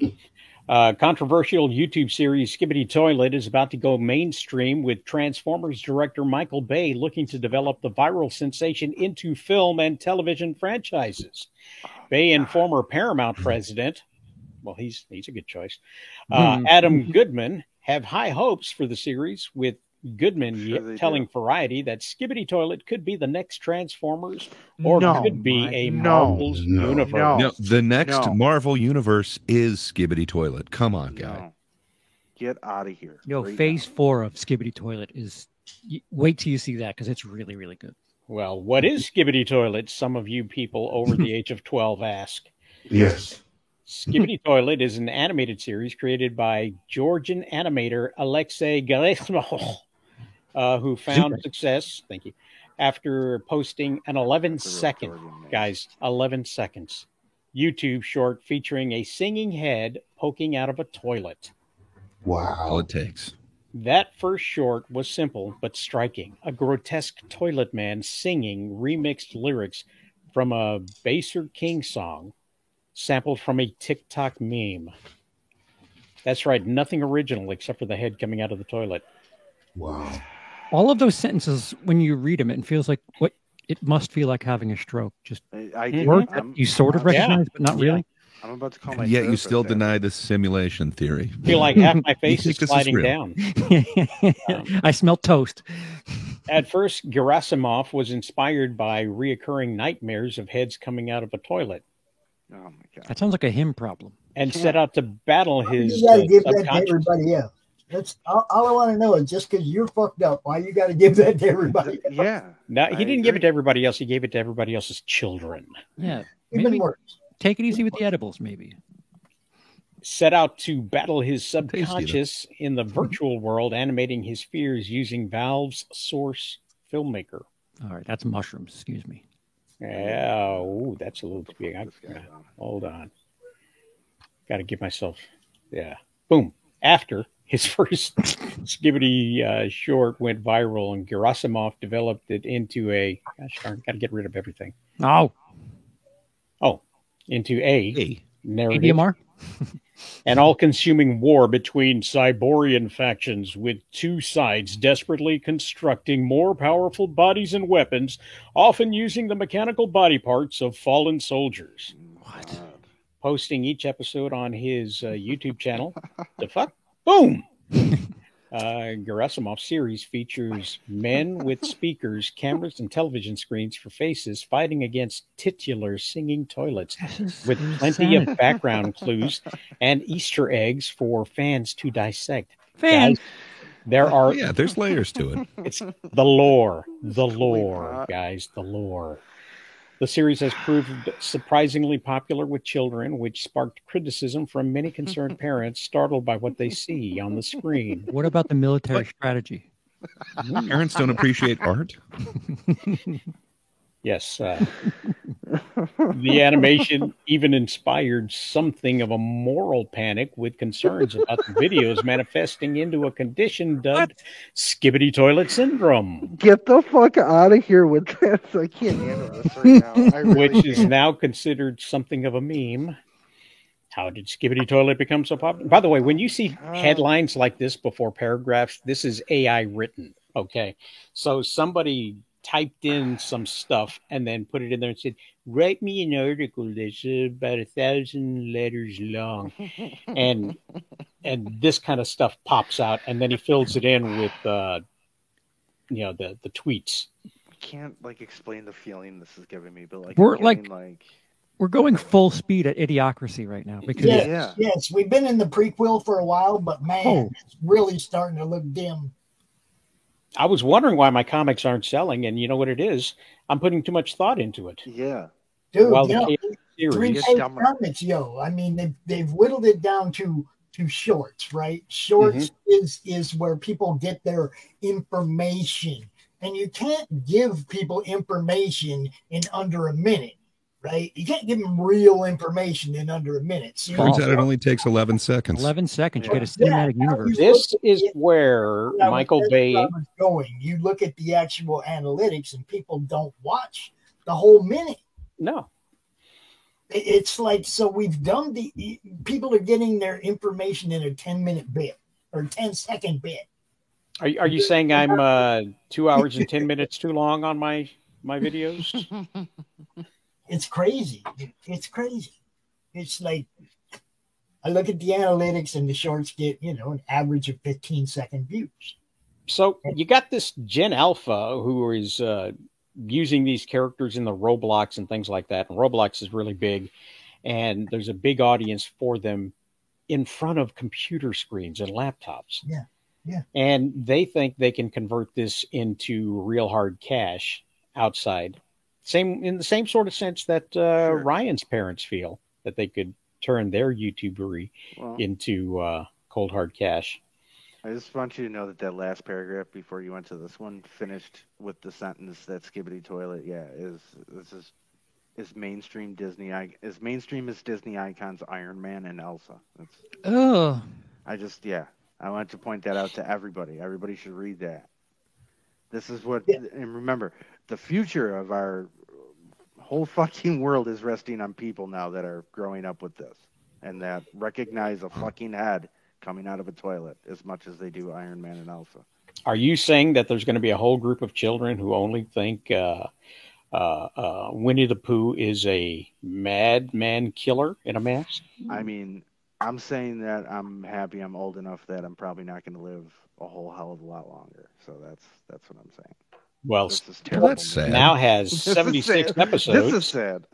controversial YouTube series Skibbity Toilet is about to go mainstream with Transformers director Michael Bay looking to develop the viral sensation into film and television franchises. Bay and former Paramount president, well, he's a good choice, Adam Goodman, have high hopes for the series, with Goodman Sure they telling do. Variety that Skibbity Toilet could be the next Transformers or No. could be a No. Marvel's No. universe. No. No, the next No. Marvel universe is Skibbity Toilet. Come on, guy. No. Get out of here. Yo, Right phase now. 4 of Skibbity Toilet is. Wait till you see that because it's really, really good. Well, what is Skibbity Toilet? Some of you people over the age of 12 ask. Yes. Skibbity Toilet is an animated series created by Georgian animator Alexei Gerasimov, who found success, thank you, after posting an 11-second, Georgian name. guys, 11 seconds, YouTube short featuring a singing head poking out of a toilet. All Wow. it takes. That first short was simple but striking. A grotesque toilet man singing remixed lyrics from a Baser King song sampled from a TikTok meme. That's right, nothing original except for the head coming out of the toilet. Wow. All of those sentences, when you read them, it feels like what it must feel like having a stroke. Just I do. words I'm- that you sort of I'm- recognize, but not really. I'm about to call my Yet you therapist still after deny the simulation theory. I feel like half my face You is think this is sliding real? down. I smell toast. At first, Gerasimov was inspired by reoccurring nightmares of heads coming out of a toilet Oh my god. That sounds like a him problem. and set out to battle his You got to give that to subconscious. everybody else. That's all I want to know is just because you're fucked up, why you got to give that to everybody else? Yeah. No, I he didn't give it agree. to everybody else. He gave it to everybody else's children. Yeah. Even Maybe worse. take it easy with the edibles, maybe. Set out to battle his Tasty, though. subconscious in the virtual world, animating his fears using Valve's Source filmmaker. All right, that's mushrooms. Excuse me. Yeah, ooh, that's a little too big. This guy on. Hold on. Got to give myself, yeah. Boom. After his first Skibbity short went viral, and Gerasimov developed it into a, gosh darn, got to get rid of everything. Oh, Into a Hey, narrative. ADMR? An all-consuming war between Cyborian factions, with two sides desperately constructing more powerful bodies and weapons, often using the mechanical body parts of fallen soldiers. What? Posting each episode on his YouTube channel. The fuck? Boom! Gerasimov series features men with speakers, cameras, and television screens for faces fighting against titular singing toilets, with plenty of background clues and Easter eggs for fans to dissect. Fans. Guys, there are yeah, there's layers to it. it's the lore, guys, the lore. The series has proved surprisingly popular with children, which sparked criticism from many concerned parents startled by what they see on the screen. What about the military strategy? Parents don't appreciate art. Yes. The animation even inspired something of a moral panic with concerns about the videos manifesting into a condition dubbed Skibbity Toilet Syndrome. Get the fuck out of here with this. I can't handle this right now. I really Which is can't. now considered something of a meme. How did Skibbity Toilet become so popular? By the way, when you see headlines like this before paragraphs, this is AI written. Okay. So somebody typed in some stuff and then put it in there and said, write me an article that's about 1,000 letters long. And this kind of stuff pops out, and then he fills it in with the tweets. I can't explain the feeling this is giving me, but we're going full speed at Idiocracy right now because yes, we've been in the prequel for a while, but man, it's really starting to look dim. I was wondering why my comics aren't selling, and you know what it is? I'm putting too much thought into it. Yeah. Dude, While you know, the three-page comics, yo. I mean, they've whittled it down to shorts, right? Shorts is where people get their information. And you can't give people information in under a minute, right? You can't give them real information in under a minute. So Turns out it only takes 11 seconds. 11 seconds. You get a cinematic universe. This is where Michael Bay... going. You look at the actual analytics and people don't watch the whole minute. No. It's like, so we've done people are getting their information in a 10-minute bit or 10-second bit. Are you saying I'm 2 hours and 10 minutes too long on my videos? It's crazy. It's crazy. It's like, I look at the analytics and the shorts get, an average of 15-second views. So you got this Gen Alpha who is using these characters in the Roblox and things like that. And Roblox is really big, and there's a big audience for them in front of computer screens and laptops. Yeah. Yeah. And they think they can convert this into real hard cash outside. In the same sort of sense that Ryan's parents feel that they could turn their YouTubery into cold hard cash. I just want you to know that last paragraph before you went to this one finished with the sentence that Skibbity Toilet, is mainstream Disney, as mainstream as Disney icons Iron Man and Elsa. I want to point that out to everybody. Everybody should read that. This is what, and remember, the future of our whole fucking world is resting on people now that are growing up with this and that recognize a fucking head coming out of a toilet as much as they do Iron Man and Elsa. Are you saying that there's going to be a whole group of children who only think Winnie the Pooh is a madman killer in a mask? I mean, I'm saying that I'm happy I'm old enough that I'm probably not going to live a whole hell of a lot longer. So that's what I'm saying. Well, this is terrible. That's sad. Now has 76 episodes. This is sad.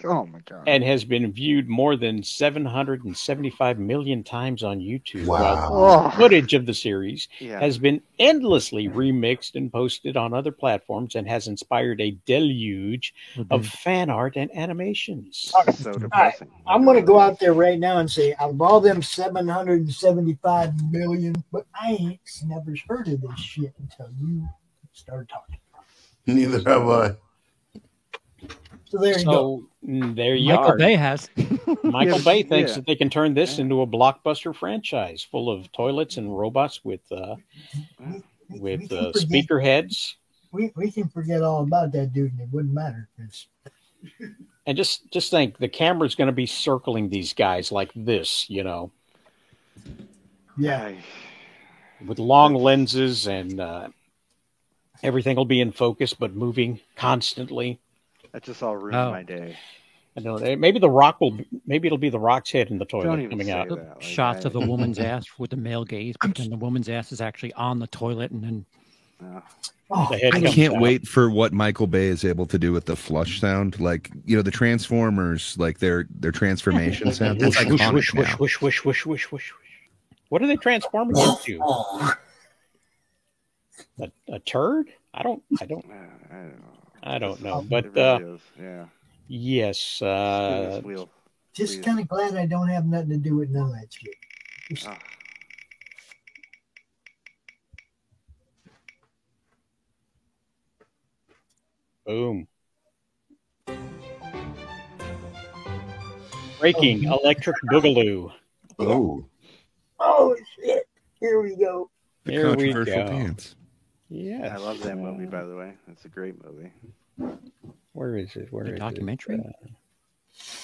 Oh my god! And has been viewed more than 775 million times on YouTube. Wow! While footage of the series has been endlessly remixed and posted on other platforms, and has inspired a deluge of fan art and animations. So depressing. I'm going to go out there right now and say, out of all them 775 million, but I ain't never heard of this shit until you started talking. Neither have I. So there you go. There you are. Michael Bay has. Michael Bay thinks that they can turn this into a blockbuster franchise full of toilets and robots with speaker heads. We can forget all about that dude, and it wouldn't matter. And just think, the camera's going to be circling these guys like this, Yeah. with long lenses, and everything will be in focus but moving constantly. That just all ruined my day. I don't know. Maybe it'll be the Rock's head in the toilet coming out. Shots of the woman's ass with the male gaze, but then the woman's ass is actually on the toilet, and then I can't wait for what Michael Bay is able to do with the flush sound. Like, the Transformers, like their transformation sound. It's whoosh, whoosh, whoosh, whoosh, whoosh, whoosh, whoosh, whoosh. What are they transforming into? A turd? I don't know. But yes. Just kind of glad I don't have nothing to do with none of that shit. Boom. Breaking Electric Boogaloo. Oh. Oh shit! Here we go. The Here we controversial go. dance. Yes. I love that movie, by the way. It's a great movie. Where is it? Where The is documentary? it?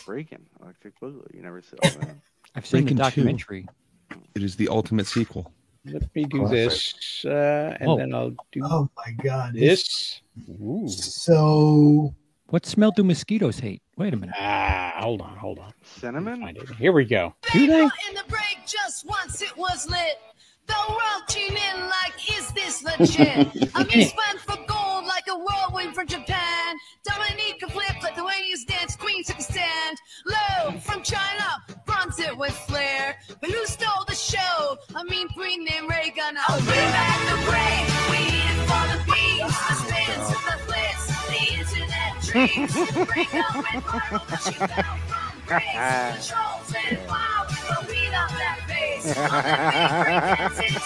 Breaking Electric Boogaloo. You never saw that? I've seen Breaking the documentary. 2. It is the ultimate sequel. Let me do Classic. this, and then I'll do Oh my god! this. Ooh. So What smell do mosquitoes hate? Wait a minute. Hold on. Cinnamon? Find it. Here we go. Do they? In the break, just once it was lit. The world tuned in like, is this legit? I mean, spun for gold like a whirlwind from Japan. Dominica flipped like the ladies dance, queen took a stand. Low from China, bronze it with flair. But who stole the show? I mean, Queen named Reagan. I'll bring back the break. We in for the beats, the spins, the flips, the internet dreams. Break up and viral, but she fell from grace. The trolls and wild, but we love that face.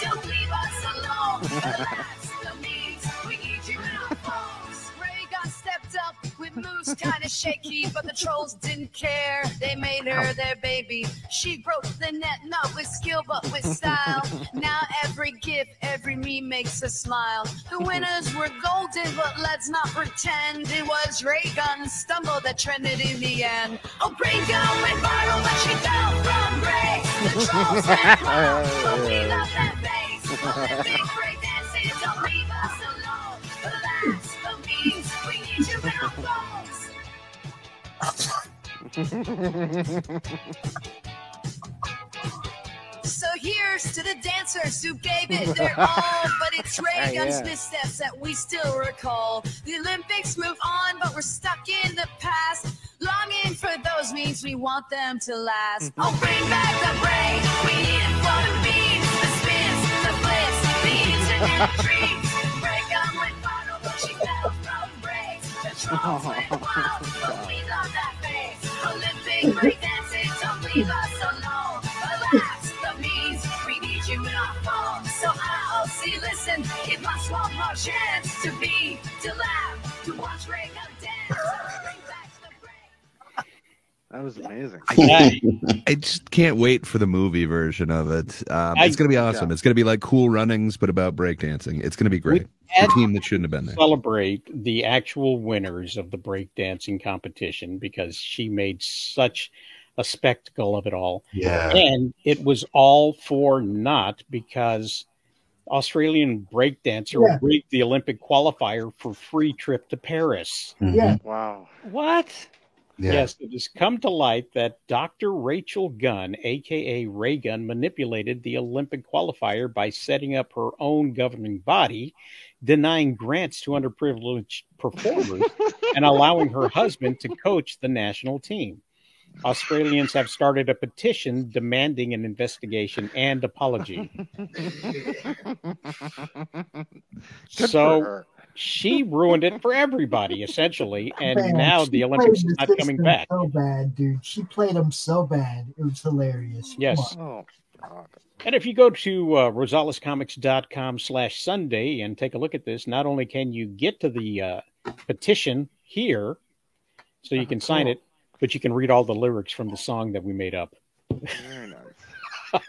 Don't leave us alone. Relax the knees. We need you in our phones. Ray got stepped up with moves kind of shaky, but the trolls didn't care. They made her their baby. She broke the net, not with skill, but with style. Now every gif, every meme makes us smile. The winners were golden, but let's not pretend it was Ray Gun's stumble that trended in the end. Oh, Ray Gun went viral, but she fell from grace. The trolls went wild, but we love that bass. Olympic breakdancing, don't leave us alone. Relax the memes, we need you in our phones. So here's to the dancers who gave it their all, but it's Ray Gun's Yeah. missteps that we still recall. The Olympics move on, but we're stuck in the past. Longing for those memes, we want them to last. Oh, bring back the break. We in for the beats, the spins, the flips, the internet dreams. Break on went viral, but she fell from breaks. The trolls went wild, but we love that face. Olympic breakdancing, don't leave us alone. Relax the memes, we need you in our phone. So IOC, listen, give us one more chance to be, to laugh, to watch Ray Gun dance. Bring back the break. That was amazing. I just can't wait for the movie version of it. It's going to be awesome. Yeah. It's going to be like Cool Runnings, but about breakdancing. It's going to be great. had The team that shouldn't have been there. Celebrate the actual winners of the breakdancing competition because she made such a spectacle of it all. Yeah. And it was all for naught because Australian breakdancer rigged the Olympic qualifier for free trip to Paris. Yeah. Wow. What? Yeah. Yes, it has come to light that Dr. Rachel Gunn, a.k.a. Ray Gunn, manipulated the Olympic qualifier by setting up her own governing body, denying grants to underprivileged performers, and allowing her husband to coach the national team. Australians have started a petition demanding an investigation and apology. So she ruined it for everybody, essentially, and Man, now she the Olympics played is the not coming system back. So bad, dude. She played them so bad. It was hilarious. Yes. Come on. Oh, God. And if you go to rosalescomics.com/Sunday and take a look at this, not only can you get to the petition here, so you can sign it, but you can read all the lyrics from the song that we made up. Very nice.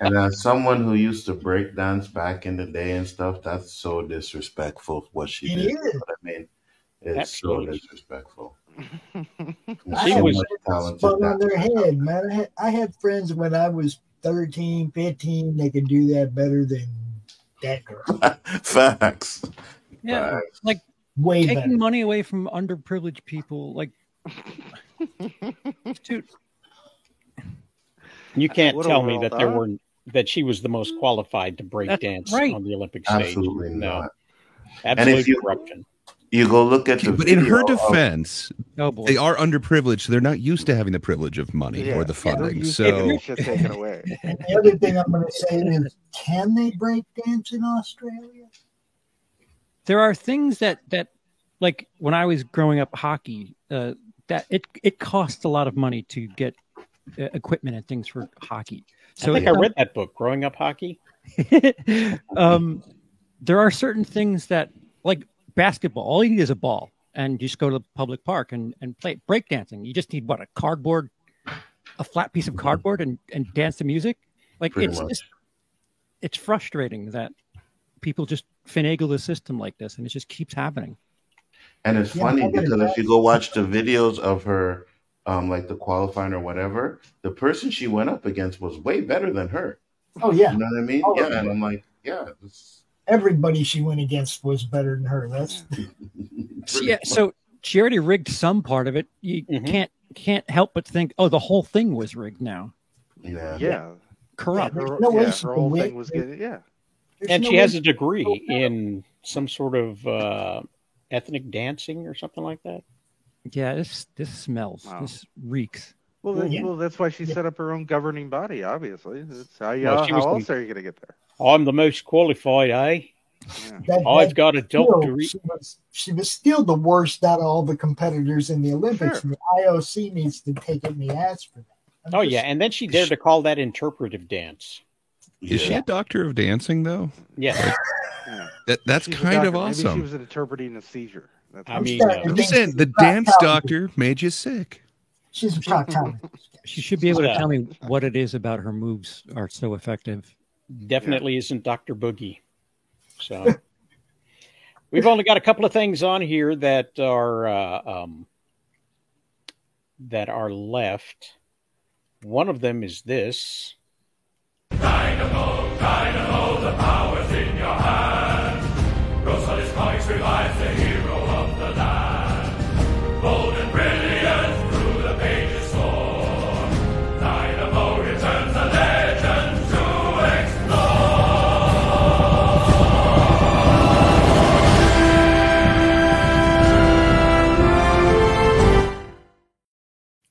And as someone who used to break dance back in the day and stuff, that's so disrespectful what she It did. is. But I mean, it's Absolutely. so disrespectful. I She had was friends talented spun on their dancer. head, man. I had friends when I was 13, 15, they could do that better than that girl. Facts. Yeah, Facts. like Way taking better. money away from underprivileged people. Like, dude, You can't What a tell me world, that there huh? were that she was the most qualified to break That's dance right. on the Olympic stage. Absolutely No, not. absolute if you- corruption. You go look at the But in her video of- defense, oh boy, they are underprivileged, so they're not used to having the privilege of money Yeah. or the They're funding. used to getting So shit taken away. And the other thing I'm going to say is, can they break dance in Australia? there are things that like when I was growing up hockey, that it costs a lot of money to get equipment and things for hockey. So I think I read that book, Growing Up Hockey. there are certain things that, like basketball, all you need is a ball, and you just go to the public park and play breakdancing. You just need a cardboard a flat piece of cardboard and dance to music. Like Pretty much. It's frustrating that people just finagle the system like this, and it just keeps happening. And it's funny because if you go watch the videos of her, like the qualifying or whatever, the person she went up against was way better than her. Oh yeah, you know what I mean? Oh, yeah, and I'm like, yeah. Everybody she went against was better than her. That's Yeah. So she already rigged some part of it. You can't help but think, oh, the whole thing was rigged now. Yeah. Corrupt. Her, no way her she whole can thing win. was good. Yeah. And she has a degree in some sort of ethnic dancing or something like that. Yeah, this smells. Wow. This reeks. Well, well, that's why she set up her own governing body. Obviously, that's how. Well, How else are you going to get there? I'm the most qualified, eh? That- I've that got a still- doctorate. She was still the worst out of all the competitors in the Olympics. And the IOC needs to take it in the ass for that. Oh yeah, and then she dared to call that interpretive dance. Is she a doctor of dancing though? Yeah. That's She's a kind of doctor. Maybe she awesome. was interpreting a seizure. That's I what mean, she was. I'm just saying the dance doctor made you sick. She's a proctologist. She should be able to Yeah. tell me what it is about her moves are so effective. Definitely isn't Dr. Boogie. So we've only got a couple of things on here that are left. One of them is this. Dynamo, Dynamo, the power's in your hand. Rosalie's Comics revives the hero of the land. Bold and brilliant through the pages soar. Dynamo returns the legend to explore.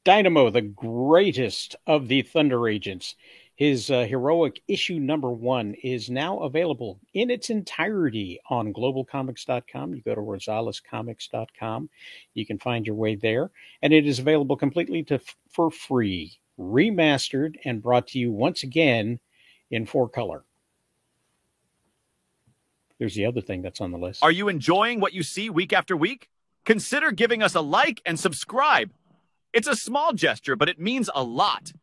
Dynamo, the greatest of the Thunder Agents. His heroic issue #1 is now available in its entirety on globalcomics.com. You go to rosalescomics.com. You can find your way there. And it is available completely for free, remastered, and brought to you once again in 4-color. There's the other thing that's on the list. Are you enjoying what you see week after week? Consider giving us a like and subscribe. It's a small gesture, but it means a lot.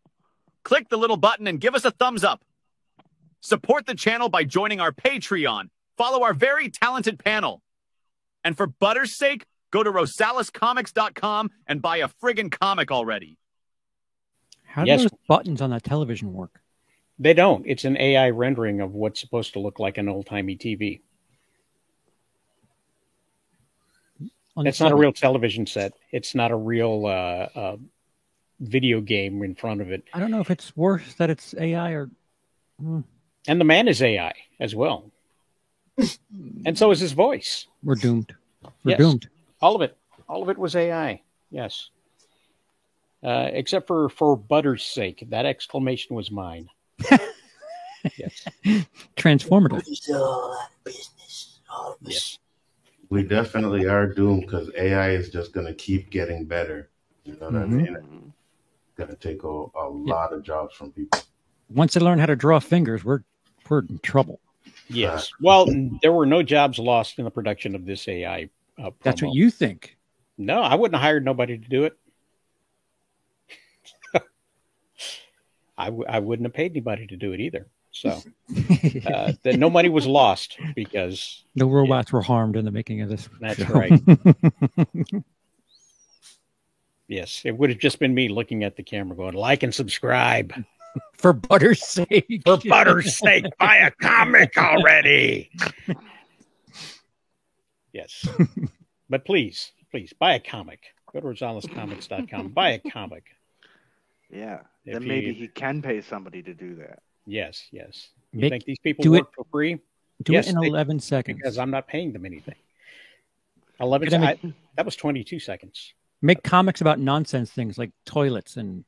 Click the little button and give us a thumbs up. Support the channel by joining our Patreon. Follow our very talented panel. And for butter's sake, go to rosalescomics.com and buy a friggin' comic already. How do Yes. those buttons on that television work? They don't. It's an AI rendering of what's supposed to look like an old-timey TV. It's not a real television set. It's not a real video game in front of it. I don't know if it's worse that it's AI or. And the man is AI as well. And so is his voice. We're doomed. We're Yes. doomed. All of it. All of it was AI. Yes. Except for butter's sake. That exclamation was mine. Yes. Transformative. Yes. We definitely are doomed because AI is just going to keep getting better. You know what I mean? It's going to take a lot of jobs from people. Once they learn how to draw fingers, we're in trouble. Yes. Well, there were no jobs lost in the production of this AI promo. That's what you think. No, I wouldn't have hired nobody to do it. I wouldn't have paid anybody to do it either. So that no money was lost because No robots were harmed in the making of this. That's show. right. Yes, it would have just been me looking at the camera going, like and subscribe. For butter's sake. For butter's sake, buy a comic already. Yes. But please, buy a comic. Go to rosalescomics.com. Buy a comic. Yeah. If Then maybe he can pay somebody to do that. Yes, yes. You Make- think these people do work it- for free? Do Yes, it in they- 11 seconds. Because I'm not paying them anything. 11 Could I make- that was 22 seconds. Make comics about nonsense things like toilets and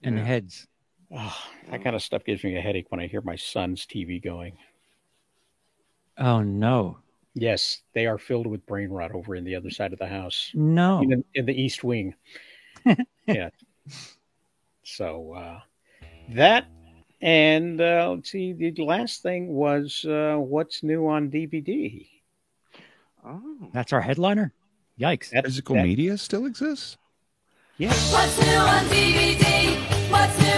heads. Oh, that kind of stuff gives me a headache when I hear my son's TV going. Oh, no. Yes, they are filled with brain rot over in the other side of the house. No. In the East Wing. Yeah. So that, and let's see, the last thing was what's new on DVD. Oh. That's our headliner? Yikes. Physical media still exists? Yes. What's new on DVD? What's new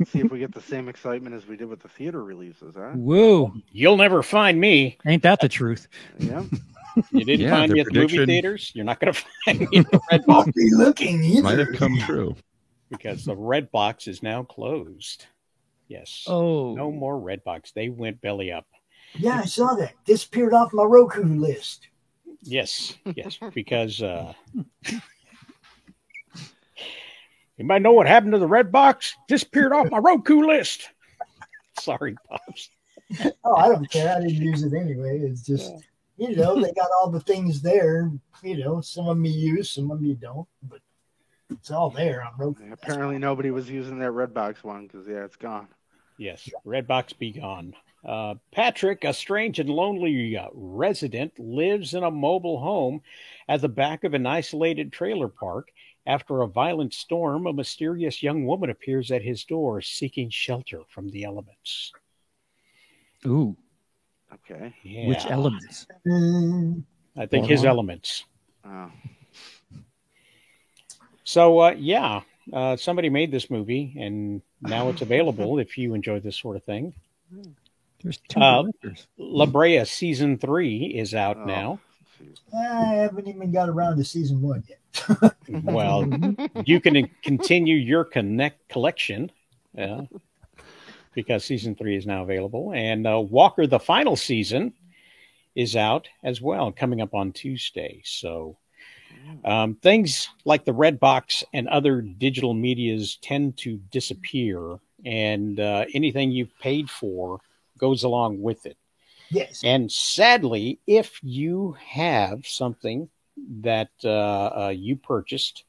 See if we get the same excitement as we did with the theater releases, huh? Whoa. You'll never find me. Ain't that the truth? Yeah. You didn't Yeah, find the me at the movie prediction- theaters. You're not going to find me at the Red Won't Box be looking either. Might have come true. because the Red Box is now closed. Yes. Oh. No more Red Box. They went belly up. Yeah, I saw that. Disappeared off my Roku list. Yes. Yes. Because anybody know what happened to the Red Box? Disappeared off my Roku list. Sorry, Pops. Oh, I don't care. I didn't use it anyway. It's just, they got all the things there. Some of me use, some of me don't, but it's all there on Roku. Apparently nobody was using that Redbox one because, it's gone. Yes, Red Box be gone. Patrick, a strange and lonely resident, lives in a mobile home at the back of an isolated trailer park. After a violent storm, a mysterious young woman appears at his door seeking shelter from the elements. Ooh. Okay. Yeah. Which elements? I think his elements. Oh. So, somebody made this movie, and now it's available if you enjoy this sort of thing. There's two directors. La Brea Season 3 is out now. I haven't even got around to season 1 yet. Well, you can continue your collection because Season 3 is now available. And Walker, the final season, is out as well, coming up on Tuesday. So things like the Red Box and other digital medias tend to disappear, and anything you've paid for goes along with it. Yes. And sadly, if you have something that you purchased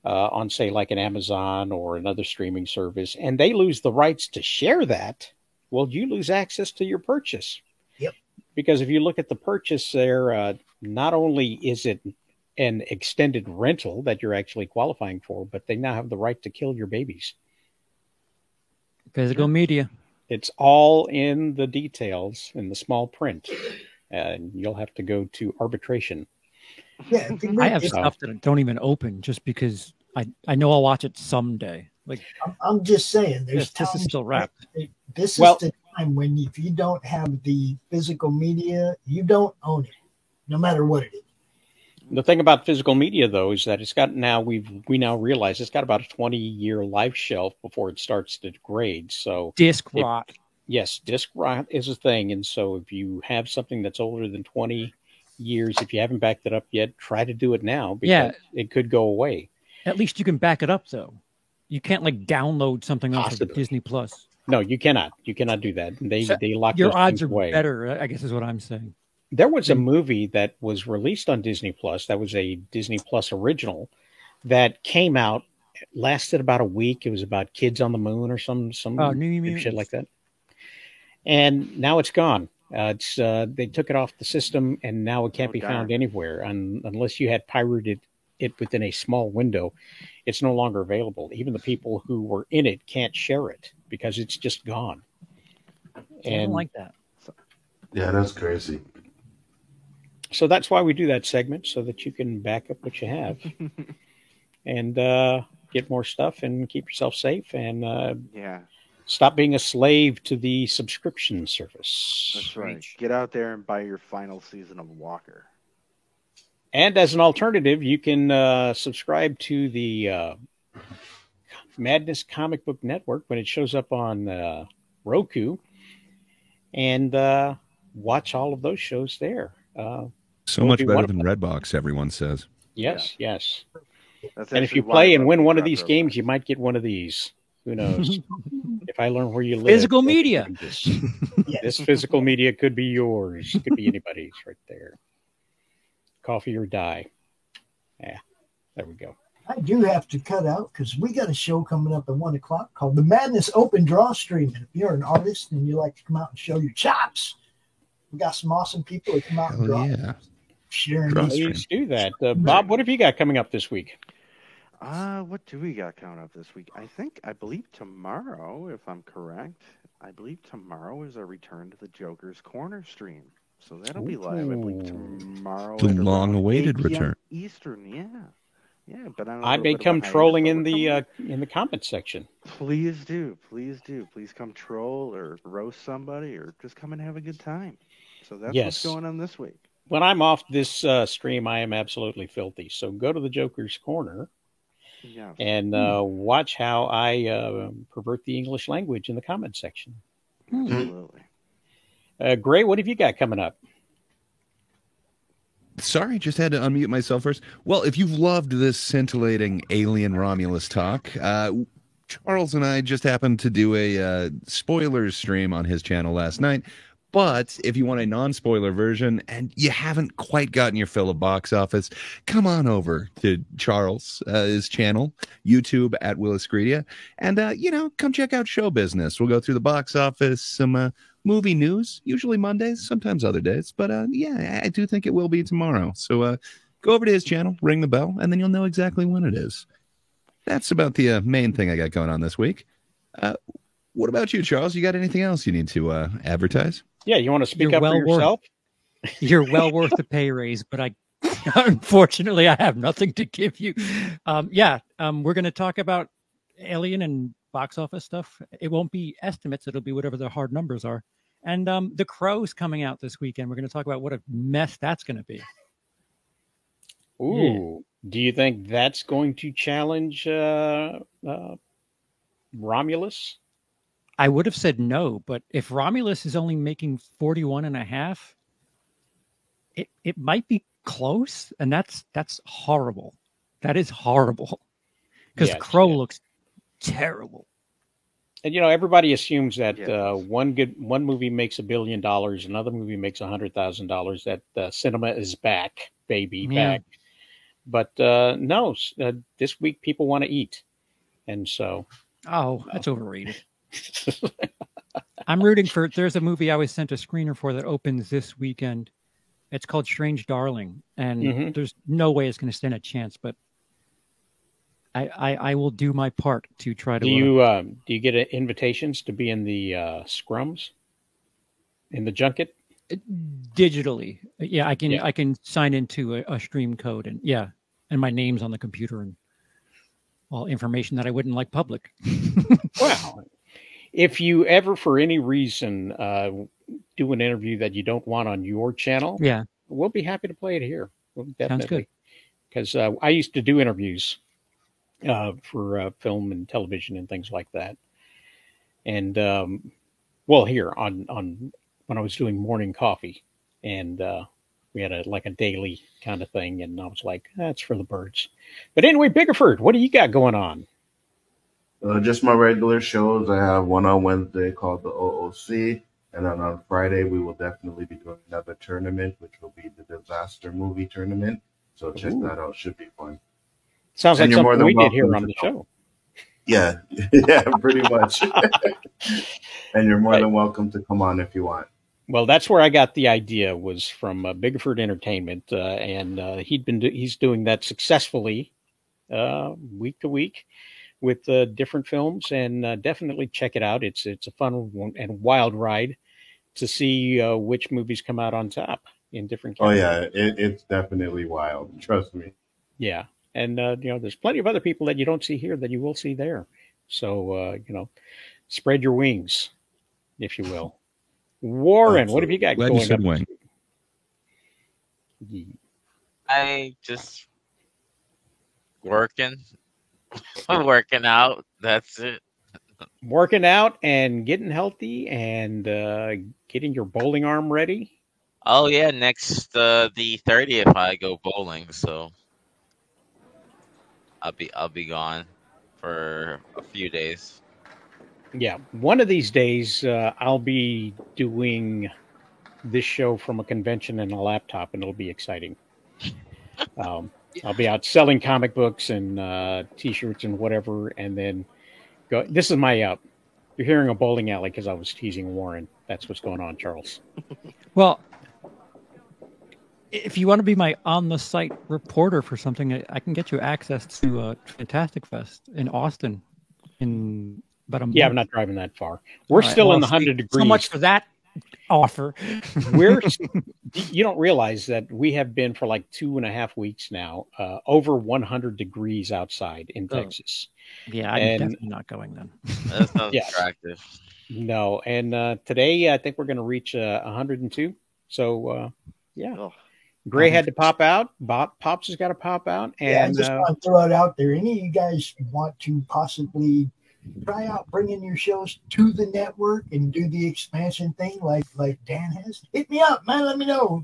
on, say, like an Amazon or another streaming service, and they lose the rights to share that, well, you lose access to your purchase. Yep. Because if you look at the purchase there, not only is it an extended rental that you're actually qualifying for, but they now have the right to kill your babies. Physical media. It's all in the details in the small print, and you'll have to go to arbitration. Yeah, I have stuff that don't even open just because I know I'll watch it someday. Like I'm just saying, there's this is still wrapped. This is the time when if you don't have the physical media, you don't own it, no matter what it is. The thing about physical media, though, is that it's got now we now realize it's got about a 20-year life shelf before it starts to degrade. So disc rot. Yes, disc rot is a thing, and so if you have something that's older than 20 years, if you haven't backed it up yet, try to do it now because it could go away. At least you can back it up, though. You can't download something off of Disney Plus. No, you cannot. You cannot do that. They lock your those odds things are away. better, I guess, is what I'm saying. There was a movie that was released on Disney Plus. That was a Disney Plus original that came out, lasted about a week. It was about kids on the moon or some shit like that. And now it's gone. They took it off the system, and now it can't be found anywhere unless you had pirated it within a small window. It's no longer available. Even the people who were in it can't share it because it's just gone. I don't like that. Yeah, that's crazy. So that's why we do that segment, so that you can back up what you have and get more stuff and keep yourself safe and stop being a slave to the subscription service. That's right. Get out there and buy your final season of Walker. And as an alternative, you can subscribe to the Madness Comic Book Network when it shows up on Roku and watch all of those shows there. So much better than Redbox, everyone says. Yes, yes. That's and if actually you why play I and love win the one of Retro these games, you might get one of these. Who knows? If I learn where you live. Physical media. This physical media could be yours. It could be anybody's right there. Coffee or die. Yeah, there we go. I do have to cut out because we got a show coming up at 1:00 called the Madness Open Draw Stream. And if you're an artist and you like to come out and show your chops, we got some awesome people that come out and draw. Yeah. Sharing Please do that. Bob, what have you got coming up this week? What do we got coming up this week? I believe tomorrow, if I'm correct, I believe tomorrow is our return to the Joker's Corner stream. So that'll be live, I believe, tomorrow. The at around long-awaited 8 p.m. return. Eastern, yeah. Yeah, but I may come trolling in the comment section. Please do. Please come troll or roast somebody or just come and have a good time. So that's what's going on this week. When I'm off this stream, I am absolutely filthy. So go to the Joker's Corner and watch how I pervert the English language in the comment section. Absolutely. Gray, what have you got coming up? Sorry, just had to unmute myself first. Well, if you've loved this scintillating Alien Romulus talk, Charles and I just happened to do a spoilers stream on his channel last night. But if you want a non-spoiler version and you haven't quite gotten your fill of box office, come on over to Charles' his channel, YouTube at Willis Greedia, and come check out Show Business. We'll go through the box office, some movie news, usually Mondays, sometimes other days. But I do think it will be tomorrow. So go over to his channel, ring the bell, and then you'll know exactly when it is. That's about the main thing I got going on this week. What about you, Charles? You got anything else you need to advertise? Yeah, you want to speak up for yourself? You're well worth the pay raise, but unfortunately, I have nothing to give you. We're going to talk about Alien and box office stuff. It won't be estimates. It'll be whatever the hard numbers are. And The Crow's coming out this weekend. We're going to talk about what a mess that's going to be. Ooh. Yeah. Do you think that's going to challenge Romulus? I would have said no, but if Romulus is only making 41.5, it might be close, and that's horrible. That is horrible because Crow looks terrible. And everybody assumes that one movie makes $1 billion, another movie makes $100,000. That cinema is back, baby, back. But no, this week people want to eat, and so that's overrated. I'm rooting for. There's a movie I was sent a screener for that opens this weekend. It's called Strange Darling, and there's no way it's going to stand a chance. But I will do my part to try to. Do you get invitations to be in the scrums, in the junket? Digitally, yeah. I can sign into a stream code, and my name's on the computer and all information that I wouldn't like public. Wow. If you ever, for any reason, do an interview that you don't want on your channel, we'll be happy to play it here. Definitely. Sounds good. Because I used to do interviews for film and television and things like that. And here on when I was doing morning coffee, and we had a daily kind of thing, and I was like, that's for the birds. But anyway, Biggerford, what do you got going on? Just my regular shows. I have one on Wednesday called the OOC, and then on Friday we will definitely be doing another tournament, which will be the Disaster Movie Tournament. So check that out; should be fun. Sounds like something we did here on the show. Yeah, pretty much. And you're more than welcome to come on if you want. Well, that's where I got the idea, was from Biggerford Entertainment, and he's doing that successfully week to week with different films, and definitely check it out. It's a fun and wild ride to see which movies come out on top in different categories. Oh yeah, it's definitely wild. Trust me. Yeah, and there's plenty of other people that you don't see here that you will see there. So spread your wings, if you will. Warren, what have you got Glad going you said on? wing. I just working out. That's it. Working out and getting healthy and getting your bowling arm ready. Oh yeah, next the 30th I go bowling, so I'll be gone for a few days. Yeah, one of these days I'll be doing this show from a convention and a laptop, and it'll be exciting. I'll be out selling comic books and T-shirts and whatever, and then go. This is my you're hearing a bowling alley because I was teasing Warren. That's what's going on, Charles. Well, if you want to be my on-the-site reporter for something, I can get you access to Fantastic Fest in Austin in about a month. Yeah, I'm not driving that far. We're still in the 100 degrees. So much for that. offer. You don't realize that we have been for like 2.5 weeks now, over 100 degrees outside in Texas. Yeah, I'm definitely not going then. That sounds attractive. No, and today I think we're going to reach 102. So, Gray had to pop out. Pops has got to pop out. And I just want to throw it out there. Any of you guys want to possibly try out bringing your shows to the network and do the expansion thing like Dan has? Hit me up, man. Let me know.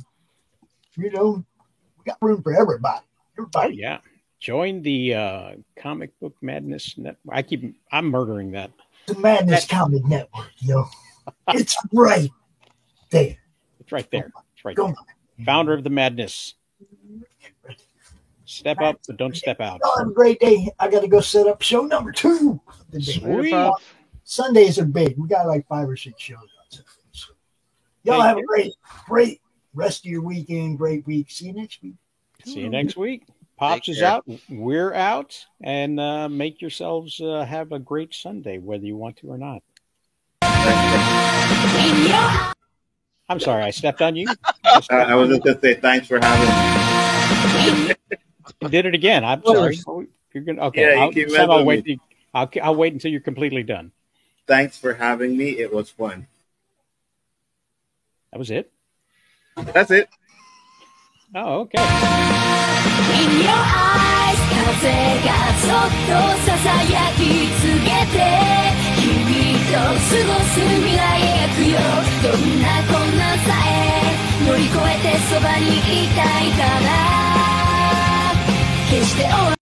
We got room for everybody. Yeah. Join the Comic Book Madness Network. I'm murdering that. The Madness Comic Network, It's right there. It's right there. It's right there. Founder of the Madness. Step up, but don't step out. Y'all have a great day. I got to go set up show number 2. Sweet. Sundays are big. We got like 5 or 6 shows on Sundays. Y'all have a great rest of your weekend. Great week. See you next week. See you next week. Pops is out. We're out. And make yourselves have a great Sunday, whether you want to or not. I'm sorry, I stepped on you. I was just going to say thanks for having me. You did it again. I'm sorry. You're gonna okay. Yeah, I'll wait until you're completely done. Thanks for having me. It was fun. That was it? That's it. Oh, okay. In your eyes 風がそっとささやきつけて君と過ごす未来描くよどんな困難さえ乗り越えてそばにいたいから決して